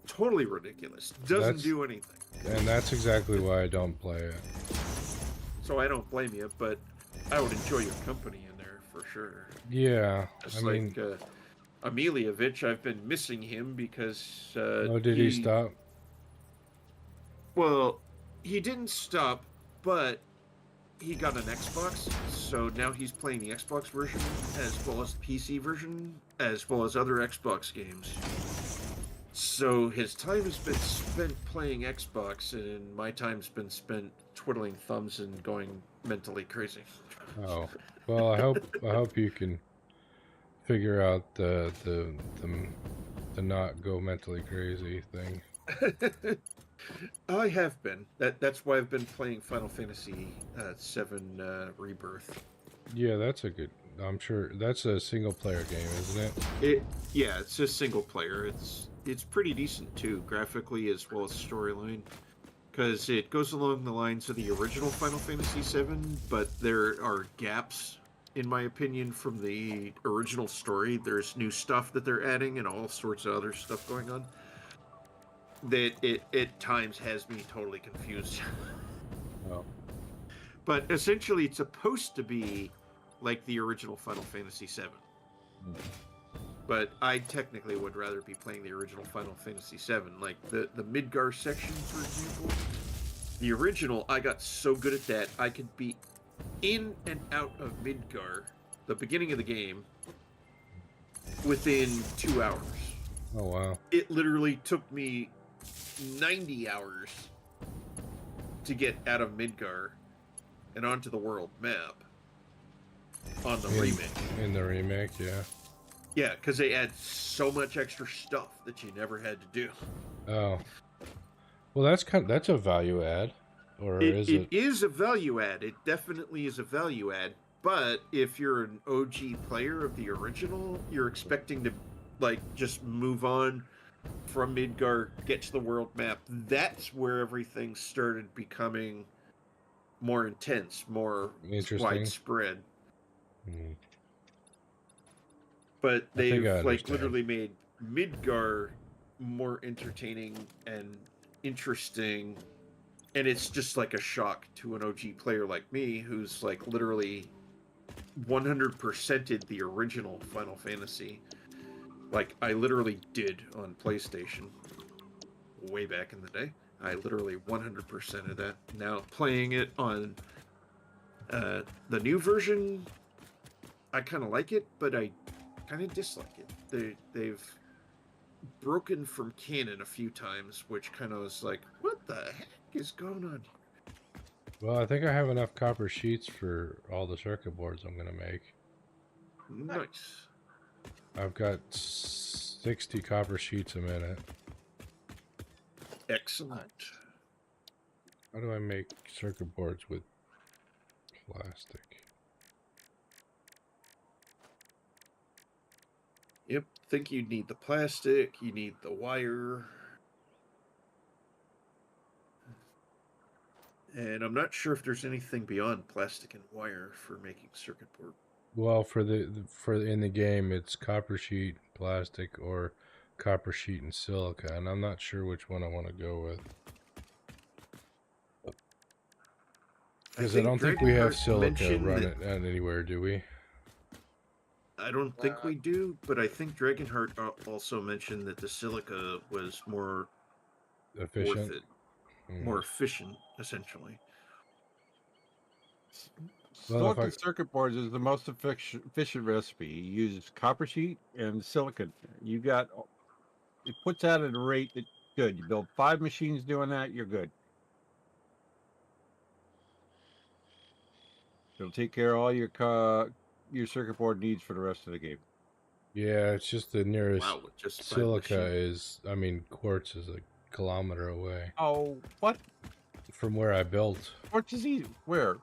Totally ridiculous. Doesn't do anything. And that's exactly why I don't play it. So I don't blame you, but I would enjoy your company in there for sure. Yeah. Just like Emilievich, I've been missing him because... did he stop? Well, he didn't stop, but he got an Xbox, so now he's playing the Xbox version as well as the PC version, as well as other Xbox games. So his time has been spent playing Xbox, and my time's been spent twiddling thumbs and going mentally crazy. Oh, well, I hope you can figure out the the not go mentally crazy thing. I have been. That's why I've been playing Final Fantasy VII Rebirth. Yeah, that's a good. I'm sure that's a single player game, isn't it? Yeah, it's just single player. It's pretty decent too, graphically as well as storyline, because it goes along the lines of the original Final Fantasy VII, but there are gaps, in my opinion, from the original story. There's new stuff that they're adding and all sorts of other stuff going on that it at times has me totally confused. Oh. But essentially, it's supposed to be like the original Final Fantasy VII. But I technically would rather be playing the original Final Fantasy VII. Like the Midgar section, for example. The original, I got so good at that, I could be in and out of Midgar, the beginning of the game, within 2 hours. Oh, wow. It literally took me 90 hours to get out of Midgar and onto the world map on the remake. In the remake, yeah. Yeah, because they add so much extra stuff that you never had to do. Oh. Well, that's a value add. Or is it? It is a value add. It definitely is a value add. But if you're an OG player of the original, you're expecting to, like, just move on from Midgar, get to the world map. That's where everything started becoming more intense, more widespread. Hmm. But they've like literally made Midgar more entertaining and interesting, and it's just like a shock to an OG player like me who's like literally 100%ed the original Final Fantasy. Like I literally did on PlayStation way back in the day. I literally 100% of that. Now playing it on the new version, I kind of like it, but I kind of dislike it. They've broken from canon a few times, which kind of was like, what the heck is going on here? Well, I think I have enough copper sheets for all the circuit boards I'm going to make. Nice. I've got 60 copper sheets a minute. Excellent. How do I make circuit boards with plastic? Yep, think you'd need the plastic, you need the wire. And I'm not sure if there's anything beyond plastic and wire for making circuit board. Well, for in the game, it's copper sheet, plastic, or copper sheet and silica, and I'm not sure which one I want to go with. Because I don't think we have silica run it anywhere, do we? I don't think we do, but I think Dragonheart also mentioned that the silica was more efficient. Worth it. More efficient, essentially. Silicon circuit boards is the most efficient recipe. You use copper sheet and silicon. You got it puts out at a rate that's good. You build 5 machines doing that, you're good. It'll take care of all your circuit board needs for the rest of the game. Yeah, it's just the nearest just silica is, I mean, quartz is a kilometer away. Oh, what? From where I built. Quartz is easy. Where?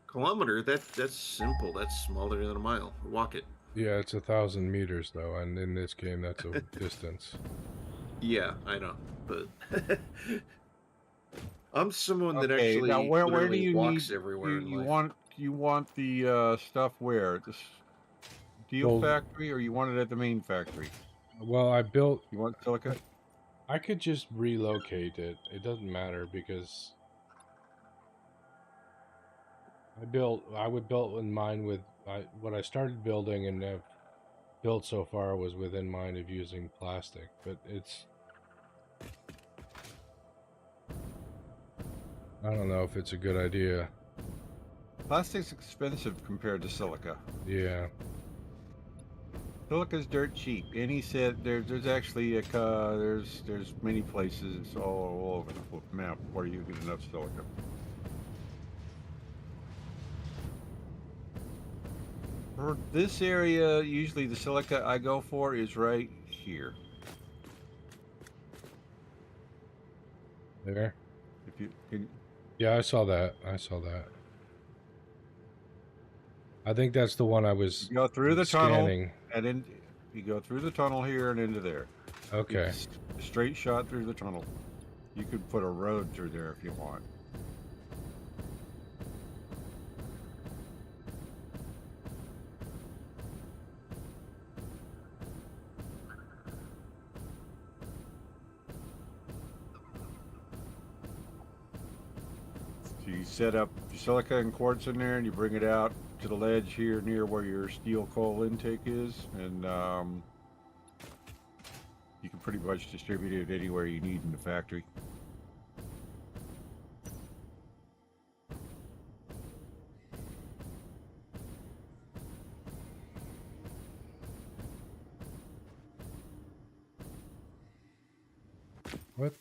Kilometer? That's simple. That's smaller than a mile. Walk it. Yeah, it's 1,000 meters though, and in this game, that's a distance. Yeah, I know, but I'm someone that actually now where do you walks need everywhere. You want the stuff where? The steel factory, or you want it at the main factory? Well, I built. You want silica? I could just relocate it. It doesn't matter because I would build in mind with what I started building and have built so far was within mind of using plastic, but it's. I don't know if it's a good idea. Plastic's expensive compared to silica. Yeah. Silica's dirt cheap, and he said there's actually there's many places all over the map where you get enough silica. For this area, usually the silica I go for is right here. There. If you can, Yeah, I saw that. I saw that. I think that's the one I was you go through the scanning. tunnel and then you go through the tunnel here and into there. Okay. It's a straight shot through the tunnel. You could put a road through there if you want. So you set up your silica and quartz in there, and you bring it out to the ledge here near where your steel coal intake is, and you can pretty much distribute it anywhere you need in the factory. What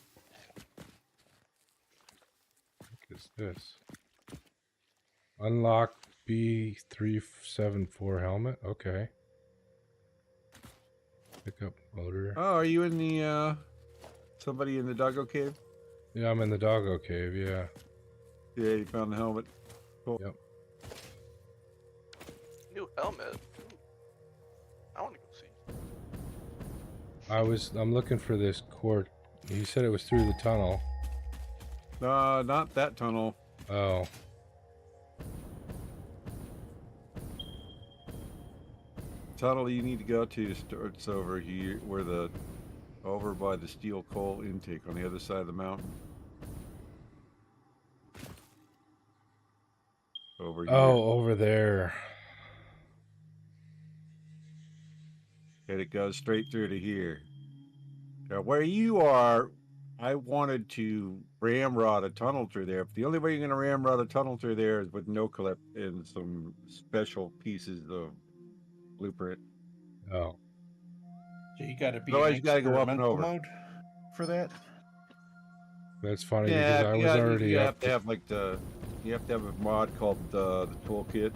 is this? Unlock B374 helmet. Okay. Pick up motor. Oh, are you in the somebody in the doggo cave? Yeah, I'm in the doggo cave. Yeah. Yeah, you found the helmet. Cool. Yep. New helmet. Ooh. I want to go see. I'm looking for this cord. He said it was through the tunnel. Not that tunnel. Oh. Tunnel you need to go to starts over here, over by the steel coal intake on the other side of the mountain. Over here. Oh, over there. And it goes straight through to here. Now, where you are, I wanted to ramrod a tunnel through there. But the only way you're going to ramrod a tunnel through there is with no clip and some special pieces of blueprint. Oh. So you got to be Otherwise, in you gotta go up and experimental over. mode for that. That's funny Yeah, because I was already you up have to have like you have to have a mod called the toolkit,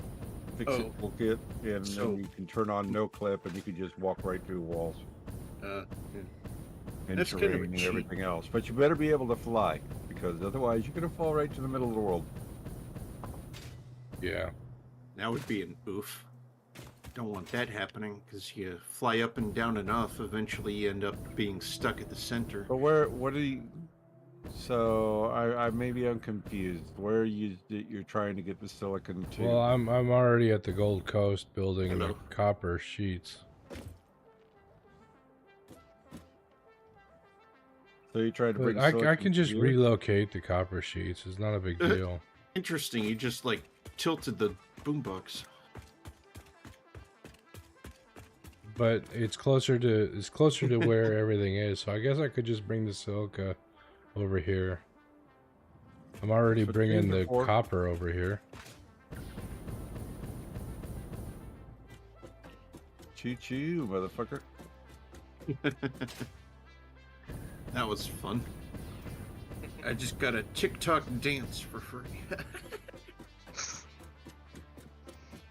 fix it toolkit, and So- then you can turn on no clip and you can just walk right through walls Yeah. and That's kind of terrain a and cheat. everything else. But you better be able to fly because otherwise you're gonna fall right to the middle of the world. Yeah. That would be an oof. Don't want that happening because you fly up and down enough, eventually you end up being stuck at the center. But what are you? So I'm confused. Where you're trying to get the silicon to? Well, I'm already at the Gold Coast building Hello. the copper sheets. So you're trying to bring. But I silicon can to just here? relocate the copper sheets. It's not a big deal. Interesting, you just like tilted the boombox. But it's closer to where everything is. So I guess I could just bring the silica over here. I'm already So bringing the before- copper over here. Choo choo, motherfucker. That was fun. I just got a TikTok dance for free.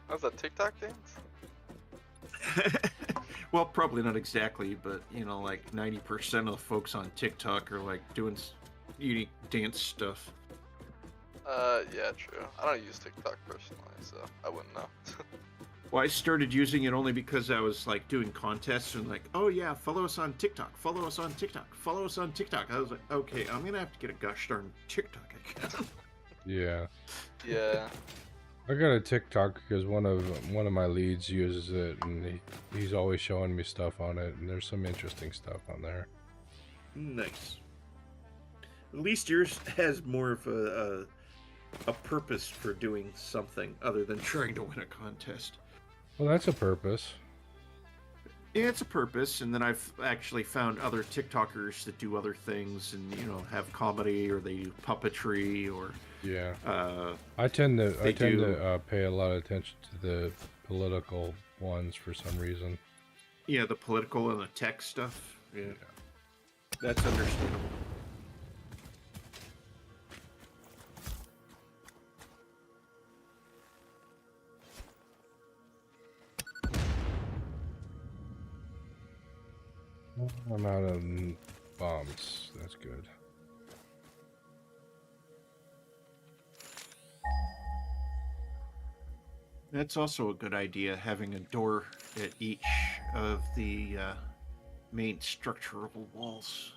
How's that TikTok dance? Well, probably not exactly, but you know, like 90% of the folks on TikTok are like doing unique dance stuff. Yeah, true. I don't use TikTok personally, so I wouldn't know. Well, I started using it only because I was like doing contests and like, oh yeah, follow us on TikTok, follow us on TikTok, follow us on TikTok. I was like, okay, I'm gonna have to get a gosh darn TikTok account. Yeah. Yeah. I got a TikTok because one of my leads uses it, and he's always showing me stuff on it, and there's some interesting stuff on there. Nice. At least yours has more of a purpose for doing something other than trying to win a contest. Well, that's a purpose. Yeah, it's a purpose, and then I've actually found other TikTokers that do other things, and you know, have comedy or they do puppetry or Yeah. uh, I tend to do- pay a lot of attention to the political ones for some reason. yeah, the political and the tech stuff. Yeah, that's understandable. I'm out of bombs. That's good. That's also a good idea, having a door at each of the main structural walls.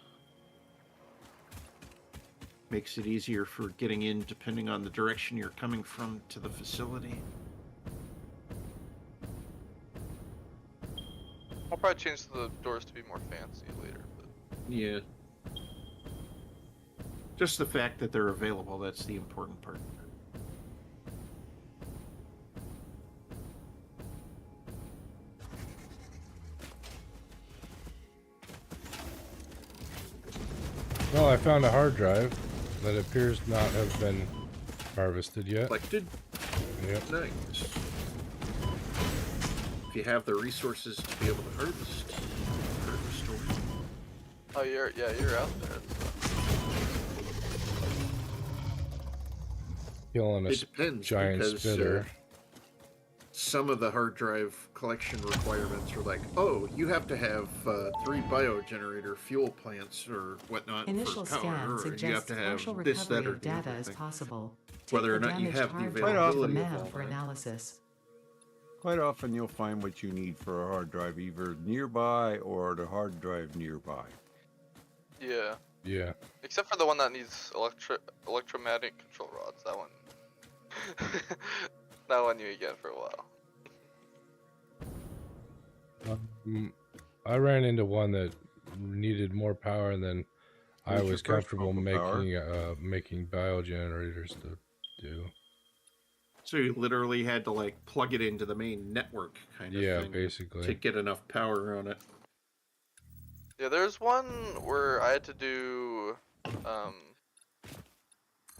Makes it easier for getting in depending on the direction you're coming from to the facility. I'll probably change the doors to be more fancy later. But... Yeah. Just the fact that they're available, that's the important part. Well, I found a hard drive that appears not have been harvested yet. Collected? Yep. Nice. If you have the resources to be able to harvest or store. Oh, you're out there. Killing a It depends, giant because, spitter. Some of the hard drive collection requirements are like, oh, you have to have 3 biogenerator fuel plants or whatnot Initial for power, scan or you have suggests to have partial this, that, recovery or of the data other is thing. possible. Take Whether or the not you damaged have the hard drive to the availability of map all for that. analysis. Quite often you'll find what you need for a hard drive either nearby or the hard drive nearby. Yeah. Yeah. Except for the one that needs electromagnetic control rods. That one. That one you get for a while. I ran into one that needed more power than I What's your was first comfortable pump of power? making biogenerators to do. So you literally had to like plug it into the main network kind of Yeah, thing basically. to get enough power on it. Yeah, there's one where I had to do how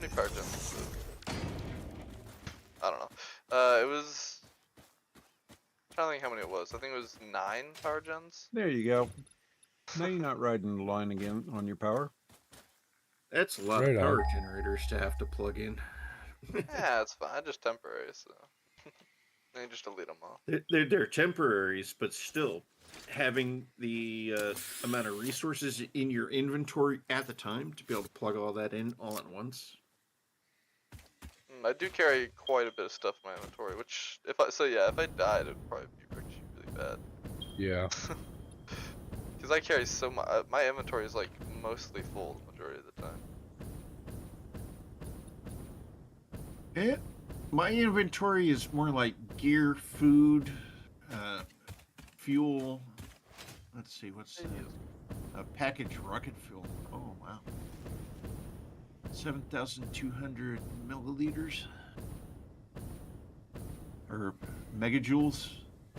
many power gens? I don't know. It was I'm trying to think how many it was. I think it was 9 power gens. There you go. Now you're not riding the line again on your power. That's a lot Right of power on. generators to have to plug in. Yeah, it's fine. Just temporary, so then you just delete them all. They're temporaries, but still, having the amount of resources in your inventory at the time to be able to plug all that in all at once. I do carry quite a bit of stuff in my inventory, which if I died, it'd probably be really bad. Yeah. Because I carry so much. My inventory is like mostly full the majority of the time. Yeah, my inventory is more like gear, food, fuel. Let's see, what's a package rocket fuel? Oh wow, 7,200 milliliters or megajoules.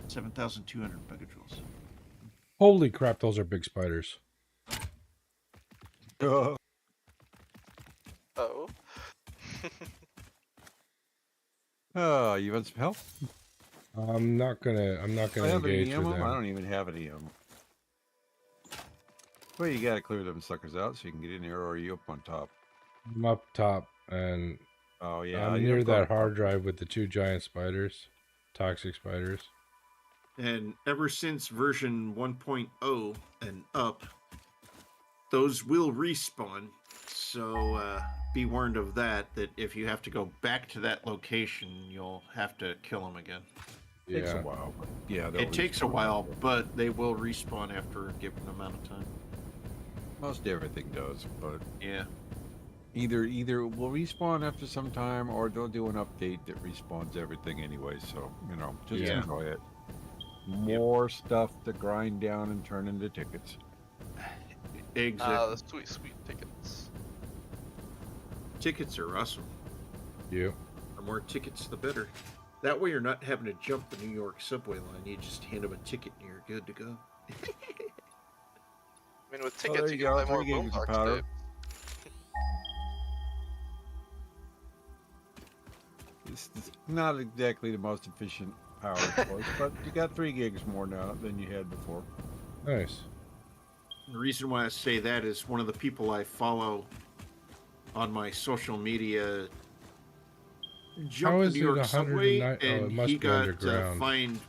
7,200 megajoules. Holy crap, those are big spiders. Oh. You want some help? I'm not gonna I have engage any with ammo. them. I don't even have any ammo. Well, you gotta clear them suckers out so you can get in there, or are you up on top? I'm up top, and Oh yeah, I'm you're near up that on hard top. drive with the 2 giant spiders, toxic spiders. And ever since version 1.0 and up, those will respawn. So be warned of that, that if you have to go back to that location, you'll have to kill them again. Yeah. Takes a while, but yeah, they'll It takes a respawn. while, but they will respawn after a given amount of time. Most everything does, but Yeah. either it will respawn after some time, or they'll do an update that respawns everything anyway. So just Yeah. enjoy it. More stuff to grind down and turn into tickets. Exactly. The sweet tickets. Tickets are awesome. Yeah. The more tickets, the better. That way you're not having to jump the New York subway line. You just hand them a ticket and you're good to go. I mean, with there tickets, you you go, can buy more 3 gigs of boombox power. tape. It's not exactly the most efficient power source, but you got 3 gigs more now than you had before. Nice. The reason why I say that is one of the people I follow on my social media jumped the is New it York subway, 109? Oh, it and must he be got underground. fined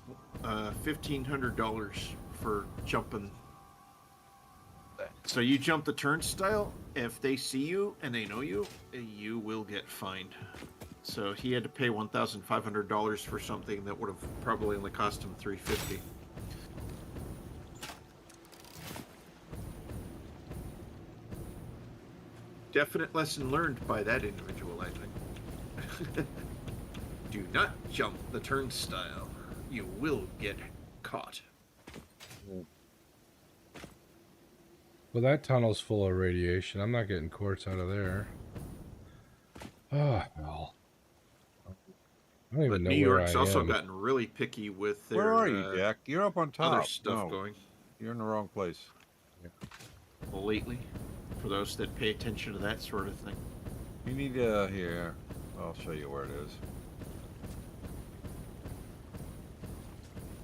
$1,500 for jumping So you jump the turnstile. If they see you and they know you, you will get fined. So he had to pay $1,500 for something that would have probably only cost him $350. Definite lesson learned by that individual, I think. Do not jump the turnstile. You will get caught. Well, that tunnel's full of radiation. I'm not getting quartz out of there. Oh, well. I don't even know New where York's I also am. gotten really picky with their Where are you, Jack? You're up on top. other stuff No, going you're in the wrong place. lately. For those that pay attention to that sort of thing. You need to here. I'll show you where it is.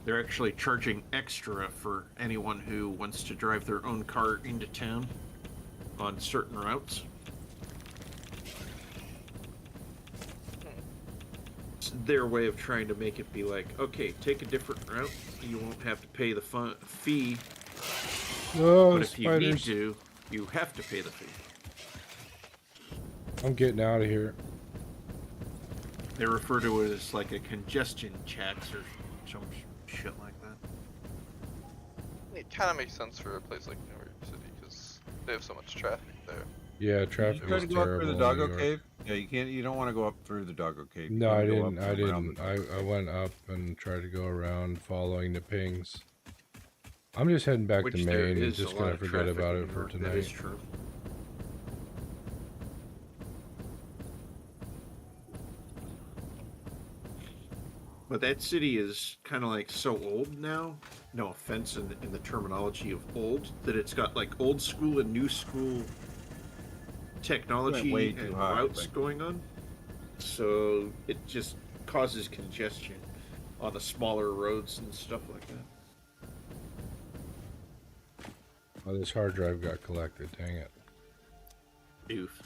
They're actually charging extra for anyone who wants to drive their own car into town on certain routes. It's their way of trying to make it be like, okay, take a different route. You won't have to pay the fee. Oh, But if you need spiders. to, you have to pay the fee. I'm getting out of here. They refer to it as like a congestion tax or some shit like that. It kind of makes sense for a place like New York City because they have so much traffic there. Yeah, You traffic try is to go up terrible through in the doggo New York. cave? Yeah, you can't. You don't want to go up through the doggo cave. You No, wanna I go didn't. up I and around didn't. the- I went up and tried to go around following the pings. I'm just heading back Which to there Maine and is just a lot gonna of forget traffic about in it New for York, That is tonight. true. But that city is kind of like so old now. No offense in the terminology of old, that it's got like old school and new school technology way too and high, I routes think. going on. So it just causes congestion on the smaller roads and stuff like that. Oh, this hard drive got collected. Dang it. Oof.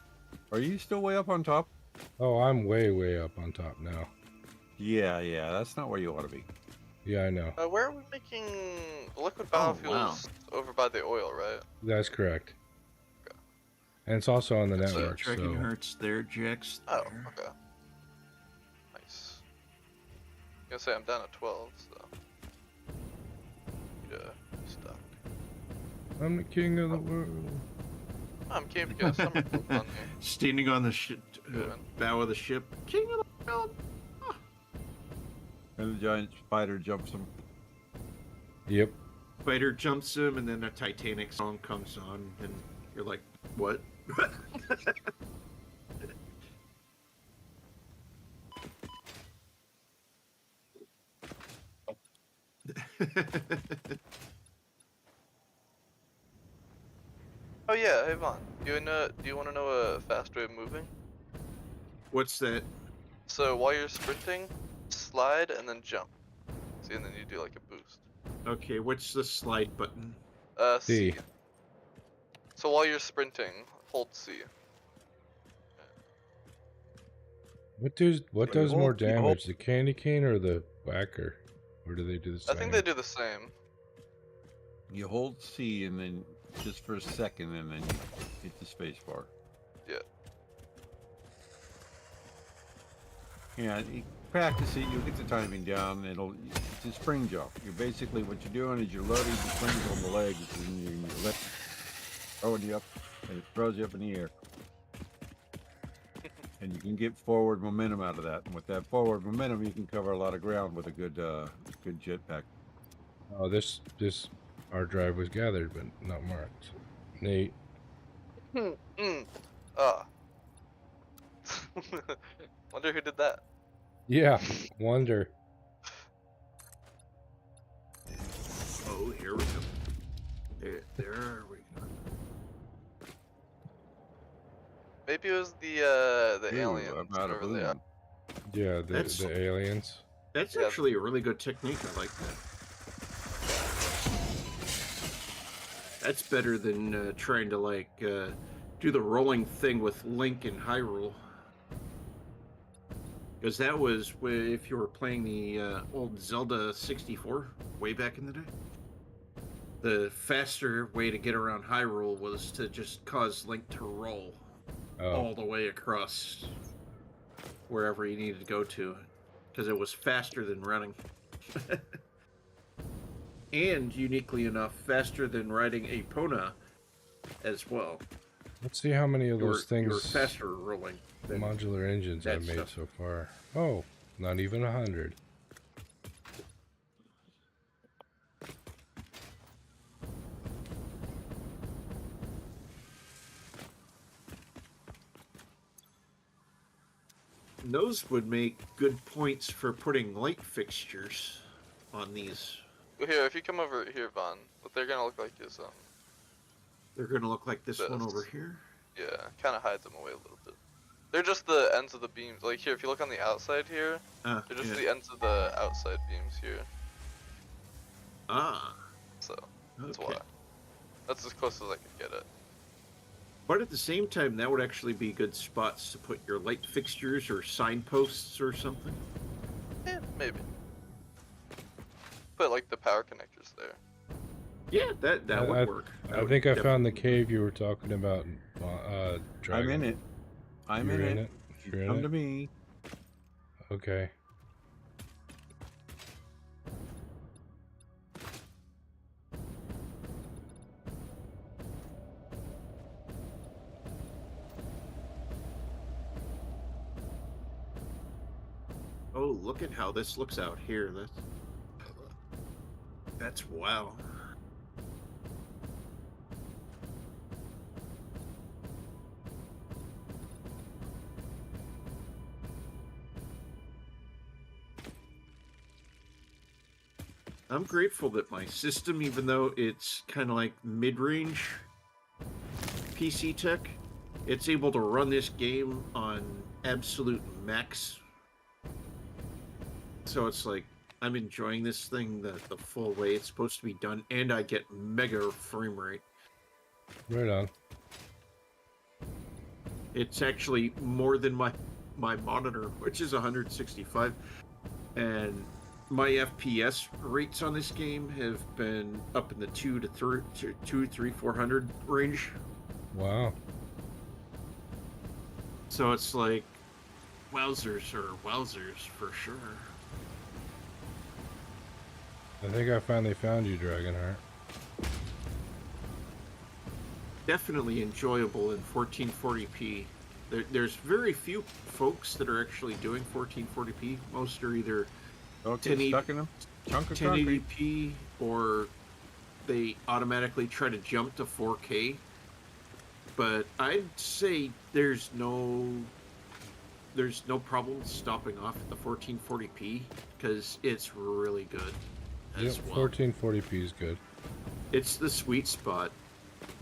Are you still way up on top? Oh, I'm way, way up on top now. Yeah, yeah. That's not where you want to be. Yeah, I know. Where are we making liquid Oh, biofuels? wow. Over by the oil, right? That's correct. And it's also on the That's network, Tracking so... hertz there, Jax. Oh, there. okay. Nice. I'm gonna say I'm down at 12, so. Yeah, stuck. I'm the king of the world. I'm keeping a summer on me. Standing on the Doing. bow of the ship. King of the world. And the giant spider jumps him. Yep. Spider jumps him, and then a Titanic song comes on, and you're like, what? Oh yeah, hey Vaughn. Do you want to know a fast way of moving? What's that? So while you're sprinting, slide and then jump. See, and then you do like a boost. Okay, what's the slide button? C. C. So while you're sprinting, hold C. What does you more hold- you hold- damage, the candy cane or the whacker? Or do they do the I same? think they do the same. You hold C and then just for a second, and then you hit the space bar. Yeah. Yeah, you practice it. You'll get the timing down. It's a spring jump. You're basically what you're doing is you're loading the springs on the legs, and you're throwing you up, and it throws you up in the air. And you can get forward momentum out of that. And with that forward momentum, you can cover a lot of ground with a good jetpack. Oh, this hard drive was gathered, but not marked. Neat. Ah. Wonder who did that. Yeah, wonder. Oh, here we go. There we go. Maybe it was the Ooh, aliens I'm out of over there. boom. Yeah, That's- the aliens. That's Yeah. actually a really good technique. I like that. That's better than trying to like do the rolling thing with Link in Hyrule. Because that was if you were playing the old Zelda 64 way back in the day. The faster way to get around Hyrule was to just cause Link to roll all the way across wherever you needed to go to, because it was faster than running. And, uniquely enough, faster than riding a Pona as well. Let's see how many of those things... You were faster rolling. Modular engines I've made so far. Oh, not even 100. Those would make good points for putting light fixtures on these. Here, if you come over here, Vaughn, what they're gonna look like is They're gonna look like this one over here. Yeah, kind of hides them away a little bit. They're just the ends of the beams. Like here, if you look on the outside here, they're just the ends of the outside beams here. Ah. So that's why. That's as close as I could get it. But at the same time, that would actually be good spots to put your light fixtures or signposts or something. Yeah, maybe. Put like the power connectors there. Yeah, that would work. I think I found the cave you were talking about. I'm in it. I'm in it. Come to me. Okay. Oh, look at how this looks out here. That's wow. I'm grateful that my system, even though it's kind of like mid-range PC tech, it's able to run this game on absolute max. So it's like, I'm enjoying this thing the full way it's supposed to be done, and I get mega frame rate. Right on. It's actually more than my monitor, which is 165, and my FPS rates on this game have been up in the 400 range. Wow. So it's like, wowzers are wowzers for sure. I think I finally found you, Dragonheart. Definitely enjoyable in 1440p. There's very few folks that are actually doing 1440p. Most are either stuck in a chunk of concrete. 1080p or they automatically try to jump to 4K. But I'd say there's no problem stopping off at the 1440p because it's really good. Yep, well. 1440p is good. It's the sweet spot.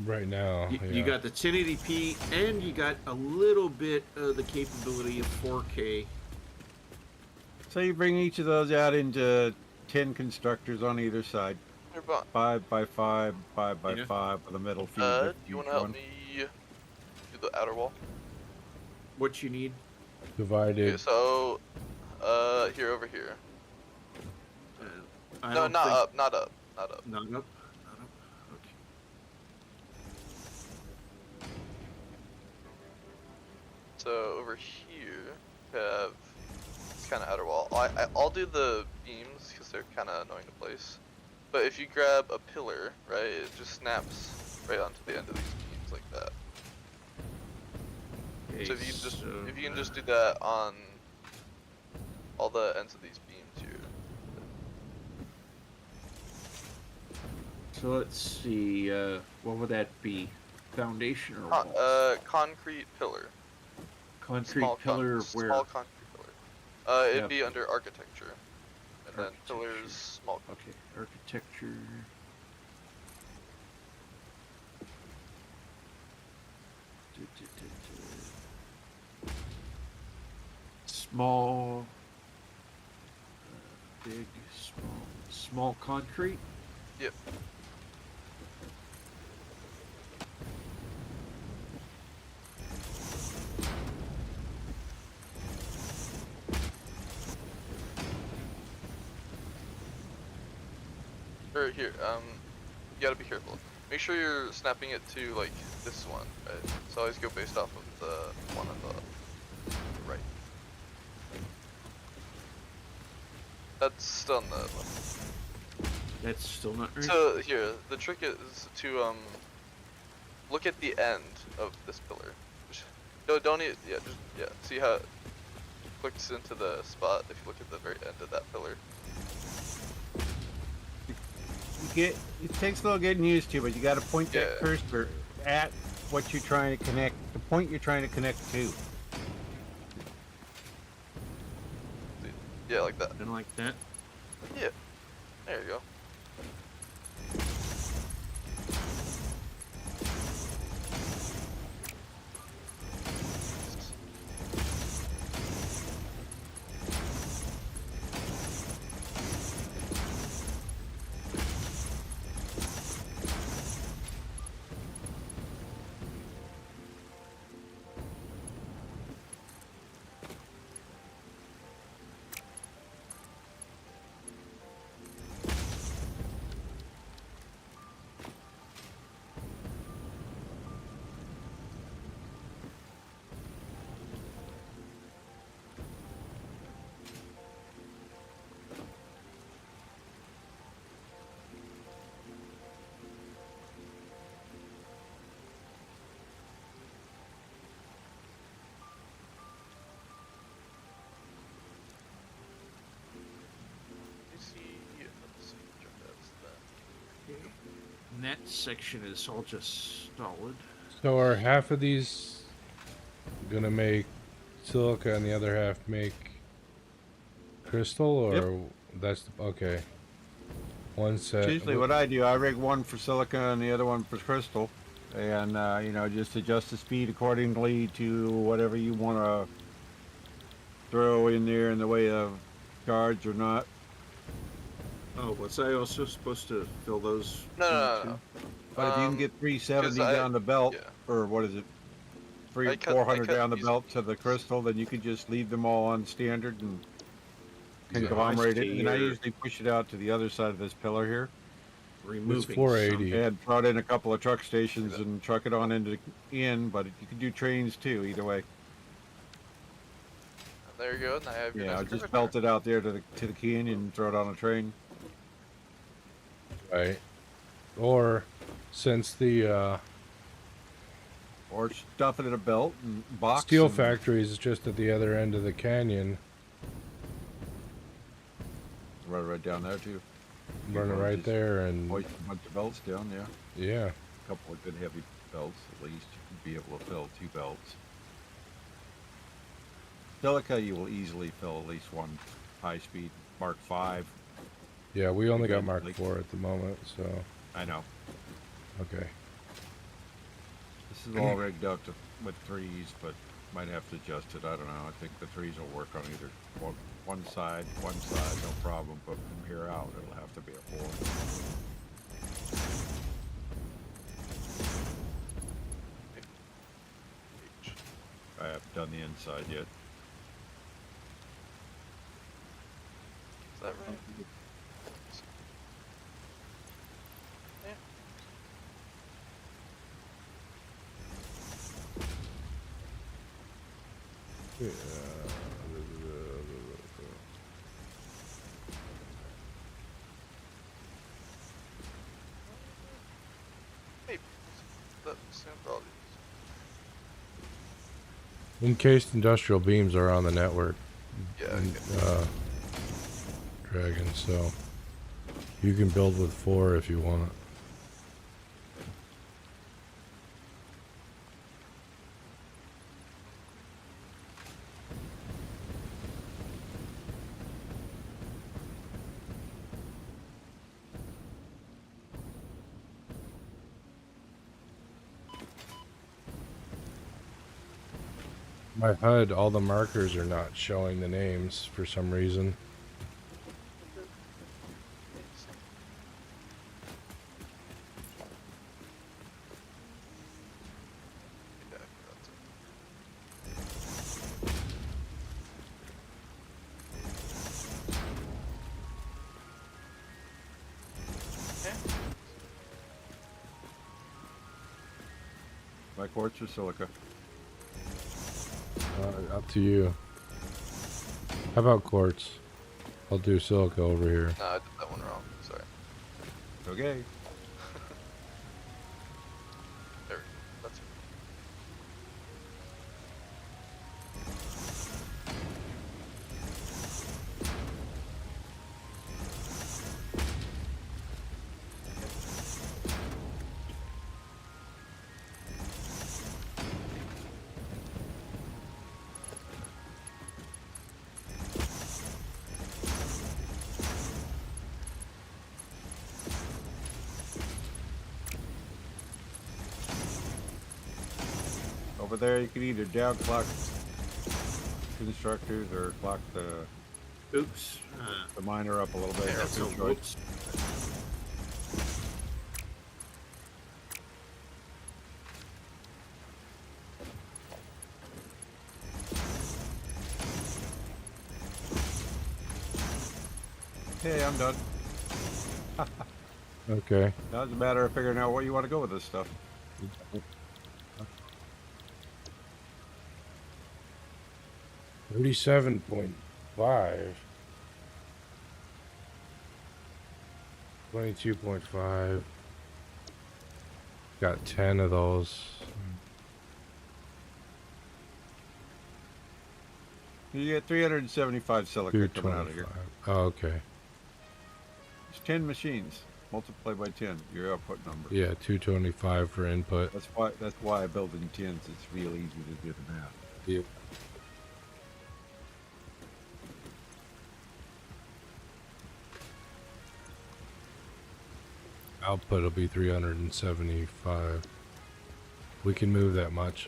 Right now, you got the 1080p and you got a little bit of the capability of 4K. So you bring each of those out into 10 constructors on either side. 5 by 5, 5 by 5 with a metal feed. Do you want to help me do the outer wall? What you need? Divided. Okay, so, here, over here. No, not up. Not up. Okay. So over here, we have kind of outer wall. I'll do the beams because they're kind of annoying to place. But if you grab a pillar, right, it just snaps right onto the end of these beams like that. Okay, so if you can just do that on all the ends of these beams here. So let's see, what would that be? Foundation or walls? Concrete pillar. Concrete pillar where? Small concrete pillar. It'd be under architecture. And then pillars, small. Okay, architecture. Small, big, small concrete. Yep. Or here, you gotta be careful. Make sure you're snapping it to like this one, right? So always go based off of the one on the right. That's still on the left. That's still not right. So here, the trick is to look at the end of this pillar. No, don't need, yeah. See how it clicks into the spot if you look at the very end of that pillar. It takes a little getting used to, but you got to point that cursor at what you're trying to connect, the point you're trying to connect to. Yeah, like that. And like that. Yeah. There you go. And that section is all just solid. So are half of these gonna make silica and the other half make crystal, or that's okay? One set. Usually what I do, I rig one for silica and the other one for crystal, and you know, just adjust the speed accordingly to whatever you want to throw in there in the way of charge or not. Oh, was I also supposed to fill those? No. But if you can get 370 down the belt, or what is it, 400 down the belt to the crystal, then you can just leave them all on standard and conglomerate it. And I usually push it out to the other side of this pillar here. Removing 480. And brought in a couple of truck stations and truck it on in, but you can do trains too, either way. There you go. Now I have your Yeah, nice just belt it out there to the canyon and throw it on a train. Right. Or since the or stuff it in a belt and box. steel factory is just at the other end of the canyon. Right down there too. Run it right there and hoist a bunch of belts down, yeah. A couple of good heavy belts at least. You can be able to fill 2 belts. Silica you will easily fill at least one high speed Mark 5. Yeah, we only got Mark 4 at the moment, so. I know. Okay. This is all rigged up with 3s, but might have to adjust it. I don't know. I think the 3s will work on either one side, no problem. But from here out, it'll have to be a 4. I haven't done the inside yet. Is that right? Yeah. Maybe. That's the same problem. Encased industrial beams are on the network. Yeah. Dragon, so you can build with 4 if you want. My HUD, all the markers are not showing the names for some reason. By quartz or silica? Up to you. How about quartz? I'll do silica over here. No, I did that one wrong. Sorry. Okay. There we go. That's Over there, you can either down clock constructors or clock the Oops. miner up a little bit. That's a Your choice. whoops. Hey, I'm done. Okay. Now it's a matter of figuring out where you want to go with this stuff. 37.5. 22.5. Got 10 of those. You get 375 silica coming out of here. 225. Oh, okay. It's 10 machines. Multiply by 10, your output number. Yeah, 225 for input. That's why I build in tens. It's real easy to do the math. Yeah. Output will be 375. We can move that much.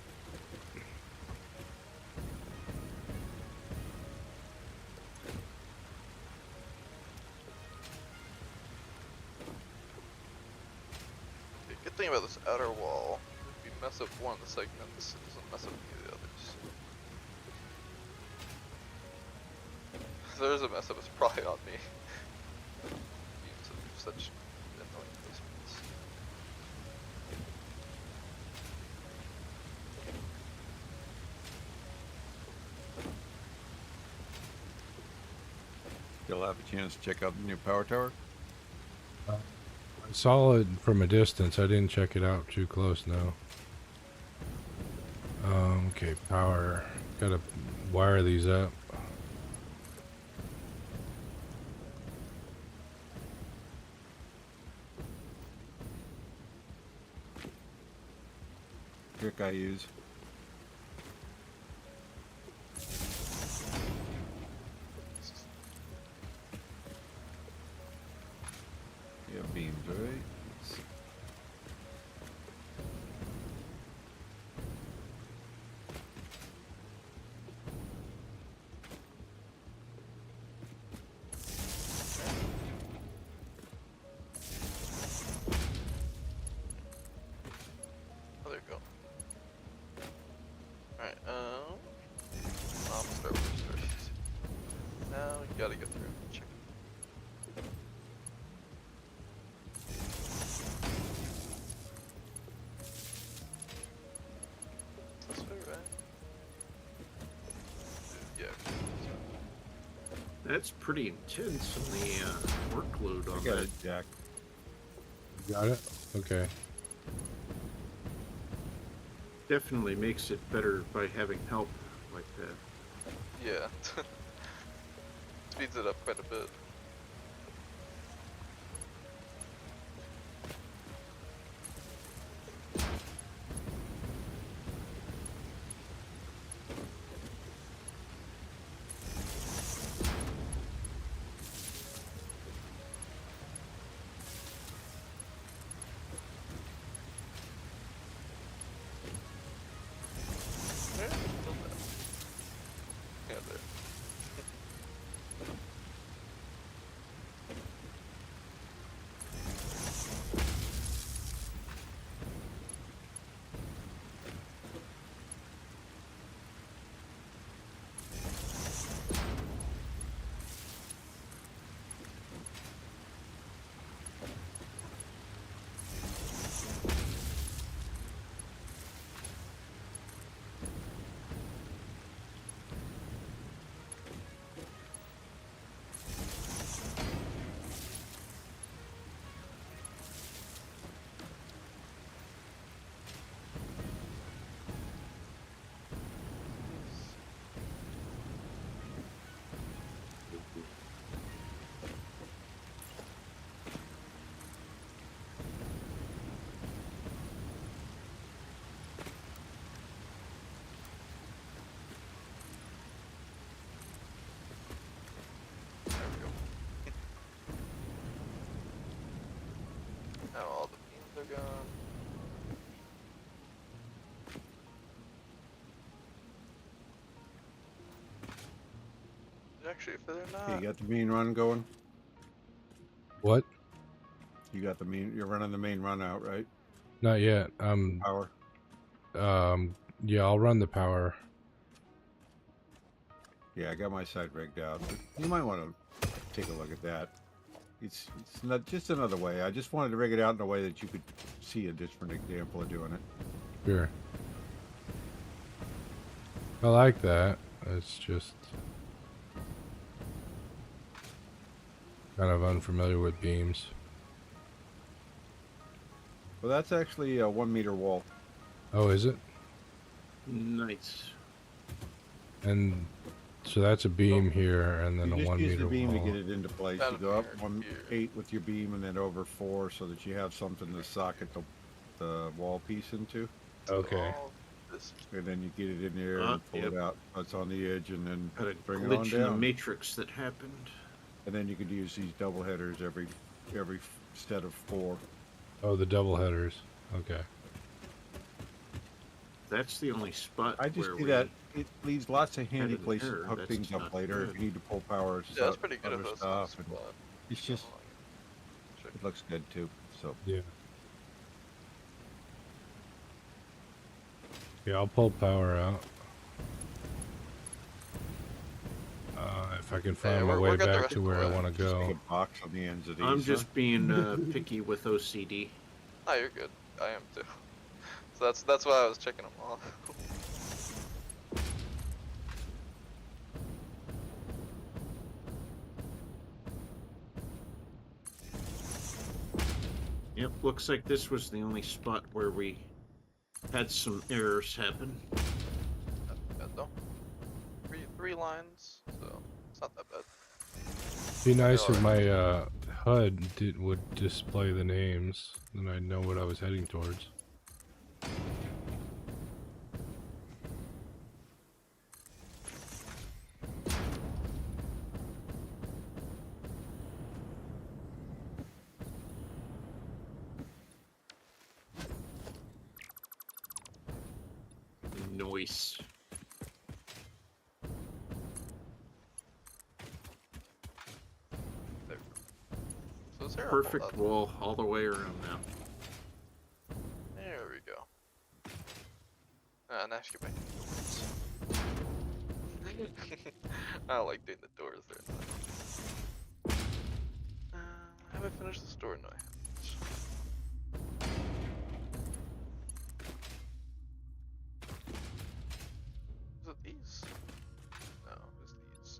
the good thing about this outer wall. If you mess up one of the segments, it doesn't mess up any of the others. If there's a mess up, it's probably on me. Such annoying placements. You'll have a chance to check out the new power tower. I saw it from a distance. I didn't check it out too close now. Okay, power. Gotta wire these up. Trick I use. Yeah, beams, right? Oh, there you go. Alright, I'll start with first. Now we gotta go through and check. This way, right? Yeah. That's pretty intense on the workload I on got that. it, Jack. You got it? Okay. Definitely makes it better by having help like that. Yeah. Speeds it up quite a bit. There? Yeah, there. gone. Actually, if they're not. You got the main run going? What? You got the main, you're running the main run out, right? Not yet. Power. Yeah, I'll run the power. Yeah, I got my side rigged out. But you might want to take a look at that. It's not just another way. I just wanted to rig it out in a way that you could see a different example of doing it. Sure. I like that. It's just kind of unfamiliar with beams. Well, that's actually a 1 meter wall. Oh, is it? Nice. And so that's a beam here, and then You a just 1 use meter the beam wall. to get it into place. Out You of go up here, 1.8 with your beam, and then over 4, so that you have something to socket the wall piece into. Okay. Oh, this And then you get it in there and pull it out. That's on the edge, and then Had a bring it on glitch in the down. matrix that happened. And then you could use these double headers every set of 4. Oh, the double headers. Okay. That's the only spot I just where do we that. It leaves lots of handy an places to error. hook That's things up not later good. if you need to pull power. yeah, that's pretty good other if that's stuff. not And spot. it's just Check. it looks good too. So Yeah. Yeah, I'll pull power out. If I can find my we're way got the back rest to of the where I way. want to just go. take a box on the ends of these. I'm just being picky with OCD. Oh, you're good. I am too. So that's why I was checking them off. Yep, looks like this was the only spot where we had some errors happen. Not bad though. Three lines, so it's not that bad. Be nice if Alright. my HUD would display the names, then I'd know what I was heading towards. Noise. There. So is there a Perfect holdout? wall all the way around now. There we go. Now get back to the doors. I don't like doing the doors there. Have I finished this door? No, I haven't. Is it these? No, it's these.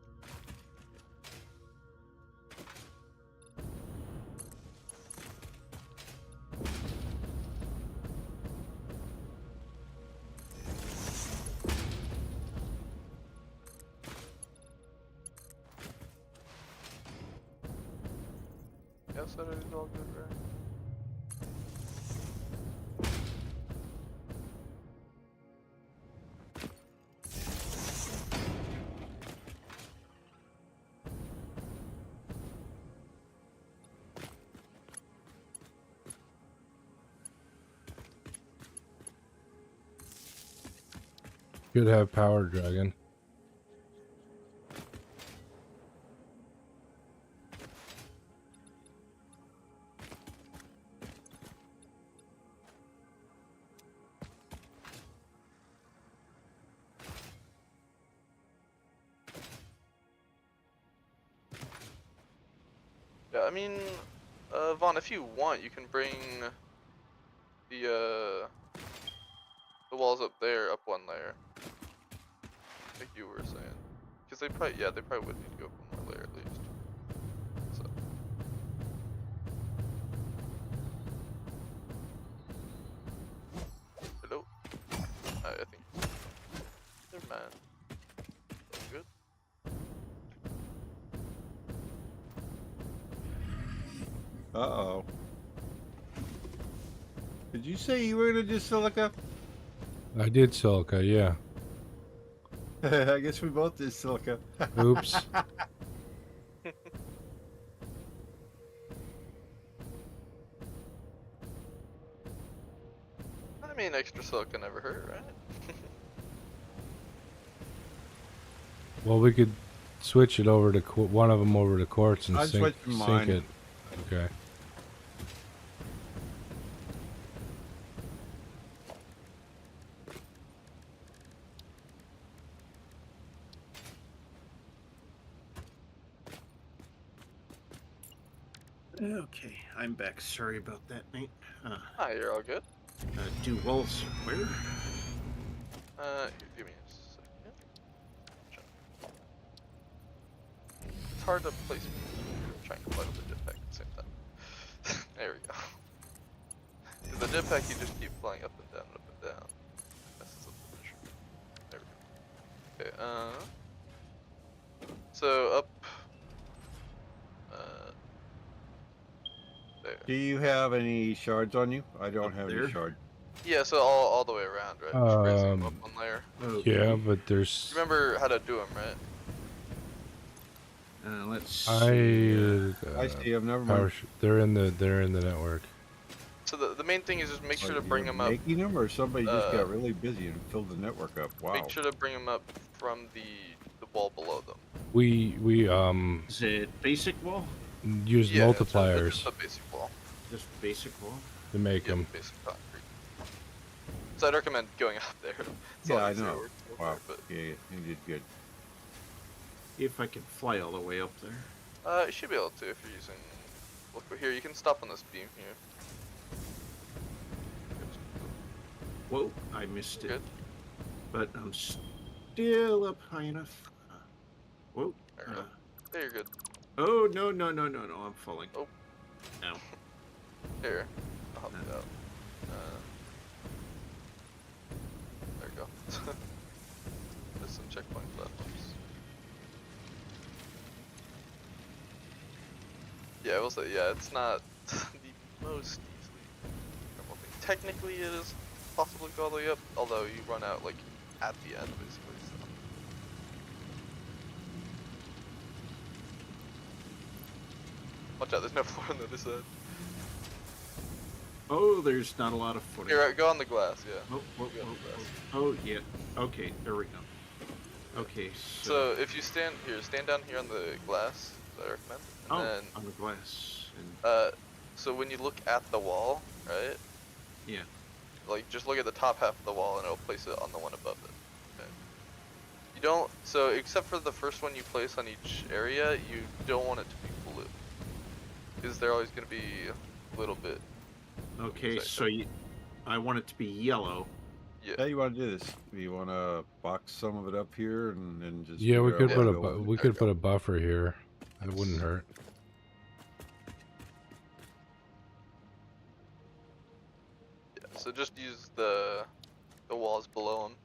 Yes, that is all good, right? Should have power, Dragon. Yeah, I mean, Vaughn, if you want, you can bring the walls up there up one layer, like you were saying, because they probably would need to go up one more layer at least. So. Hello. I think. Never mind. That's good. Uh-oh. Did you say you were gonna do silica? I did silica, yeah. I guess we both did silica. Oops. I mean, extra silicon never hurt, right? Well, we could switch it over to one of them over to quartz and I'd switch to sync mine. it. Okay. Okay, I'm back. Sorry about that, mate. Ah, you're all good. Do walls where? Give me a second. It's hard to place people. I'm trying to plug the jetpack at the same time. There we go. Because the jetpack, you just keep flying up and down, up and down. Messes up the picture. There we go. Okay, so up. There. Do you have any shards on you? I don't Up have there? any shards. Yeah, so all the way around, right? Just raising them up one layer. Okay. Yeah, but there's. You remember how to do them, right? Let's see. I see them. Never Power mind. they're in the network. So the main thing is just make sure to You're bring them up. making them, or somebody just got really busy and filled the network up. Wow. Make sure to bring them up from the wall below them. We Is it basic wall? use Yeah, multipliers It's just a basic wall. Just basic wall? to make Yeah, them. basic concrete. So I'd recommend going up there. It's Yeah, not I easy to know. work with, Wow. But Yeah, you did good. If I can fly all the way up there. you should be able to if you're using. Look here. You can stop on this beam here. Whoa, I missed it. Good. But I'm still up high enough. Whoa. There you go. There, you're good. Oh, no, I'm falling. Oh. No. Here. I'll help you out. There you go. There's some checkpoints left. Yeah, I will say, yeah, it's not the most easily normal thing. Technically, it is possible to go all the way up, although you run out, like, at the end, basically, so. Watch out, there's no floor on the other side. Oh, there's not a lot of footing. Here, go on the glass, yeah. Oh, Go on the glass. oh, yeah. Okay, there we go. Okay, So, if you stand down here on the glass, I recommend. And then, on the glass. And, so when you look at the wall, right? yeah. Like, just look at the top half of the wall and it'll place it on the one above it. Okay. You don't, so except for the first one you place on each area, you don't want it to be blue. Because they're always going to be a little bit. Okay, Sorry. so I want it to be yellow. Yeah. How you want to do this? Do you want to box some of it up here and then just? Yeah, we figure could out put where a to go with we it? could put a buffer here. That wouldn't hurt. Yeah, so just use the walls below them.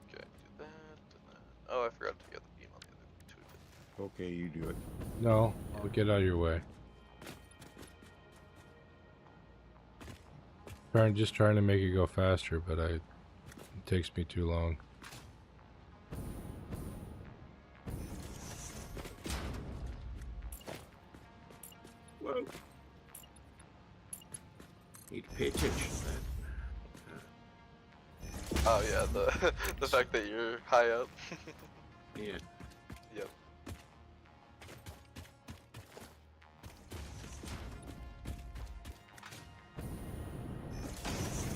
Okay, do that. Oh, I forgot to get the beam on the other two. Okay, you do it. No, I'll get out of your way. Just trying to make it go faster, but it takes me too long. Whoa. Need to pay attention to that. Oh yeah, the fact that you're high up. Yeah. Yep.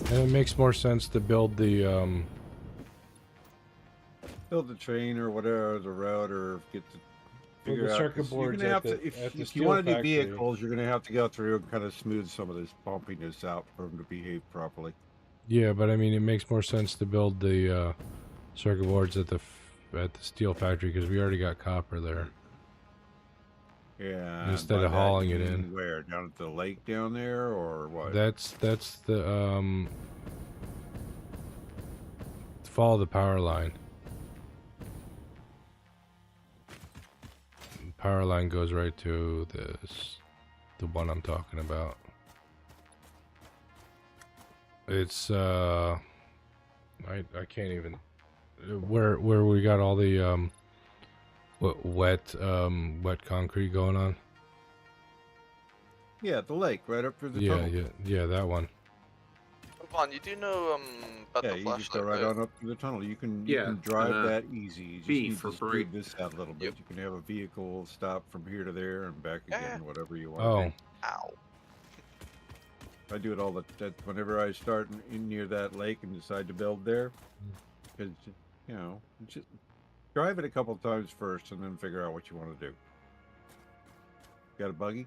And it makes more sense to build the Build the train or whatever, the route, or get to figure the out. circuit 'cause you're boards gonna at have to, the- at the if you steel want to do factory. vehicles, you're gonna have to go through and kind of smooth some of this bumpiness out for them to behave properly. yeah, but I mean it makes more sense to build the circuit boards at the steel factory because we already got copper there. Yeah. Instead by of that, hauling you it mean in. Where? Down at the lake down there, or what? That's the follow the power line. Power line goes right to the one I'm talking about. It's I can't even where we got all the wet concrete going on. Yeah, the lake right up through the Yeah, tunnel. yeah, that one. Vaughn, you do know about Yeah, the you just go flashlight, right right? on up through the tunnel. You can Yeah, drive that easy. You just B need for to break. speed this out a little Yep. bit. You can have a vehicle stop from here to there and back Yeah. again, whatever you want to Oh, do. Ow. I do it all that whenever I start in near that lake and decide to build there, because you know, just drive it a couple times first and then figure out what you want to do. Got a buggy?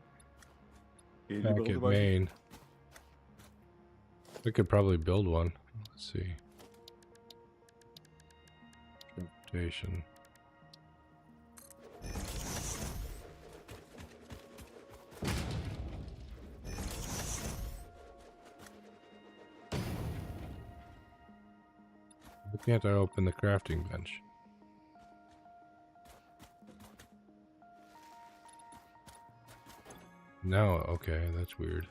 Can you back build a at buggy? Maine. We could probably build one. Let's see. Transportation. Why can't I open the crafting bench? No, okay, that's weird.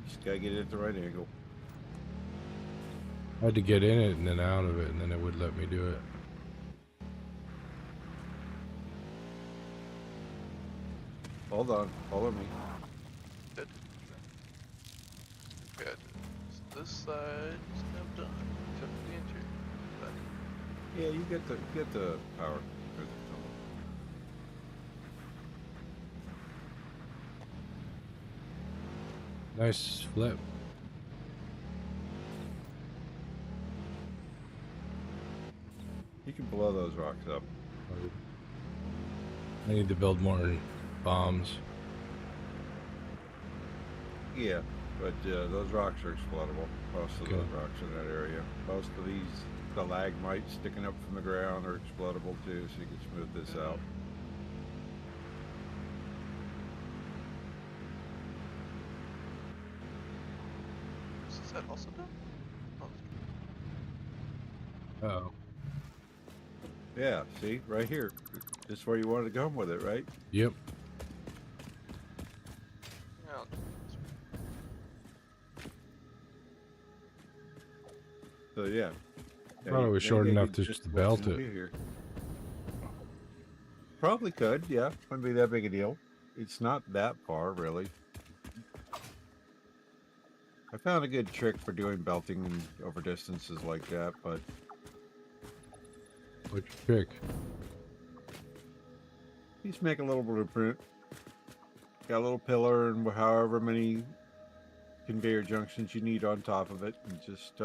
Just gotta get it at the right angle. I had to get in it and then out of it, and then it would let me do it. Hold on, follow me. Good. Good. So this side's now done. Except for the interior. But Yeah, you get the power through the tunnel. Nice flip. You can blow those rocks up. I need to build more bombs. Yeah, but those rocks are explodable. Most of Okay. those rocks in that area. Most of these stalagmites sticking up from the ground are explodable too, so you can smooth this out. is that also done? Oh, Uh oh. Yeah, see, right here. This is where you wanted to go with it, right? Yep. yeah, I'll do this. So yeah. Thought it was now short you gotta enough get to just just what's belt gonna it. be here. Probably could, yeah. Wouldn't be that big a deal. It's not that far, really. I found a good trick for doing belting over distances like that, but Which trick? you just make a little blueprint. Got a little pillar and however many conveyor junctions you need on top of it, and just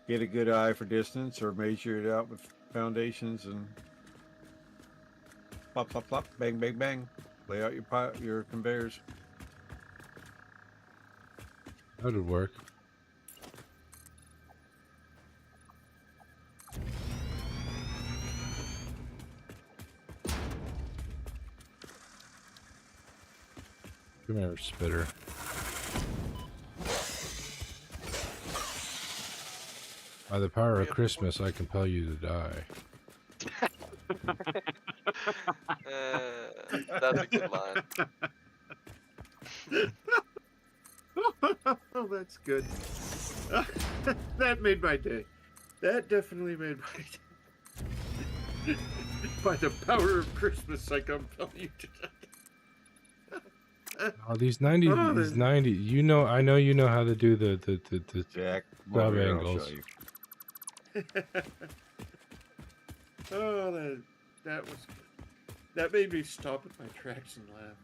get a good eye for distance or measure it out with foundations and plop, plop, plop, bang, bang, bang. Lay out your conveyors. That would work. Come here, spitter. By the power of Christmas, I compel you to die. That's a good line. Oh, that's good. That made my day. That definitely made my day. By the power of Christmas, I compel you to die. Oh, these 90, Oh, these then- 90. You know, I know you know how to do the Jack, come Grab over here, I'll angles. show you. Oh, that was good. That made me stop at my tracks and laugh.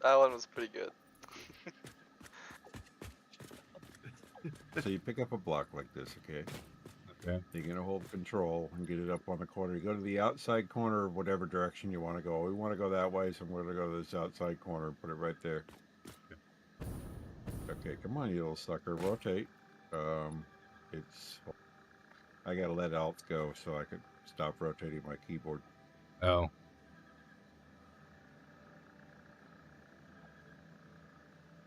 That one was pretty good. So you pick up a block like this, okay? Okay. You're gonna hold control and get it up on the corner. You go to the outside corner of whatever direction you want to go. We want to go that way, so I'm going to go to this outside corner and put it right there. Okay, come on, you little sucker. Rotate. I gotta let Alt go so I could stop rotating my keyboard. Oh,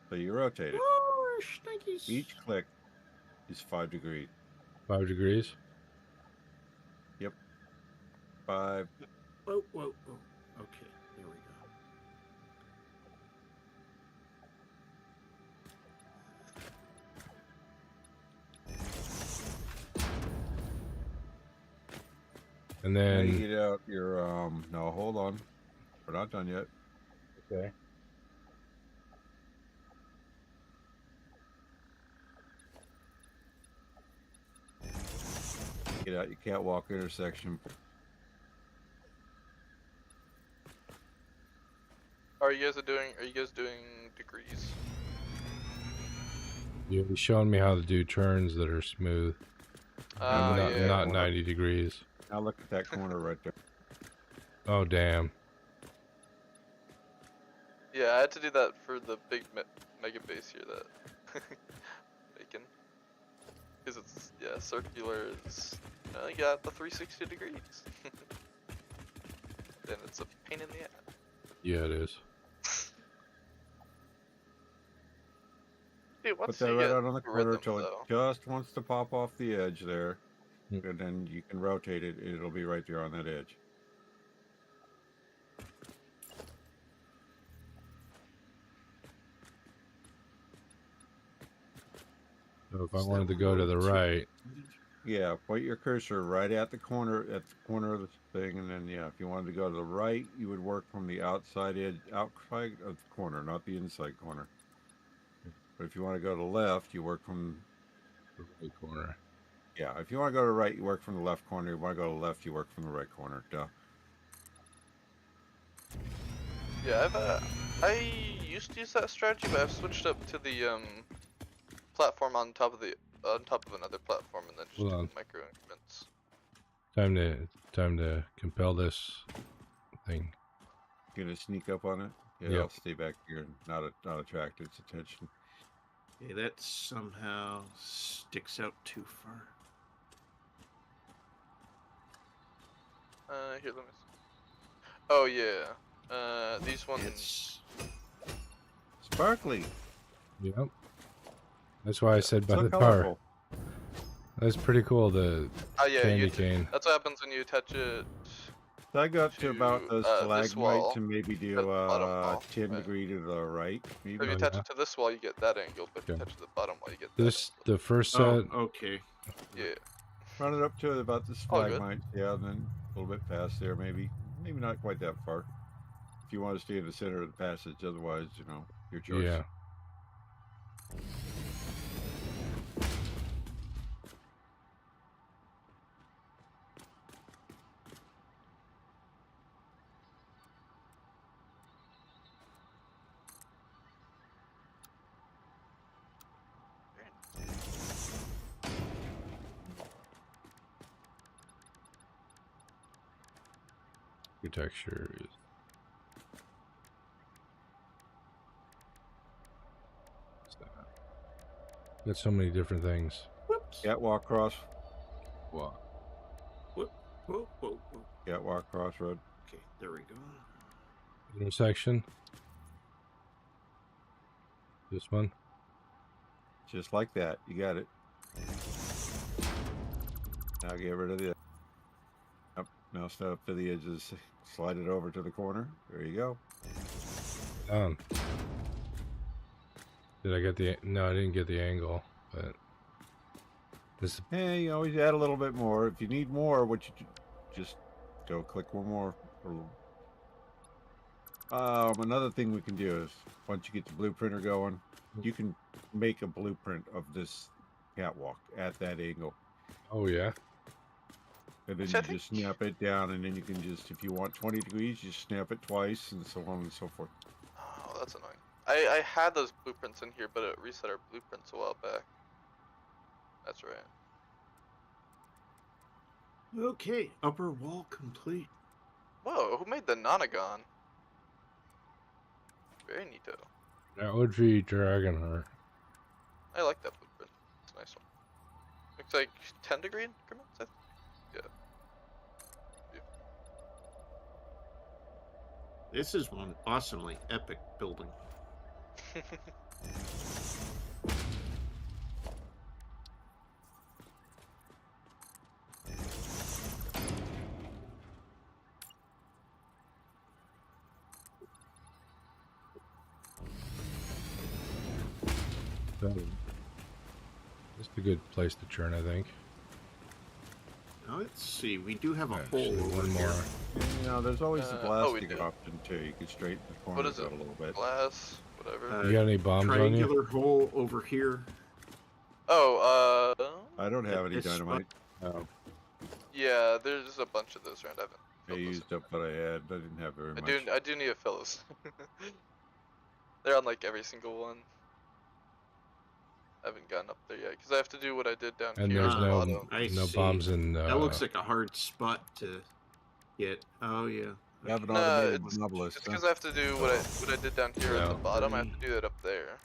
So you rotate it. Oh, stinkies. Each click is 5 degrees. 5 degrees. 5. Whoa, whoa, whoa. Okay, there we go. And Now then you get out your no, hold on. We're not done yet. okay. Get out your catwalk intersection. Are you guys doing degrees? You'll be showing me how to do turns that are smooth. Oh, not, yeah. not 90 degrees. Now look at that corner right there. Oh, damn. Yeah, I had to do that for the big mega base here that making. Because it's, yeah, circular is, you got the 360 degrees. And it's a pain in the ass. Yeah, it is. Dude, Put what's that the right out on the corner rhythm, till it though? just wants to pop off the edge there. Hmm. And then you can rotate it. It'll be right there on that edge. So if I Is that wanted to go to the road two? right, Yeah, point your cursor right at the corner of the thing, and then yeah, if you wanted to go to the right, you would work from the outside of the corner, not the inside corner. But if you want to go to the left, you work from the right corner. yeah. If you want to go to the right, you work from the left corner. If you want to go to the left, you work from the right corner. Duh. Yeah, I used to use that strategy, but I've switched up to the platform on top of another platform, and then just Hold do on. micro increments. Time to compel this thing. Gonna sneak up on it. Yeah, Yep. I'll stay back here and not attract its attention. Okay, that somehow sticks out too far. Here, let me see. Oh yeah. These ones. It's Sparkly. Yep. That's why I said by So the colorful. car. That's pretty cool. The Oh yeah, candy cane. that's what happens when you touch it. So I got to about To, those this wall, stalagmites and maybe at do the bottom wall, 10 right. degree to the right. If Maybe. you Oh, touch yeah? it to this wall, you get that angle, but if you Okay. touch it to the bottom wall, you get that This angle. the first set. oh, okay. Yeah. Run it up to about the All good. stalagmites, yeah, and then a little bit past there, maybe not quite that far. If you want to stay in the center of the passage, otherwise, your choice. Yeah. Architecture is. Got so many different things. Whoops. Catwalk cross. Wow. Whoop. Whoa, whoa, whoa. Catwalk crossroad. Okay, there we go. Intersection. This one. Just like that. You got it. Now get rid of the. Yep. Now step up to the edges. Slide it over to the corner. There you go. Done. Did I get the? No, I didn't get the angle, but this. Hey, you always add a little bit more. If you need more, just go click one more. Another thing we can do is once you get the blueprinter going, you can make a blueprint of this catwalk at that angle. Oh yeah. And then you just snap it down, and then you can just, if you want 20 degrees, you snap it twice, and so on and so forth. Oh, that's annoying. I had those blueprints in here, but it reset our blueprints a while back. That's right. Okay, upper wall complete. Whoa, who made the Nonagon? Very neato. That would be Dragonheart. I like that blueprint. It's a nice one. Looks like 10 degree increments, I think. Yeah. This is one awesomely epic building. That's a good place to churn, I think. Oh, Let's see. We do have a Actually, hole over one more. here. You know, there's always the we blasting do. option too. You can straighten the What corners is it? out a little bit. Glass, whatever. You got any bombs on you? Triangular hole over here. Oh, I don't have any this spot. dynamite. Oh, yeah, there's a bunch of those around. I haven't I filled those used up what I had. I didn't have very I much. I do need to fill those. They're on like every single one. I haven't gotten up there yet because I have to do what I did down And here there's at the no bottom. I no see. bombs in. That looks like a hard spot to get. Oh yeah. I have an No, automated it's novelist. because I have to do what I did down here at the No. bottom. I have to do that up there.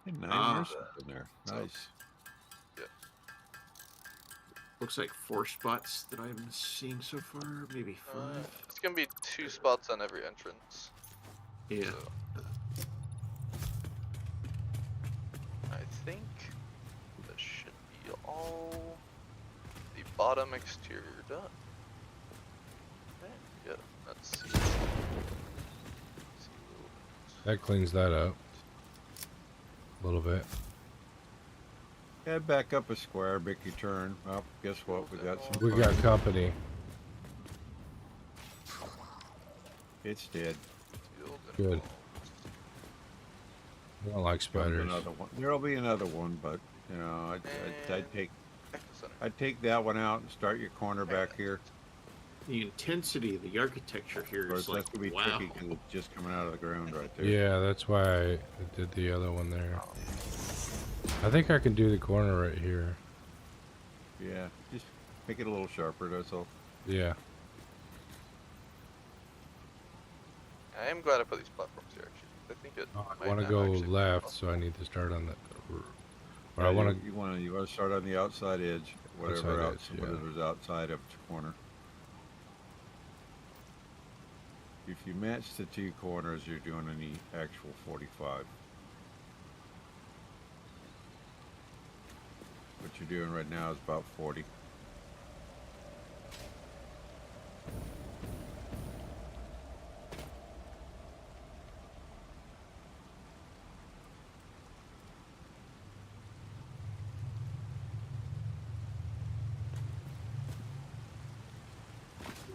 Nine Ah. nurses in there. So- Nice. Looks like 4 spots that I'm seeing so far. Maybe 5. It's gonna be 2 spots on every entrance. Yeah. So. I think that should be all the bottom exterior done. Okay, yeah, let's see. That cleans that up a little bit. Head back up a square, make your turn. Well, guess what? We got some. We got company. It's dead. Good. I don't like spiders. Another one. There'll be another one, but you know, I'd take that one out and start your corner back here. The intensity of the architecture here Or is that's like, gonna be wow. tricky because it's just coming out of the ground right there. Yeah, that's why I did the other one there. I think I can do the corner right here. Yeah, just make it a little sharper. That's all. Yeah. I am glad I put these platforms here. Actually, I think it. I might want to not go actually be left, possible. so I need to start on the. Or Yeah, I want to. You want to start on the outside edge, whatever Outside edge, yeah. whatever's outside of the corner. If you match the 2 corners, you're doing any actual 45. What you're doing right now is about 40.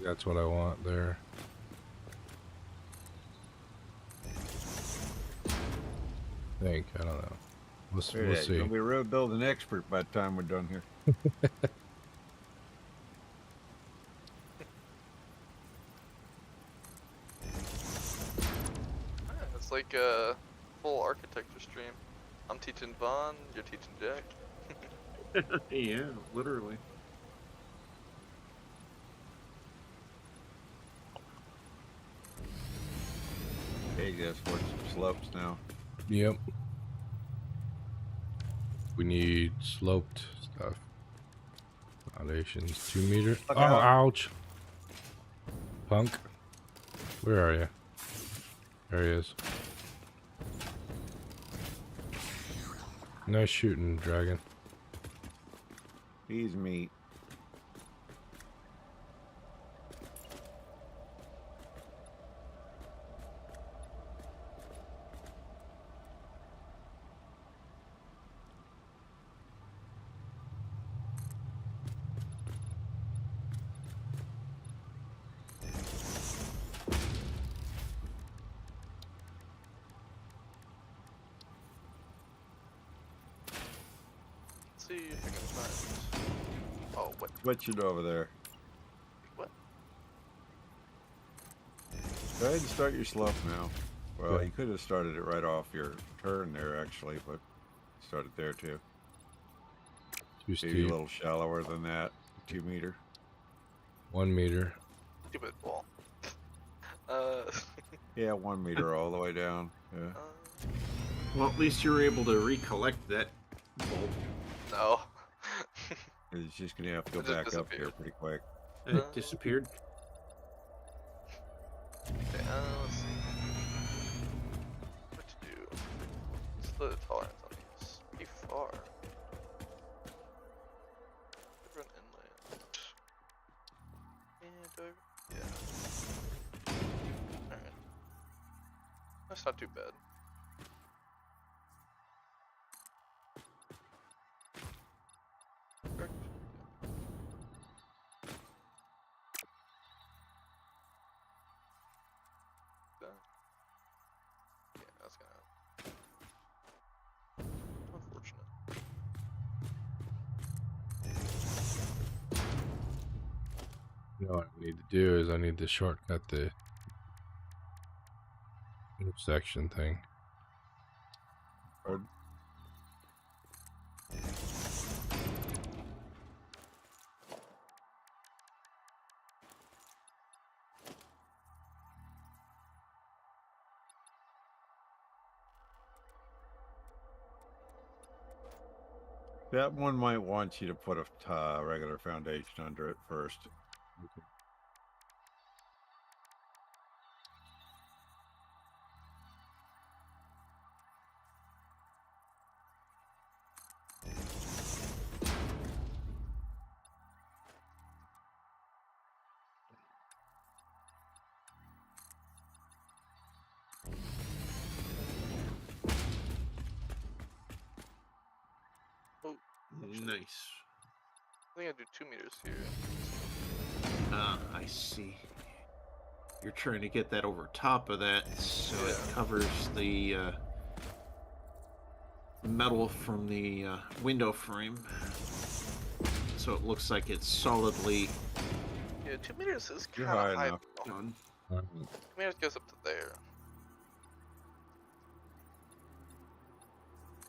That's what I want there. I don't know. We'll You're see. gonna be a road building expert by the time we're done here. It's like a full architecture stream. I'm teaching Vaughn, you're teaching Jack. Yeah, literally. Okay, guys, work some slopes now. Yep. We need sloped stuff. Foundations, 2 meters. Look Oh, out. ouch. Punk. Where are you? There he is. Nice shooting, dragon. He's meat. Let's see if I can find. Oh, what? Switch it over there. What? Go ahead and start your slope now. Well, Okay. you could have started it right off your turn there, actually, but start it there too. Too Maybe a steep. little shallower than that. 2 meter. 1 meter. Stupid wall. Yeah, 1 meter all the way down. Yeah. Well, at least you were able to recollect that bolt. No. It's just gonna have to go It just back up here disappeared. pretty quick. It disappeared. Okay, let's see. What to do? What's the tolerance on these? Pretty far. Run inland. And yeah. Alright. That's not too bad. Correct. You know what I need to do is I need to shortcut the intersection thing. Pardon? That one might want you to put a regular foundation under it first. Okay. Oh, Nice. I think I do 2 meters here. Ah, I see. You're trying to get that over top of that so it covers the metal from the window frame. So it looks like it's solidly Yeah, 2 meters is You're kind of high high. enough. done. 2 meters goes up to there.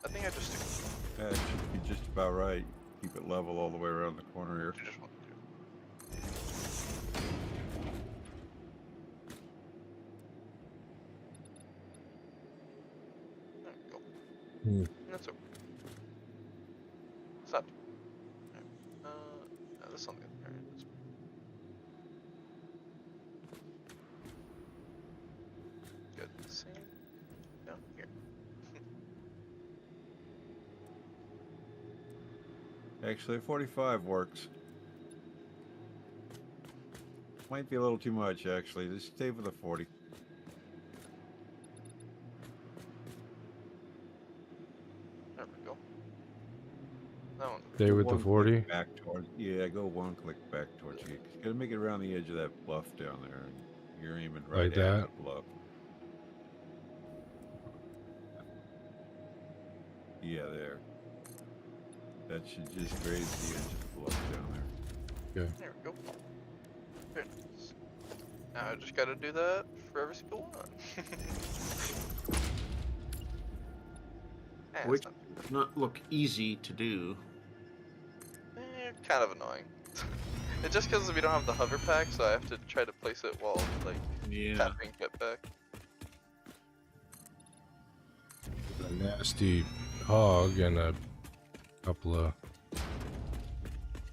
I think I just do. That should be just about right. Keep it level all the way around the corner here. You just want to do. There we go. That's okay. Stop. Right. No, that's not good. Alright, that's good. Same down here. Actually, 45 works. Might be a little too much, actually. Just stay with the 40. There we go. That one. Stay with the One 40. click back towards. Yeah, go one click back towards you. You gotta make it around the edge of that bluff down there, and you're aiming right Like at that? the bluff. Yeah, there. That should just graze the edge of the bluff down there. Okay. There we go. Very nice. Now I just gotta do that for every single one. Which does not look easy to do. Kind of annoying. It's just because we don't have the hover pack, so I have to try to place it while like tapping get back. A nasty hog and a couple of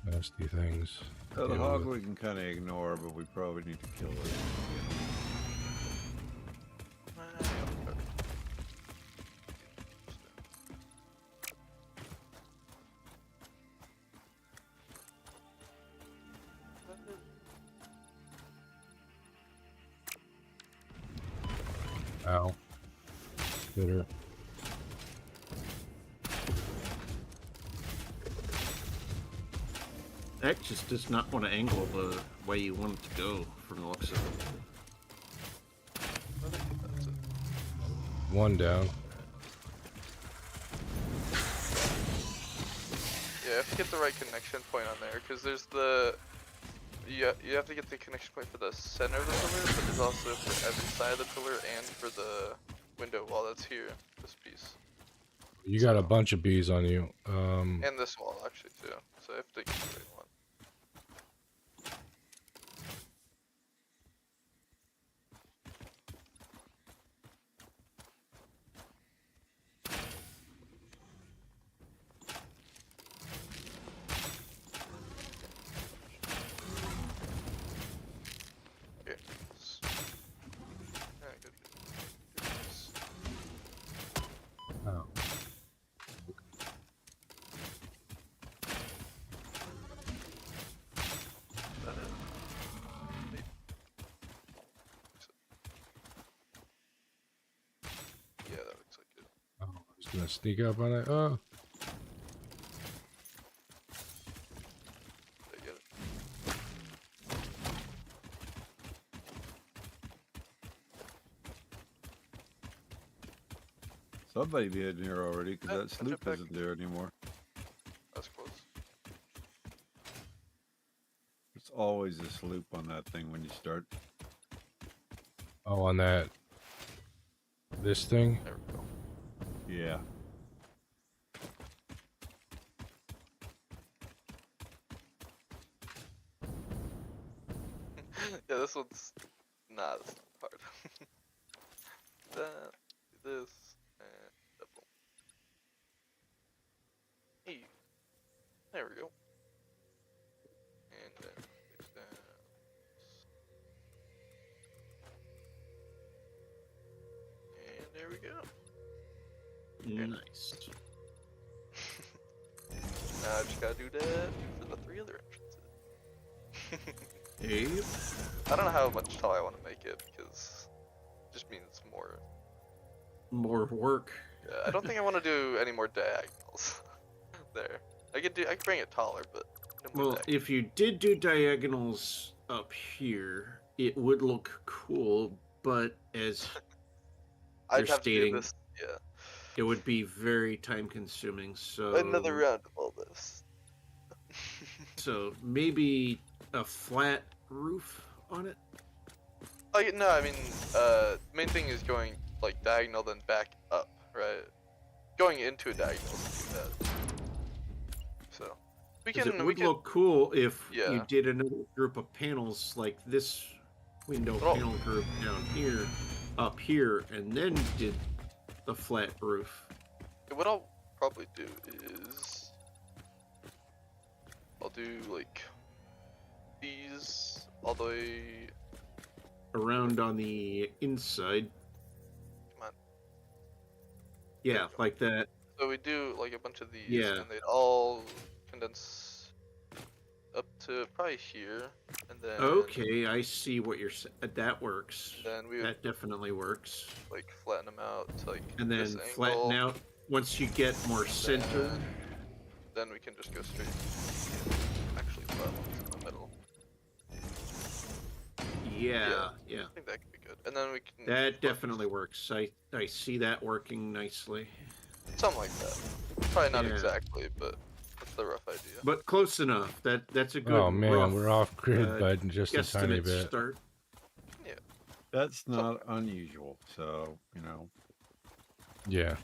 nasty things. So the Deal hog with. we can kind of ignore, but we probably need to kill it. Ow. Hit her. That just does not want to angle the way you want it to go from the looks of it. One down. Yeah, you have to get the right connection point on there, because there's the... You have to get the connection point for the center of the pillar, but there's also for every side of the pillar and for the window wall that's here, this piece. You got a bunch of bees on you. And this wall, actually, too. So I have to get the right one. Okay. Yeah, good. Oh. Yeah, that looks like it. Oh, I was gonna sneak up on it. Oh. Did I get it? Somebody be in here already, because that I sloop jumped back. isn't there anymore. That's close. It's always this loop on that thing when you start. Oh, on this thing? There we go. Yeah. Yeah, this one's nah, it's not hard. That, this, and double. Hey, there we go. And then place that. And there we go. Nice. Now I just gotta do that for the 3 other entrances. Abe. I don't know how much taller I want to make it because it just means More work. Yeah, I don't think I want to do any more diagonals there. I could bring it taller, but no more Well, if you did do diagonals up here, it would look cool, but as I'd you're have to do stating, this. Yeah. it would be very time consuming. So Another round of all this. So maybe a flat roof on it. Like no, I mean, main thing is going like diagonal then back up, right? Going into a diagonal is too bad. So we 'Cause can. it would look cool if Yeah. you did another group of panels like this window Oh. panel group down here, up here, and then did the flat roof. What I'll probably do is I'll do like these all the way. Around on the inside. Come on. Yeah, like that. So we do like a bunch of these, Yeah. and they'd all condense up to probably here, and then Okay, I see what you're saying. That works. then we would That definitely works. like flatten them out to like And this then angle, flatten out once you get more center. Then we can just go straight. Actually, flat ones in the middle. Yeah. I think that could be good. And then we can. That definitely works. I see that working nicely. Something like that. Probably not Yeah. exactly, but that's the rough idea. But close enough. That's a good. Oh man, rough, we're off grid by just a tiny guesstimate bit. start. That's not unusual. So, you know. Yeah.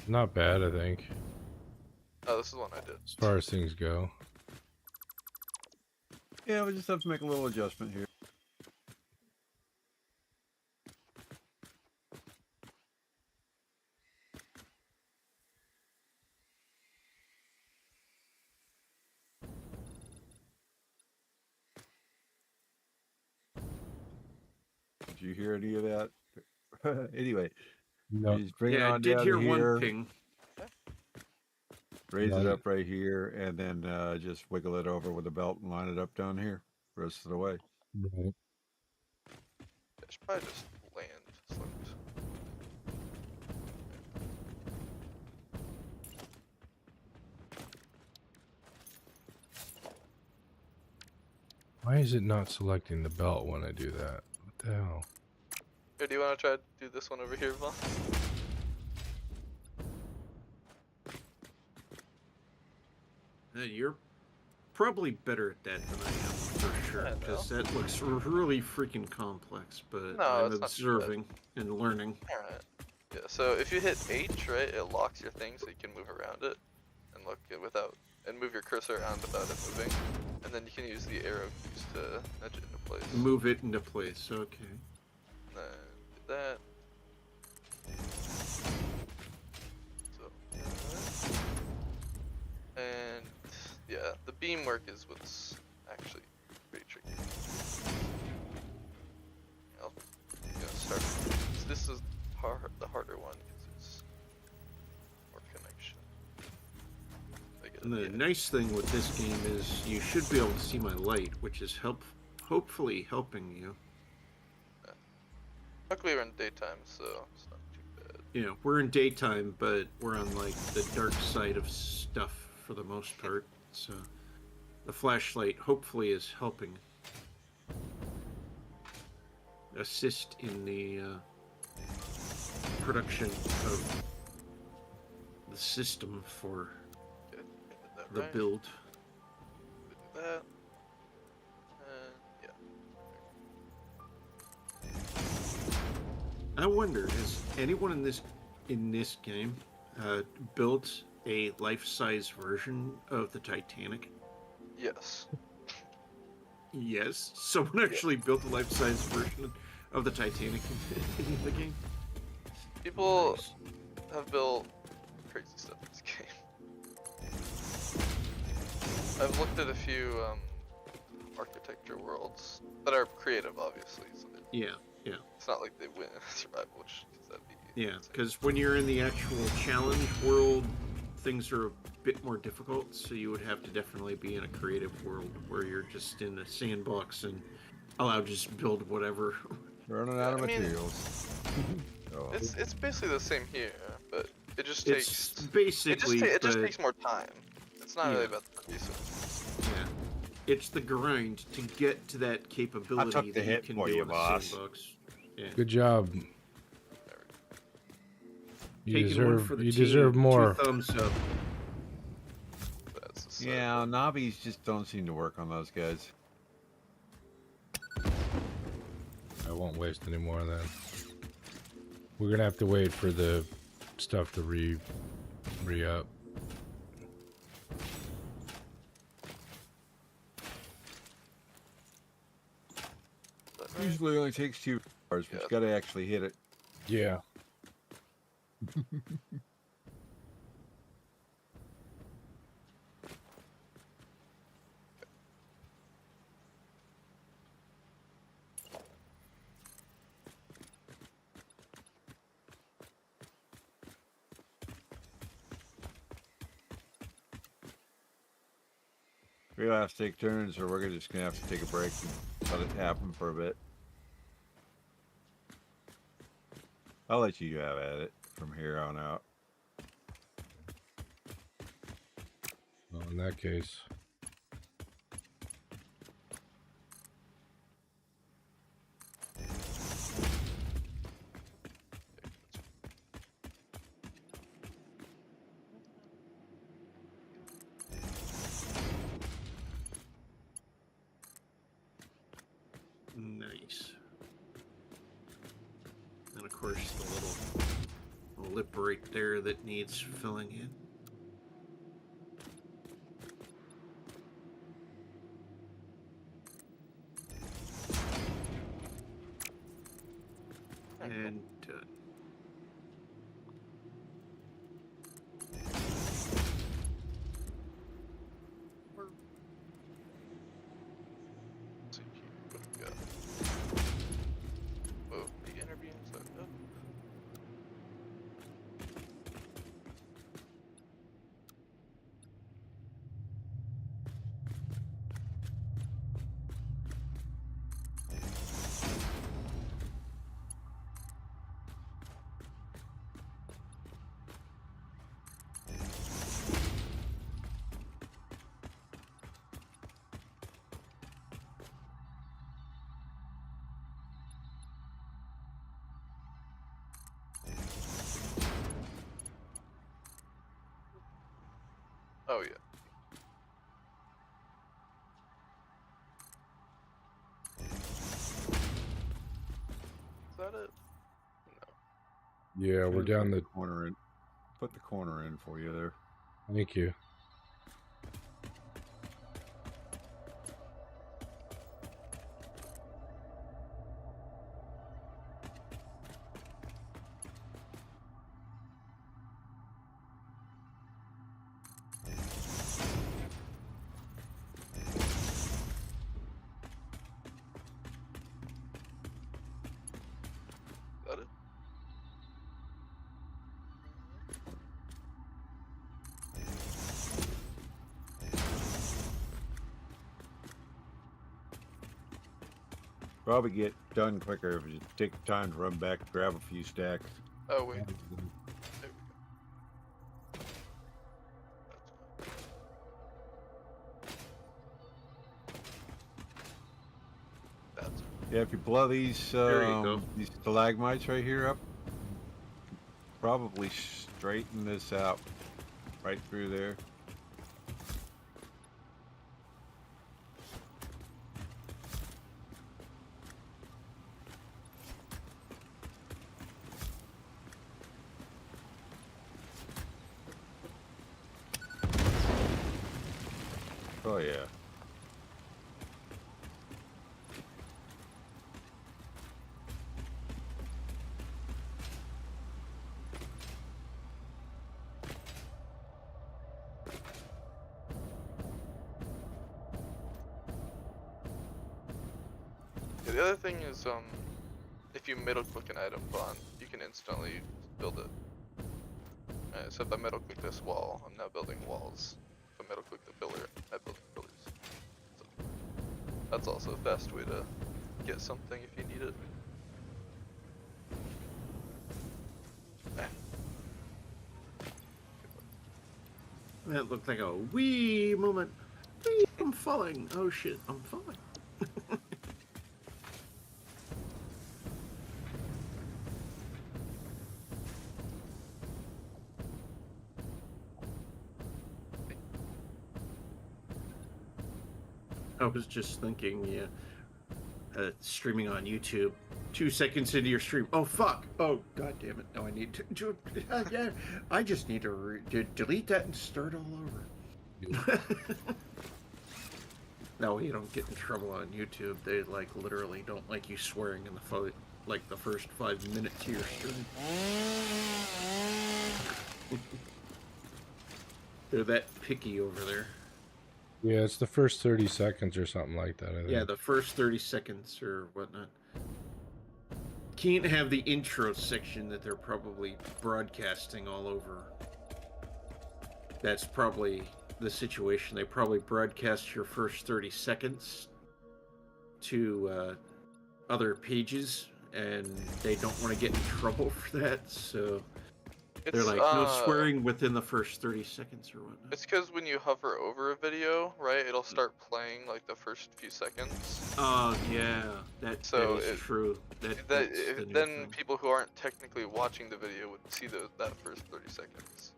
Not bad, I think, Oh, this is one I did. as far as things go. Yeah, we just have to make a little adjustment here. Did you hear any of that? Anyway, No, just bring it Yeah, I on did down hear to here, one ping. raise it Right. up right here, and then just wiggle it over with a belt and line it up down here. Rest of the way. right. I should probably just land. Select. Why is it not selecting the belt when I do that? What the hell? Here, do you want to try to do this one over here, Vaughn? You're probably better at that than I am, for sure, I know. because that looks really freaking complex. But No, I'm it's not too bad. observing and learning. Alright. Yeah, so if you hit H, right, it locks your thing so you can move around it and look it without and move your cursor around without it moving. And then you can use the arrow keys to nudge it into place. Move it into place. Okay. And then do that. So and yeah, the beam work is what's actually pretty tricky. I'll start. This is the harder one because it's more connection. And the nice thing with this game is you should be able to see my light, which is hopefully helping you. Luckily we're in daytime, so it's not too bad. You know, we're in daytime, but we're on like the dark side of stuff for the most part. So the flashlight hopefully is helping assist in the production of the system for Good. I did that the right. build. that. And yeah. I wonder, has anyone in this game built a life-size version of the Titanic? Yes. Yes, someone actually built a life-size version of the Titanic in the game. People Nice. have built crazy stuff in this game. I've looked at a few architecture worlds that are creative, obviously. So Yeah. it's not like they win survival, which that'd be Yeah, insane. because when you're in the actual challenge world, things are a bit more difficult, so you would have to definitely be in a creative world where you're just in a sandbox and allowed to just build whatever. Running out of I mean, materials. Oh. It's basically the same here, but it just It's takes basically, it just but takes more time. It's not really about the resources. yeah, it's the grind to get to that capability the that you hit can for do you, in a boss. sandbox. Yeah. Good job. You Taking one for the team, deserve more. 2 thumbs up. That's the side. Yeah, knobbies just don't seem to work on those guys. I won't waste any more then. We're gonna have to wait for the stuff to re-up. Usually only takes 2 hours, but you gotta actually hit it. Yeah. We have to take turns, or we're just gonna have to take a break and let it happen for a bit. I'll let you have at it from here on out. Well, in that case. Nice. And of course the little lip right there that needs filling in. And done. Let's see here, what do we got? Oh, the inner beams. Oh yeah. Is that it? No. Yeah, we're down the corner in. Put the corner in for you there. Thank you. Is that it? Probably get done quicker if you take the time to run back, grab a few stacks. Oh wait. That's Yeah, if you blow these these stalagmites right here up, probably straighten this out right through there. Oh yeah. Yeah, the other thing is, if you middle click an item bond, you can instantly build it. So if I middle click this wall, I'm now building walls. If I middle click the pillar, I build pillars. So that's also a fast way to get something if you need it. That looked like a wee moment. Wee, I'm falling. Oh shit, I'm falling. I was just thinking, yeah, streaming on YouTube. 2 seconds into your stream, oh fuck! Oh god damn it! No, I need to yeah, I just need to delete that and start all over. No, you don't get in trouble on YouTube. They like literally don't like you swearing in the first 5 minutes of your stream. They're that picky over there. Yeah, it's the first 30 seconds or something like that, I think. Yeah, the first 30 seconds or whatnot. Can't have the intro section that they're probably broadcasting all over. That's probably the situation. They probably broadcast your first 30 seconds to other pages, and they don't want to get in trouble for that, so they're like, no swearing within the first 30 seconds or whatnot. It's because when you hover over a video, right, it'll start playing like the first few seconds. Oh, yeah, that is true. Then people who aren't technically watching the video would see that first 30 seconds.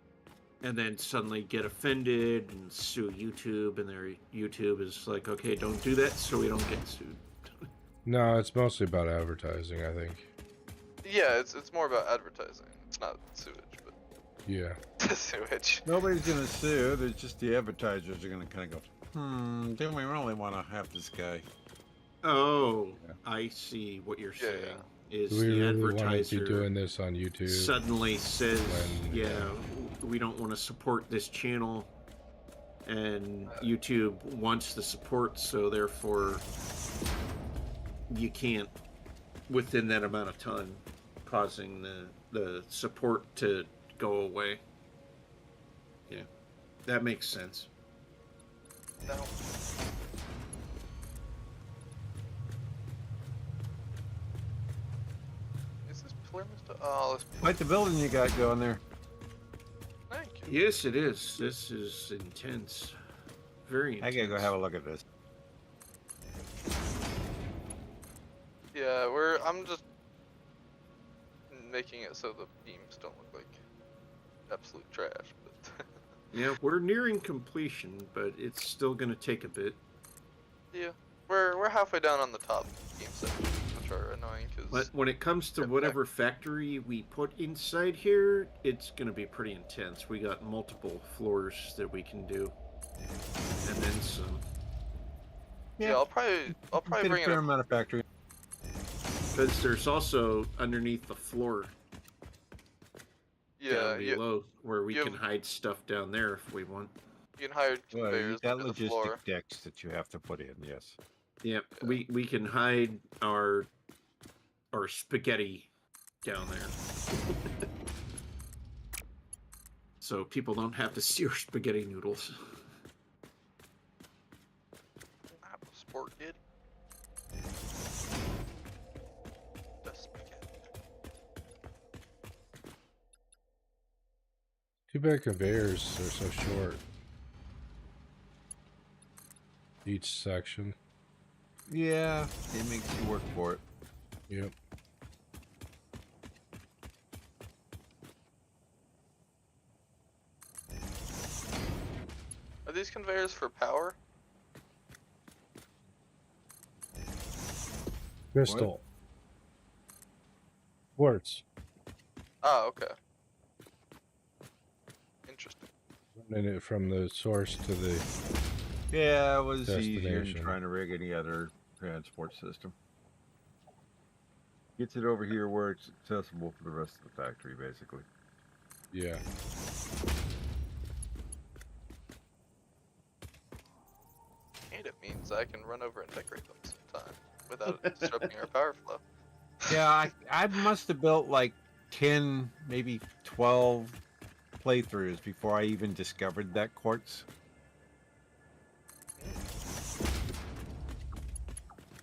And then suddenly get offended and sue YouTube, and their YouTube is like, okay, don't do that so we don't get sued. No, it's mostly about advertising, I think. Yeah, it's more about advertising. It's not sewage, but yeah, sewage. Nobody's gonna sue. There's just the advertisers are gonna kind of go, do we really want to have this guy? Oh, yeah. I see what you're saying. Yeah. Is we the really advertiser want to be doing this on YouTube suddenly says, yeah, we don't want to support this channel, and YouTube wants the support, so therefore you can't within that amount of time, causing the support to go away. Yeah, that makes sense. No. Is this pillar missed? Oh, this. Like the building you got going there. Thank you. Yes, it is. This is intense. Very intense. I gotta go have a look at this. Yeah, I'm just making it so the beams don't look like absolute trash, but yeah, we're nearing completion, but it's still gonna take a bit. Yeah, we're halfway down on the top beam sections, which are annoying because when it comes to whatever factory we put inside here, it's gonna be pretty intense. We got multiple floors that we can do, and then some. Yeah, I'll probably bring a fair amount of factory. Because there's also underneath the floor, down below, where we can hide stuff down there if we want. You can hide conveyors that under the floor. logistic decks that you have to put in, yes. Yeah, we can hide our spaghetti down there, so people don't have to see our spaghetti noodles. Spaghetti. Too bad conveyors are so short. Each section. Yeah, it makes you work for it. Yep. Are these conveyors for power? Crystal. Quartz. Oh, okay. Interesting. Running it from the source to the Yeah, it was easier than destination. trying to rig any other transport system. Gets it over here where it's accessible for the rest of the factory, basically. Yeah. And it means I can run over and decorate them sometime without disrupting our power flow. Yeah, I must have built like 10, maybe 12 playthroughs before I even discovered that quartz.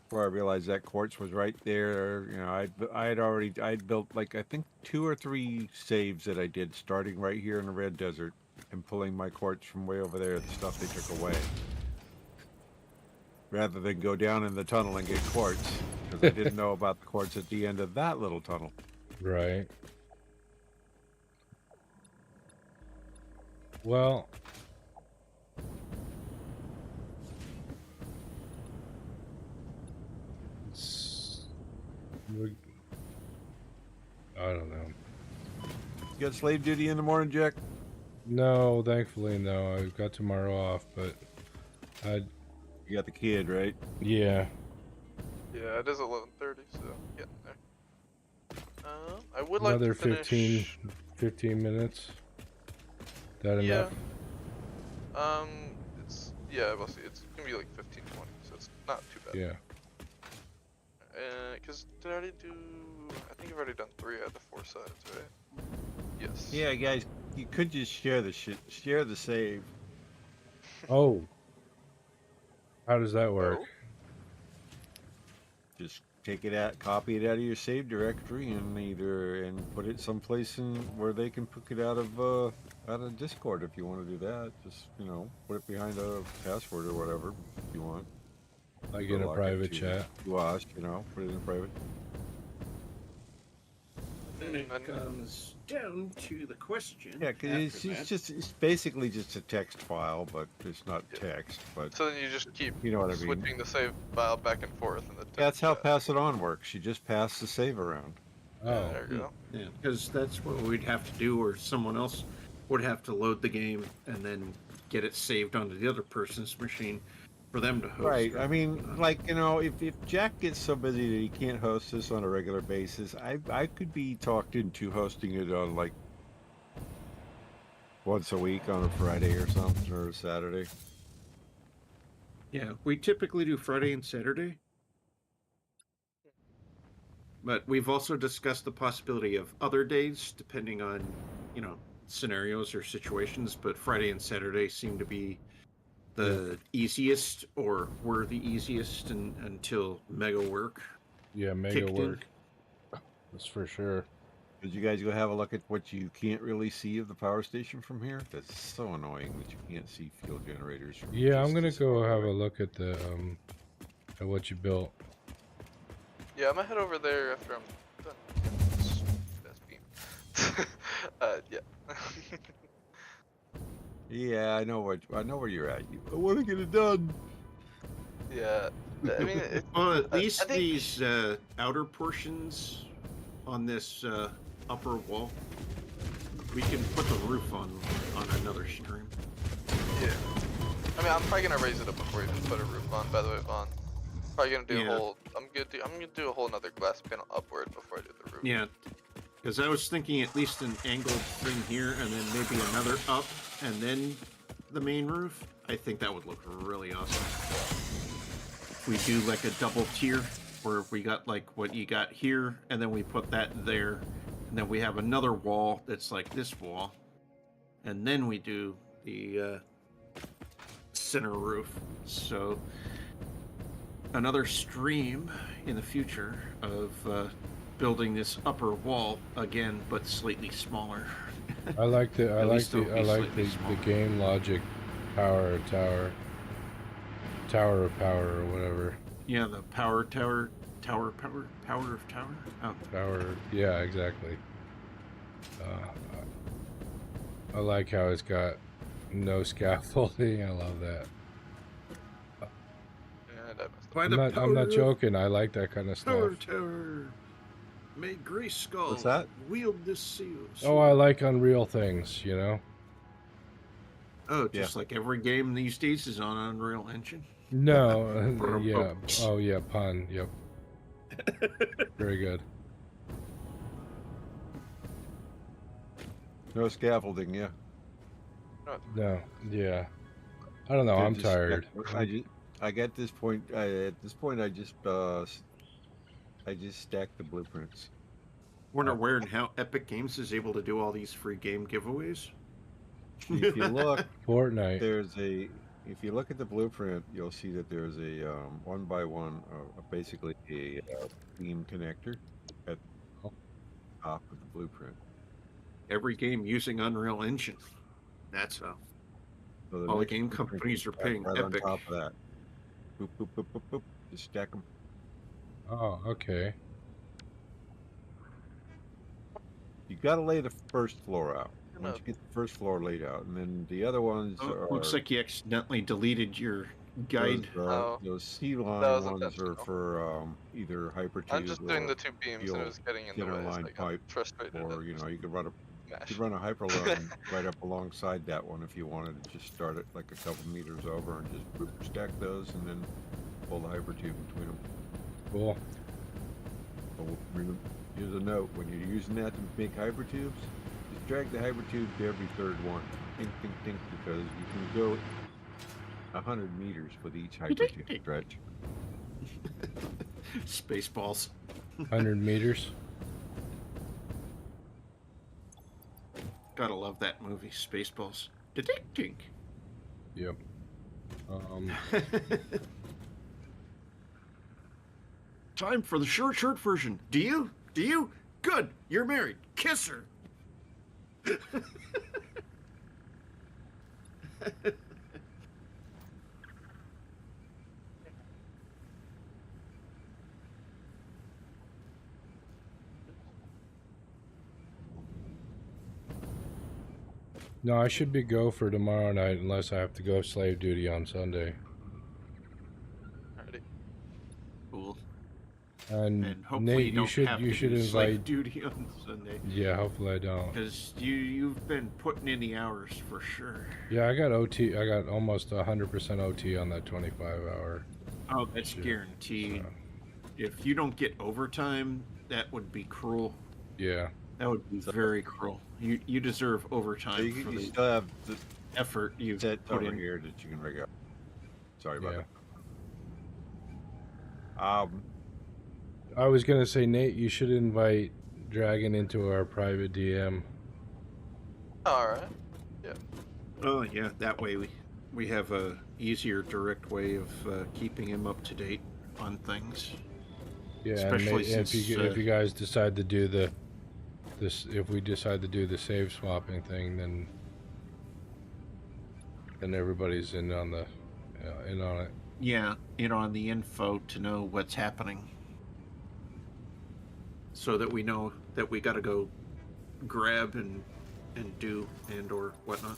Before I realized that quartz was right there, you know, I'd built like I think 2 or 3 saves that I did starting right here in the Red Desert and pulling my quartz from way over there, the stuff they took away. Rather than go down in the tunnel and get quartz, because I didn't know about the quartz at the end of that little tunnel. Right. Well, I don't know. You got slave duty in the morning, Jack? No, thankfully no. I've got tomorrow off, but You got the kid, right? yeah. Yeah, it is 11:30, so getting there. I would Another like to finish... 15 minutes. That yeah. enough? We'll see. It's gonna be like 15, 20, so it's not too bad. Yeah. Cause did I already do? I think I've already done 3 out of the 4 sides, right? Yes. Yeah, guys, you could just share the save. Oh. How does that work? Oh. Just take it out, copy it out of your save directory, and put it someplace in where they can pick it out of Discord if you want to do that. Just put it behind a password or whatever if you want. Like in a private chat. To us, put it in private. And it comes down to the question. Yeah, because it's basically just a text file, but it's not text. But so then you just keep switching the save file back and forth in the text that's how chat. Pass It On works. You just pass the save around. Oh. There you go. Yeah, because that's what we'd have to do, or someone else would have to load the game and then get it saved onto the other person's machine for them to host. Right. I mean, if Jack gets so busy that he can't host this on a regular basis, I could be talked into hosting it on like once a week on a Friday or something, or a Saturday. Yeah, we typically do Friday and Saturday. But we've also discussed the possibility of other days, depending on, scenarios or situations. But Friday and Saturday seem to be the easiest, or were the easiest until Mega Work. Yeah, Mega Work. That's for sure. Did you guys go have a look at what you can't really see of the power station from here? That's so annoying that you can't see fuel generators. Yeah, I'm gonna go have a look at the at what you built. Yeah, I'm gonna head over there after I'm done. Best beam. Yeah. Yeah, I know where you're at. I want to get it done. Yeah, I mean, well, at least these outer portions on this upper wall, we can put the roof on another stream. Yeah, I mean, I'm probably gonna raise it up before you even put a roof on. By the way, Vaughn, probably gonna do a whole. I'm gonna do a whole another glass panel upward before I do the roof. Yeah. Because I was thinking at least an angled thing here, and then maybe another up, and then the main roof. I think that would look really awesome. We do like a double tier, where we got like what you got here, and then we put that there, and then we have another wall that's like this wall, and then we do the center roof. So another stream in the future of building this upper wall again, but slightly smaller. I like the game logic tower of power or whatever. Yeah, the power of tower. Oh. Tower. Yeah, exactly. I like how it's got no scaffolding. I love that. I'm not joking. I like that kind of stuff. Tower. May Grayskull What's that? wield this seal. Oh, I like unreal things, Oh, just like every game these days is on Unreal Engine. No, yeah. Oh, yeah, pun. Yep. Very good. No scaffolding, yeah. No, yeah. I don't know. I'm tired. I get this point. At this point, I just stack the blueprints. Wonder where and how Epic Games is able to do all these free game giveaways. If you look, Fortnite. If you look at the blueprint, you'll see that there's a 1x1, basically a beam connector at the top of the blueprint. Every game using Unreal Engine. That's how. So all the game companies are paying right Epic. on top of that. Boop, boop, boop, boop, boop. Just stack them. Oh, okay. You got to lay the first floor out. Once you get the first floor laid out, and then the other ones are... Looks like you accidentally deleted your guide. Those C-line ones are for either hypertube. I'm just doing the 2 beams and it was getting in the way. Line pipe, frustrated. or you know, you could run a hyperline right up alongside that one if you wanted to just start it like a couple meters over and just boop, stack those and then pull the hypertube between them. Cool. So here's a note: when you're using that to make hypertubes, just drag the hypertube to every third one. Think, think, think, because you can go 100 meters with each hypertube stretch. Spaceballs. 100 meters. Gotta love that movie, Spaceballs. Detecting. Yep. Time for the short version. Do you? Do you? Good. You're married. Kiss her. No, I should be go for tomorrow night unless I have to go slave duty on Sunday. Alrighty. Cool. And hopefully Nate, you should invite slave duty on Sunday. Yeah, hopefully I don't. Because you've been putting in the hours for sure. Yeah, I got OT. I got almost 100% OT on that 25-hour. Oh, that's guaranteed. So. If you don't get overtime, that would be cruel. Yeah. That would be very cruel. You deserve overtime for the still have the effort you've put in here that you can rig up. Sorry about that. I was gonna say, Nate, you should invite Dragon into our private DM. All right. Yeah. Oh yeah, that way we have a easier, direct way of keeping him up to date on things. Yeah, especially and since, if you guys decide to do if we decide to do the save swapping thing, then everybody's in on it. Yeah, in on the info to know what's happening, so that we know that we got to go grab and do or whatnot.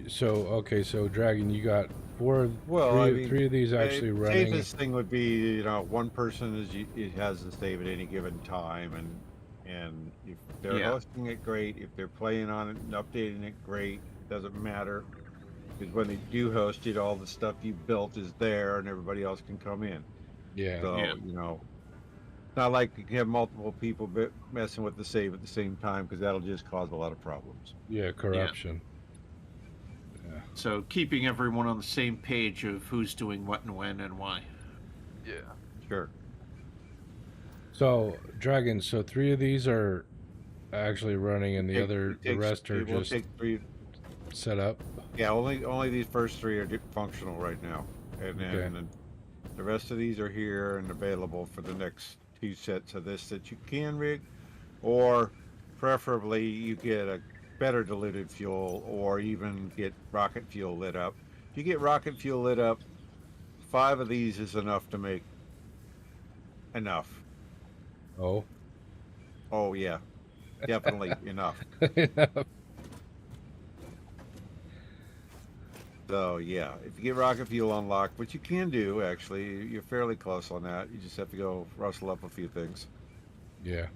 So Dragon, you got three of these actually running. Safest thing would be, one person has the save at any given time, and if they're hosting it, great. If they're playing on it and updating it, great. Doesn't matter, because when they do host it, all the stuff you built is there, and everybody else can come in. Yeah. So it's not like you can have multiple people messing with the save at the same time, because that'll just cause a lot of problems. Yeah, corruption. Yeah. So keeping everyone on the same page of who's doing what and when and why. Yeah. Sure. So, Dragon, 3 of these are actually running, and the rest are just set up? Yeah, only these first 3 are functional right now. And then the rest of these are here and available for the next 2 sets of this that you can rig, or preferably you get a better diluted fuel, or even get rocket fuel lit up. If you get rocket fuel lit up, 5 of these is enough to make enough. Oh yeah, definitely enough. So yeah, if you get rocket fuel unlocked, which you can do, actually, you're fairly close on that. You just have to go rustle up a few things. Yeah.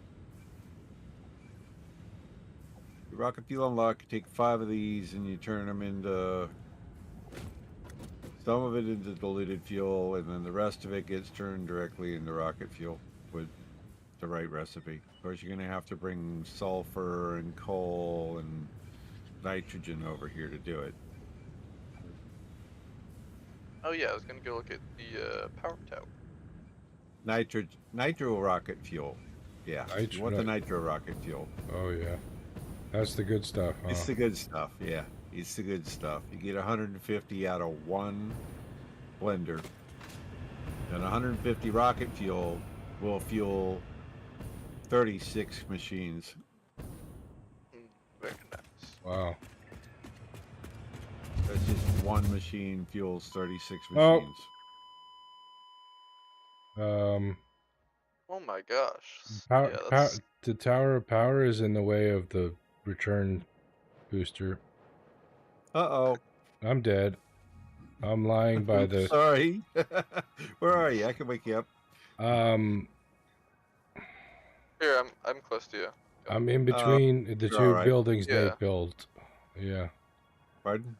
rocket fuel unlock. You take 5 of these and you turn them into some of it into diluted fuel, and then the rest of it gets turned directly into rocket fuel with the right recipe. Of course, you're going to have to bring sulfur and coal and nitrogen over here to do it. Oh yeah, I was gonna go look at the power tower. Nitro rocket fuel. Yeah, you want the nitro rocket fuel. Oh yeah, that's the good stuff, huh? It's the good stuff, yeah. It's the good stuff. You get 150 out of one blender. And 150 rocket fuel will fuel 36 machines. Very nice. Wow. That's just one machine fuels 36 machines. Oh my gosh. The Tower of Power is in the way of the return booster. Uh-oh. I'm dead. I'm lying by the... Sorry. Where are you? I can wake you up. Here, I'm close to you. I'm in between the two buildings yeah. they built. Yeah. Pardon?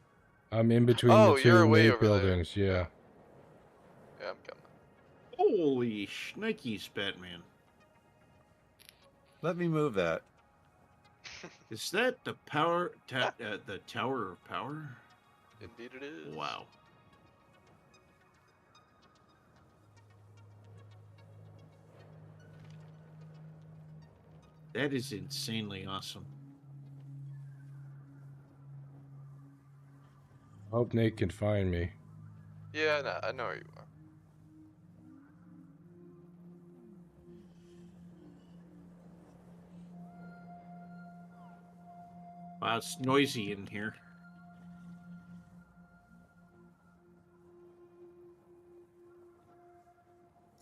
I'm in between the two main buildings, there. yeah. Yeah, I'm coming. Holy shnikes, Batman. Let me move that. Is that the the Tower of Power? Indeed it is. Wow. That is insanely awesome. Hope Nate can find me. Yeah, no, I know where you are. Wow, it's noisy in here.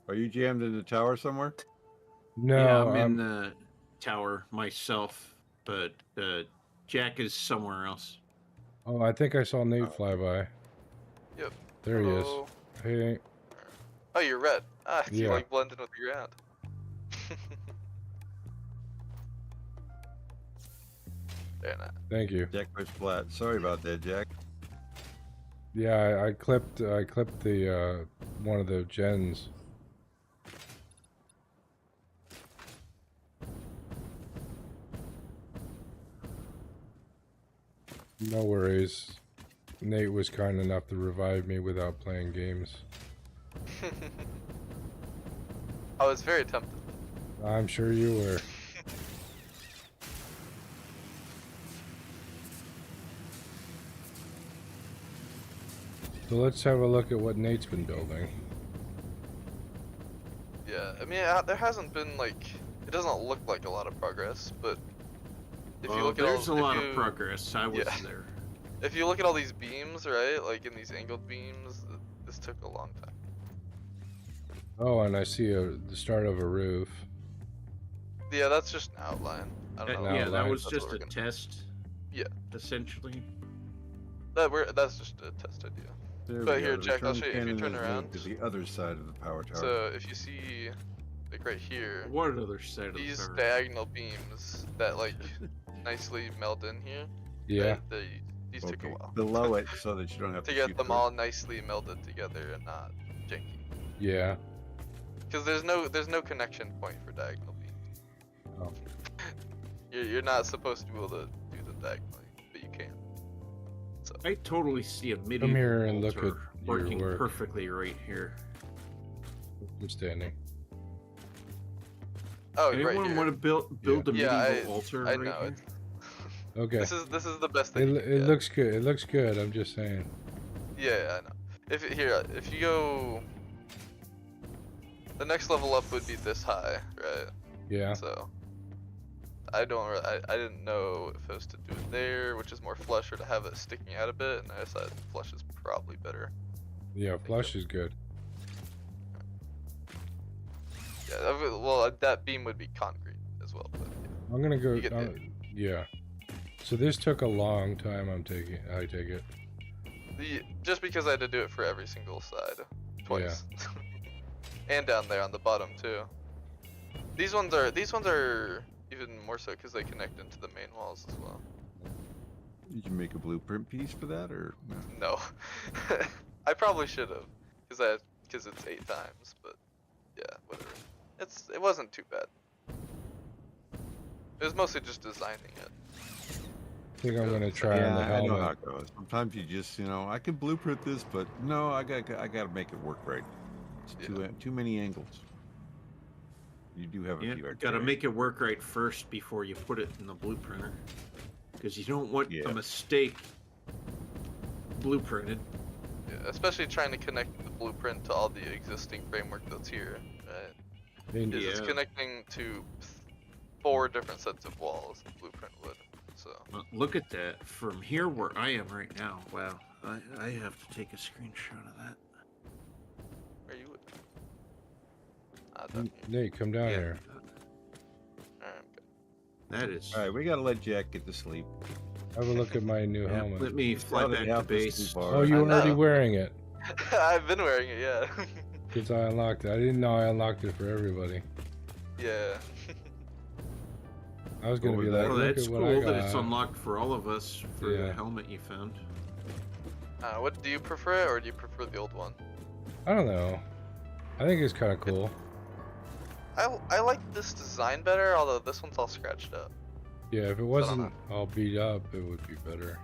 Are you jammed in the tower somewhere? No, yeah, I'm in the tower myself, but Jack is somewhere else. Oh, I think I saw Nate fly by. Yep. There he is. Hey. Oh, you're red. Ah, you Yeah. like blending with the ground. Very nice. Thank you. Jack was flat. Sorry about that, Jack. Yeah, I clipped the one of the gens. No worries. Nate was kind enough to revive me without playing games. I was very tempted. I'm sure you were. So let's have a look at what Nate's been building. Yeah, I mean, there hasn't been like, it doesn't look like a lot of progress, but if you look at there's a lot of progress. I was there. If you look at all these beams, right, like in these angled beams, this took a long time. Oh, and I see the start of a roof. Yeah, that's just an outline. I don't know. Yeah, that was That's just a test. Yeah. Essentially. That's just a test idea. There But we here, go. Jack, I'll Return show you if you cannon turn is around. moved to the other side of the power tower. So if you see, like right here, What other side of the these tower? diagonal beams that like nicely meld in here. Yeah. These took a while. Below it, so that you don't have to To get shoot them through. all nicely melded together and not janky. Yeah. Because there's no connection point for diagonal beams. Oh. You're not supposed to be able to do them diagonally, but you can. So I totally see a medieval Come here and look altar at your working work. perfectly right here. I'm standing. oh, Anyone right here. want to build a Yeah, medieval altar I right know. here? Okay. This is the best thing. It looks good. It looks good. I'm just saying. Yeah, I know. If you go, the next level up would be this high, right? Yeah. So I didn't know if I was to do it there, which is more flush, or to have it sticking out a bit, and I decided flush is probably better. Yeah, flush is good. Yeah, well, that beam would be concrete as well. But yeah. I'm gonna go. You get the- Yeah. So this took a long time. I take it. Just because I had to do it for every single side twice, and down there on the bottom too. These ones are even even more so because they connect into the main walls as well. Did you make a blueprint piece for that, or no? No. I probably should have, because it's 8 times, but yeah, whatever. It wasn't too bad. It was mostly just designing it. I think I'm gonna try on the Yeah, I know how helmet. it goes. Sometimes you just, I can blueprint this, but no, I gotta make it work right. It's too many angles. You do have a few extra. Got to make it work right first before you put it in the blueprinter, because you don't want a mistake blueprinted. Yeah, especially trying to connect the blueprint to all the existing framework that's here. Right? It's connecting to 4 different sets of walls. The blueprint would. So look at that from here where I am right now. Wow, I have to take a screenshot of that. Where you would? Nate, come down here. That is. All right, we gotta let Jack get to sleep. Have a look at my new helmet. Let me fly back to base. Oh, you were already wearing it. I've been wearing it, yeah. Because I unlocked it. I didn't know I unlocked it for everybody. Yeah. I was gonna be like, well, look that's at what cool I got. that it's unlocked for all of us for the helmet you found. What do you prefer it, or do you prefer the old one? I don't know. I think it's kind of cool. I like this design better, although this one's all scratched up. Yeah, if it wasn't all beat up, it would be better.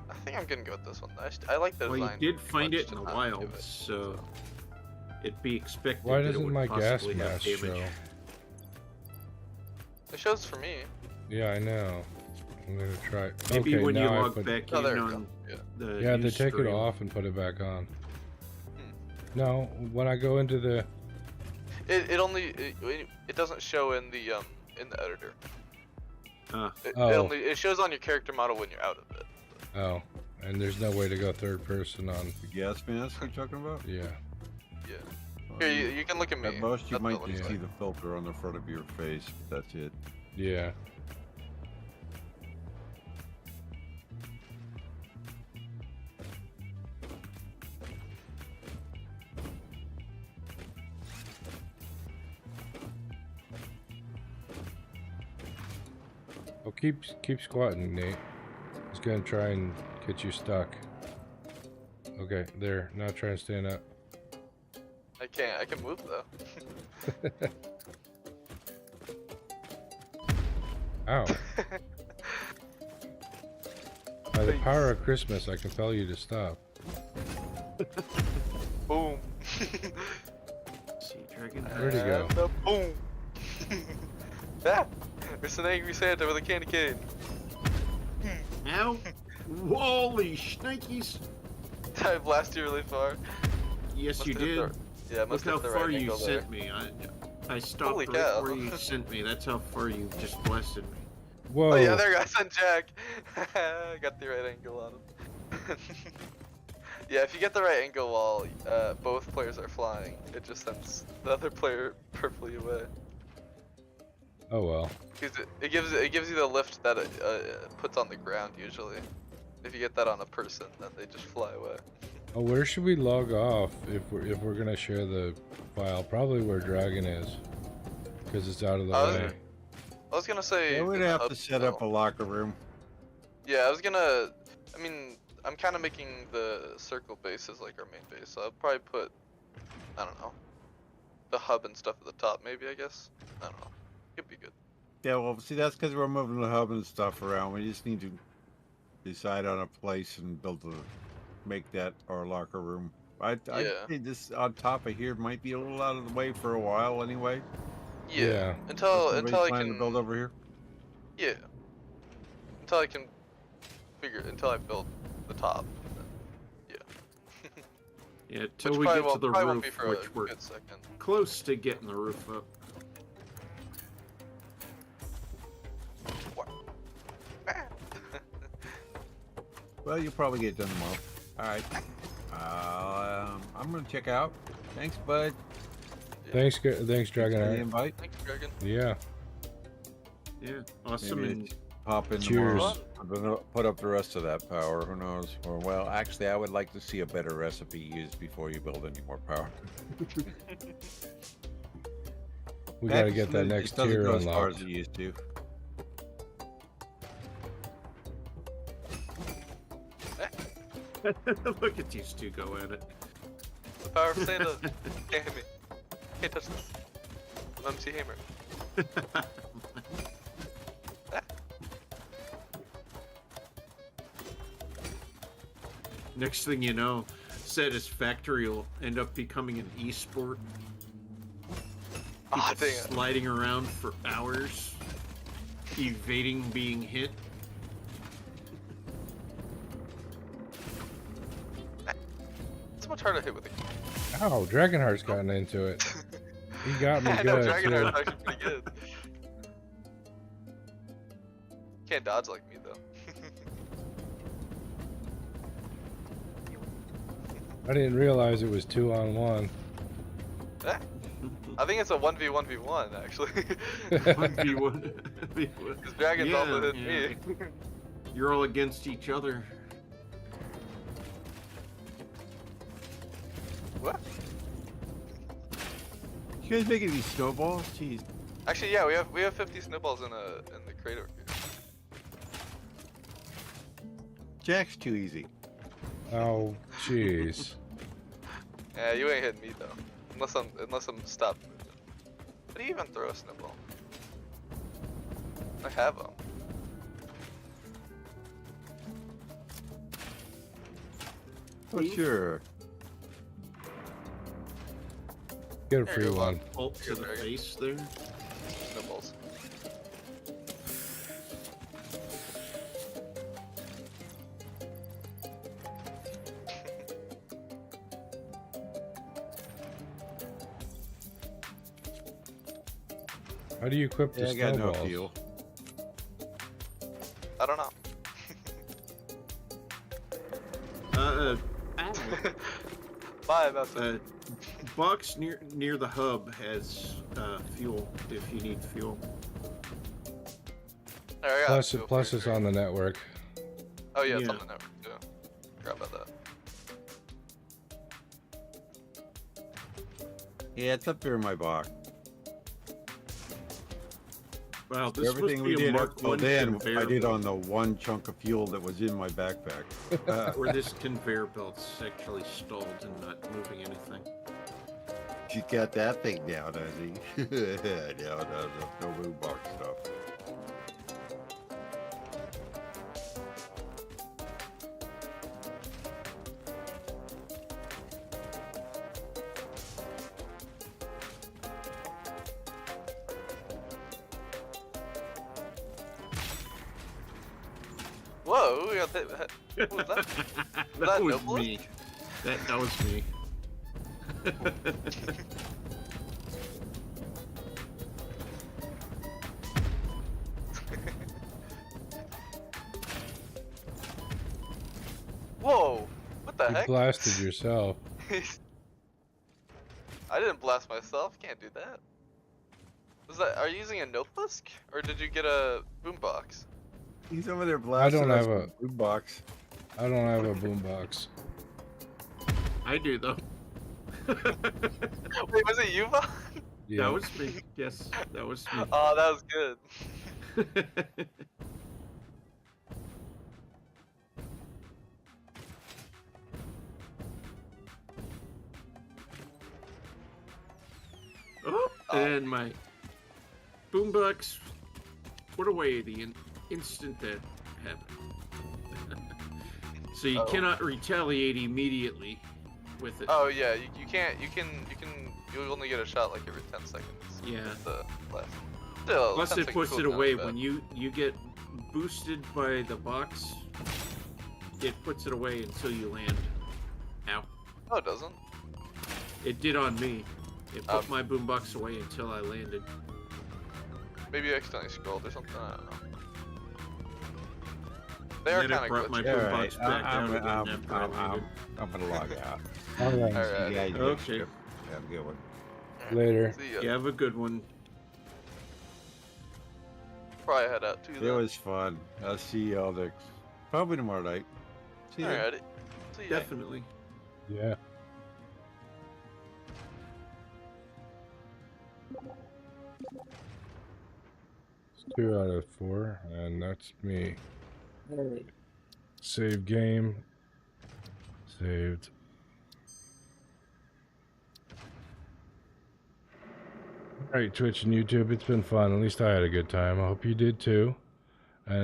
I think I'm gonna go with this one. I like the design. Well, you did find it in the wild, so it'd be expected. Why that it doesn't would my gas possibly have mask damage. show? It shows for me. Yeah, I know. I'm gonna try. Maybe okay, when you now log back in on the they news take stream. it off and put it back on. No, when I go into the. It doesn't show in the editor. It shows on your character model when you're out of it. Oh, and there's no way to go third person on. The gas mask you're talking about? Yeah. Yeah. Here, you can look at me. At most, you might just see the filter on the front of your face. But that's it. Yeah. Oh, keep squatting, Nate. He's gonna try and get you stuck. Okay, there. Now try and stand up. I can't. I can move though. Ow. By the power of Christmas, I compel you to stop. Boom. Sea dragon. Where'd he go? Boom. It's an angry Santa with a candy cane. Ow! Holy shnikes! I blasted you really far. Yes, you did. Yeah, look how far you sent me. I stopped right where you sent me. That's how far you just blasted me. Whoa! Oh yeah, there I sent Jack. I got the right angle on him. Yeah, if you get the right angle while both players are flying, it just sends the other player purpley away. Oh well. Because it gives you the lift that it puts on the ground usually. If you get that on a person, then they just fly away. Oh, where should we log off if we're gonna share the file? Probably where Dragon is, because it's out of the way. I was gonna say. Yeah, we'd have to set up a locker room. Yeah, I was gonna. I mean, I'm kind of making the circle base as like our main base, so I'll probably put, I don't know, the hub and stuff at the top. Maybe I guess. I don't know. Could be good. Yeah, well, see, that's because we're moving the hub and stuff around. We just need to decide on a place and make that our locker room. I'd say this on top of here might be a little out of the way for a while anyway. Yeah. Until I can build over here. Yeah. Until I can until I build the top. Yeah. Yeah, until we get to the roof, which we're second. close to getting the roof up. Well, you'll probably get it done tomorrow. All right. I'm gonna check out. Thanks, bud. Yeah. Thanks, Dragon. The invite. Thanks, Dragon. Yeah. Yeah, awesome. And pop in cheers. Tomorrow. I'm gonna put up the rest of that power. Who knows? Or well, actually, I would like to see a better recipe used before you build any more power. We got to get that next doesn't tier go as far unlocked. as it used to. Look at these two go at it. The power of Santa. Can't hit me. Can't touch this. I'm MC Hammer. Next thing you know, Satisfactory will end up becoming an e-sport. Ah, People dang it. sliding around for hours, evading being hit. It's much harder to hit with a key. Ow, Dragonheart's gotten into it. He got me I know, good. Dragonheart's too. actually pretty good. Can't dodge like me, though. I didn't realize it was 2-on-1. I think it's a 1v1v1, actually. 1v1. Because Dragon's also hitting me. You're all against each other. What? You guys making these snowballs? Jeez. Actually, yeah, we have 50 snowballs in the crate over here. Jack's too easy. Oh, jeez. Yeah, you ain't hitting me though, unless I'm stopped moving. How do you even throw a snowball? I have them. Oh, sure. Get a There free you go, one. Ult to the face there. Snowballs. How do you equip the Yeah, I got no snowballs? fuel. I don't know. Bye, that's it. Box near the hub has fuel if you need fuel. There, I got Plus, fuel plus for it's sure. on the network. Oh yeah, it's Yeah. on the network too. Forgot about that. Yeah, it's up there in my box. Wow, this Everything must we be a did Mark up till 1 then, conveyor I did belt, on the one chunk of fuel that was in my backpack. where this conveyor belt's actually stalled and not moving anything. She's got that thing down, has he? No boom box stuff. Whoa, we got hit. What was that? That was Noble? me. That was me. Whoa! What the You heck? blasted yourself. I didn't blast myself. Can't do that. Was that? Are you using a notebook, or did you get a boombox? He's over there blasting don't us have with a boom box. I don't have a boombox. I do though. Wait, was it you, Vaughn? Yeah. That was me. Yes, that was me. Oh, that was good. Oh, and my boombox put away the instant that happened. So you cannot retaliate immediately with it. Oh yeah, you can't. You'll only get a shot like every 10 seconds. Yeah. The blast. Still, Plus 10 it second puts it cooldown away is bad. when you get boosted by the box. It puts it away until you land. Ow. No, it doesn't. It did on me. It put my boombox away until I landed. Maybe you accidentally scrolled or something. I don't know. They are And then kind it of brought my glitchy. boombox back down again after I landed. I'm gonna log out. All right. Alright. Yeah, you Okay. have a good one. Later. See ya. You have a good one. Probably head out too. It Then. was fun. I'll see y'all next. Probably tomorrow night. See ya. Alrighty. See ya. Definitely. Yeah. 2 out of 4, and that's me. Alright. Save game. Saved. Alright, Twitch and YouTube, it's been fun. At least I had a good time. I hope you did too.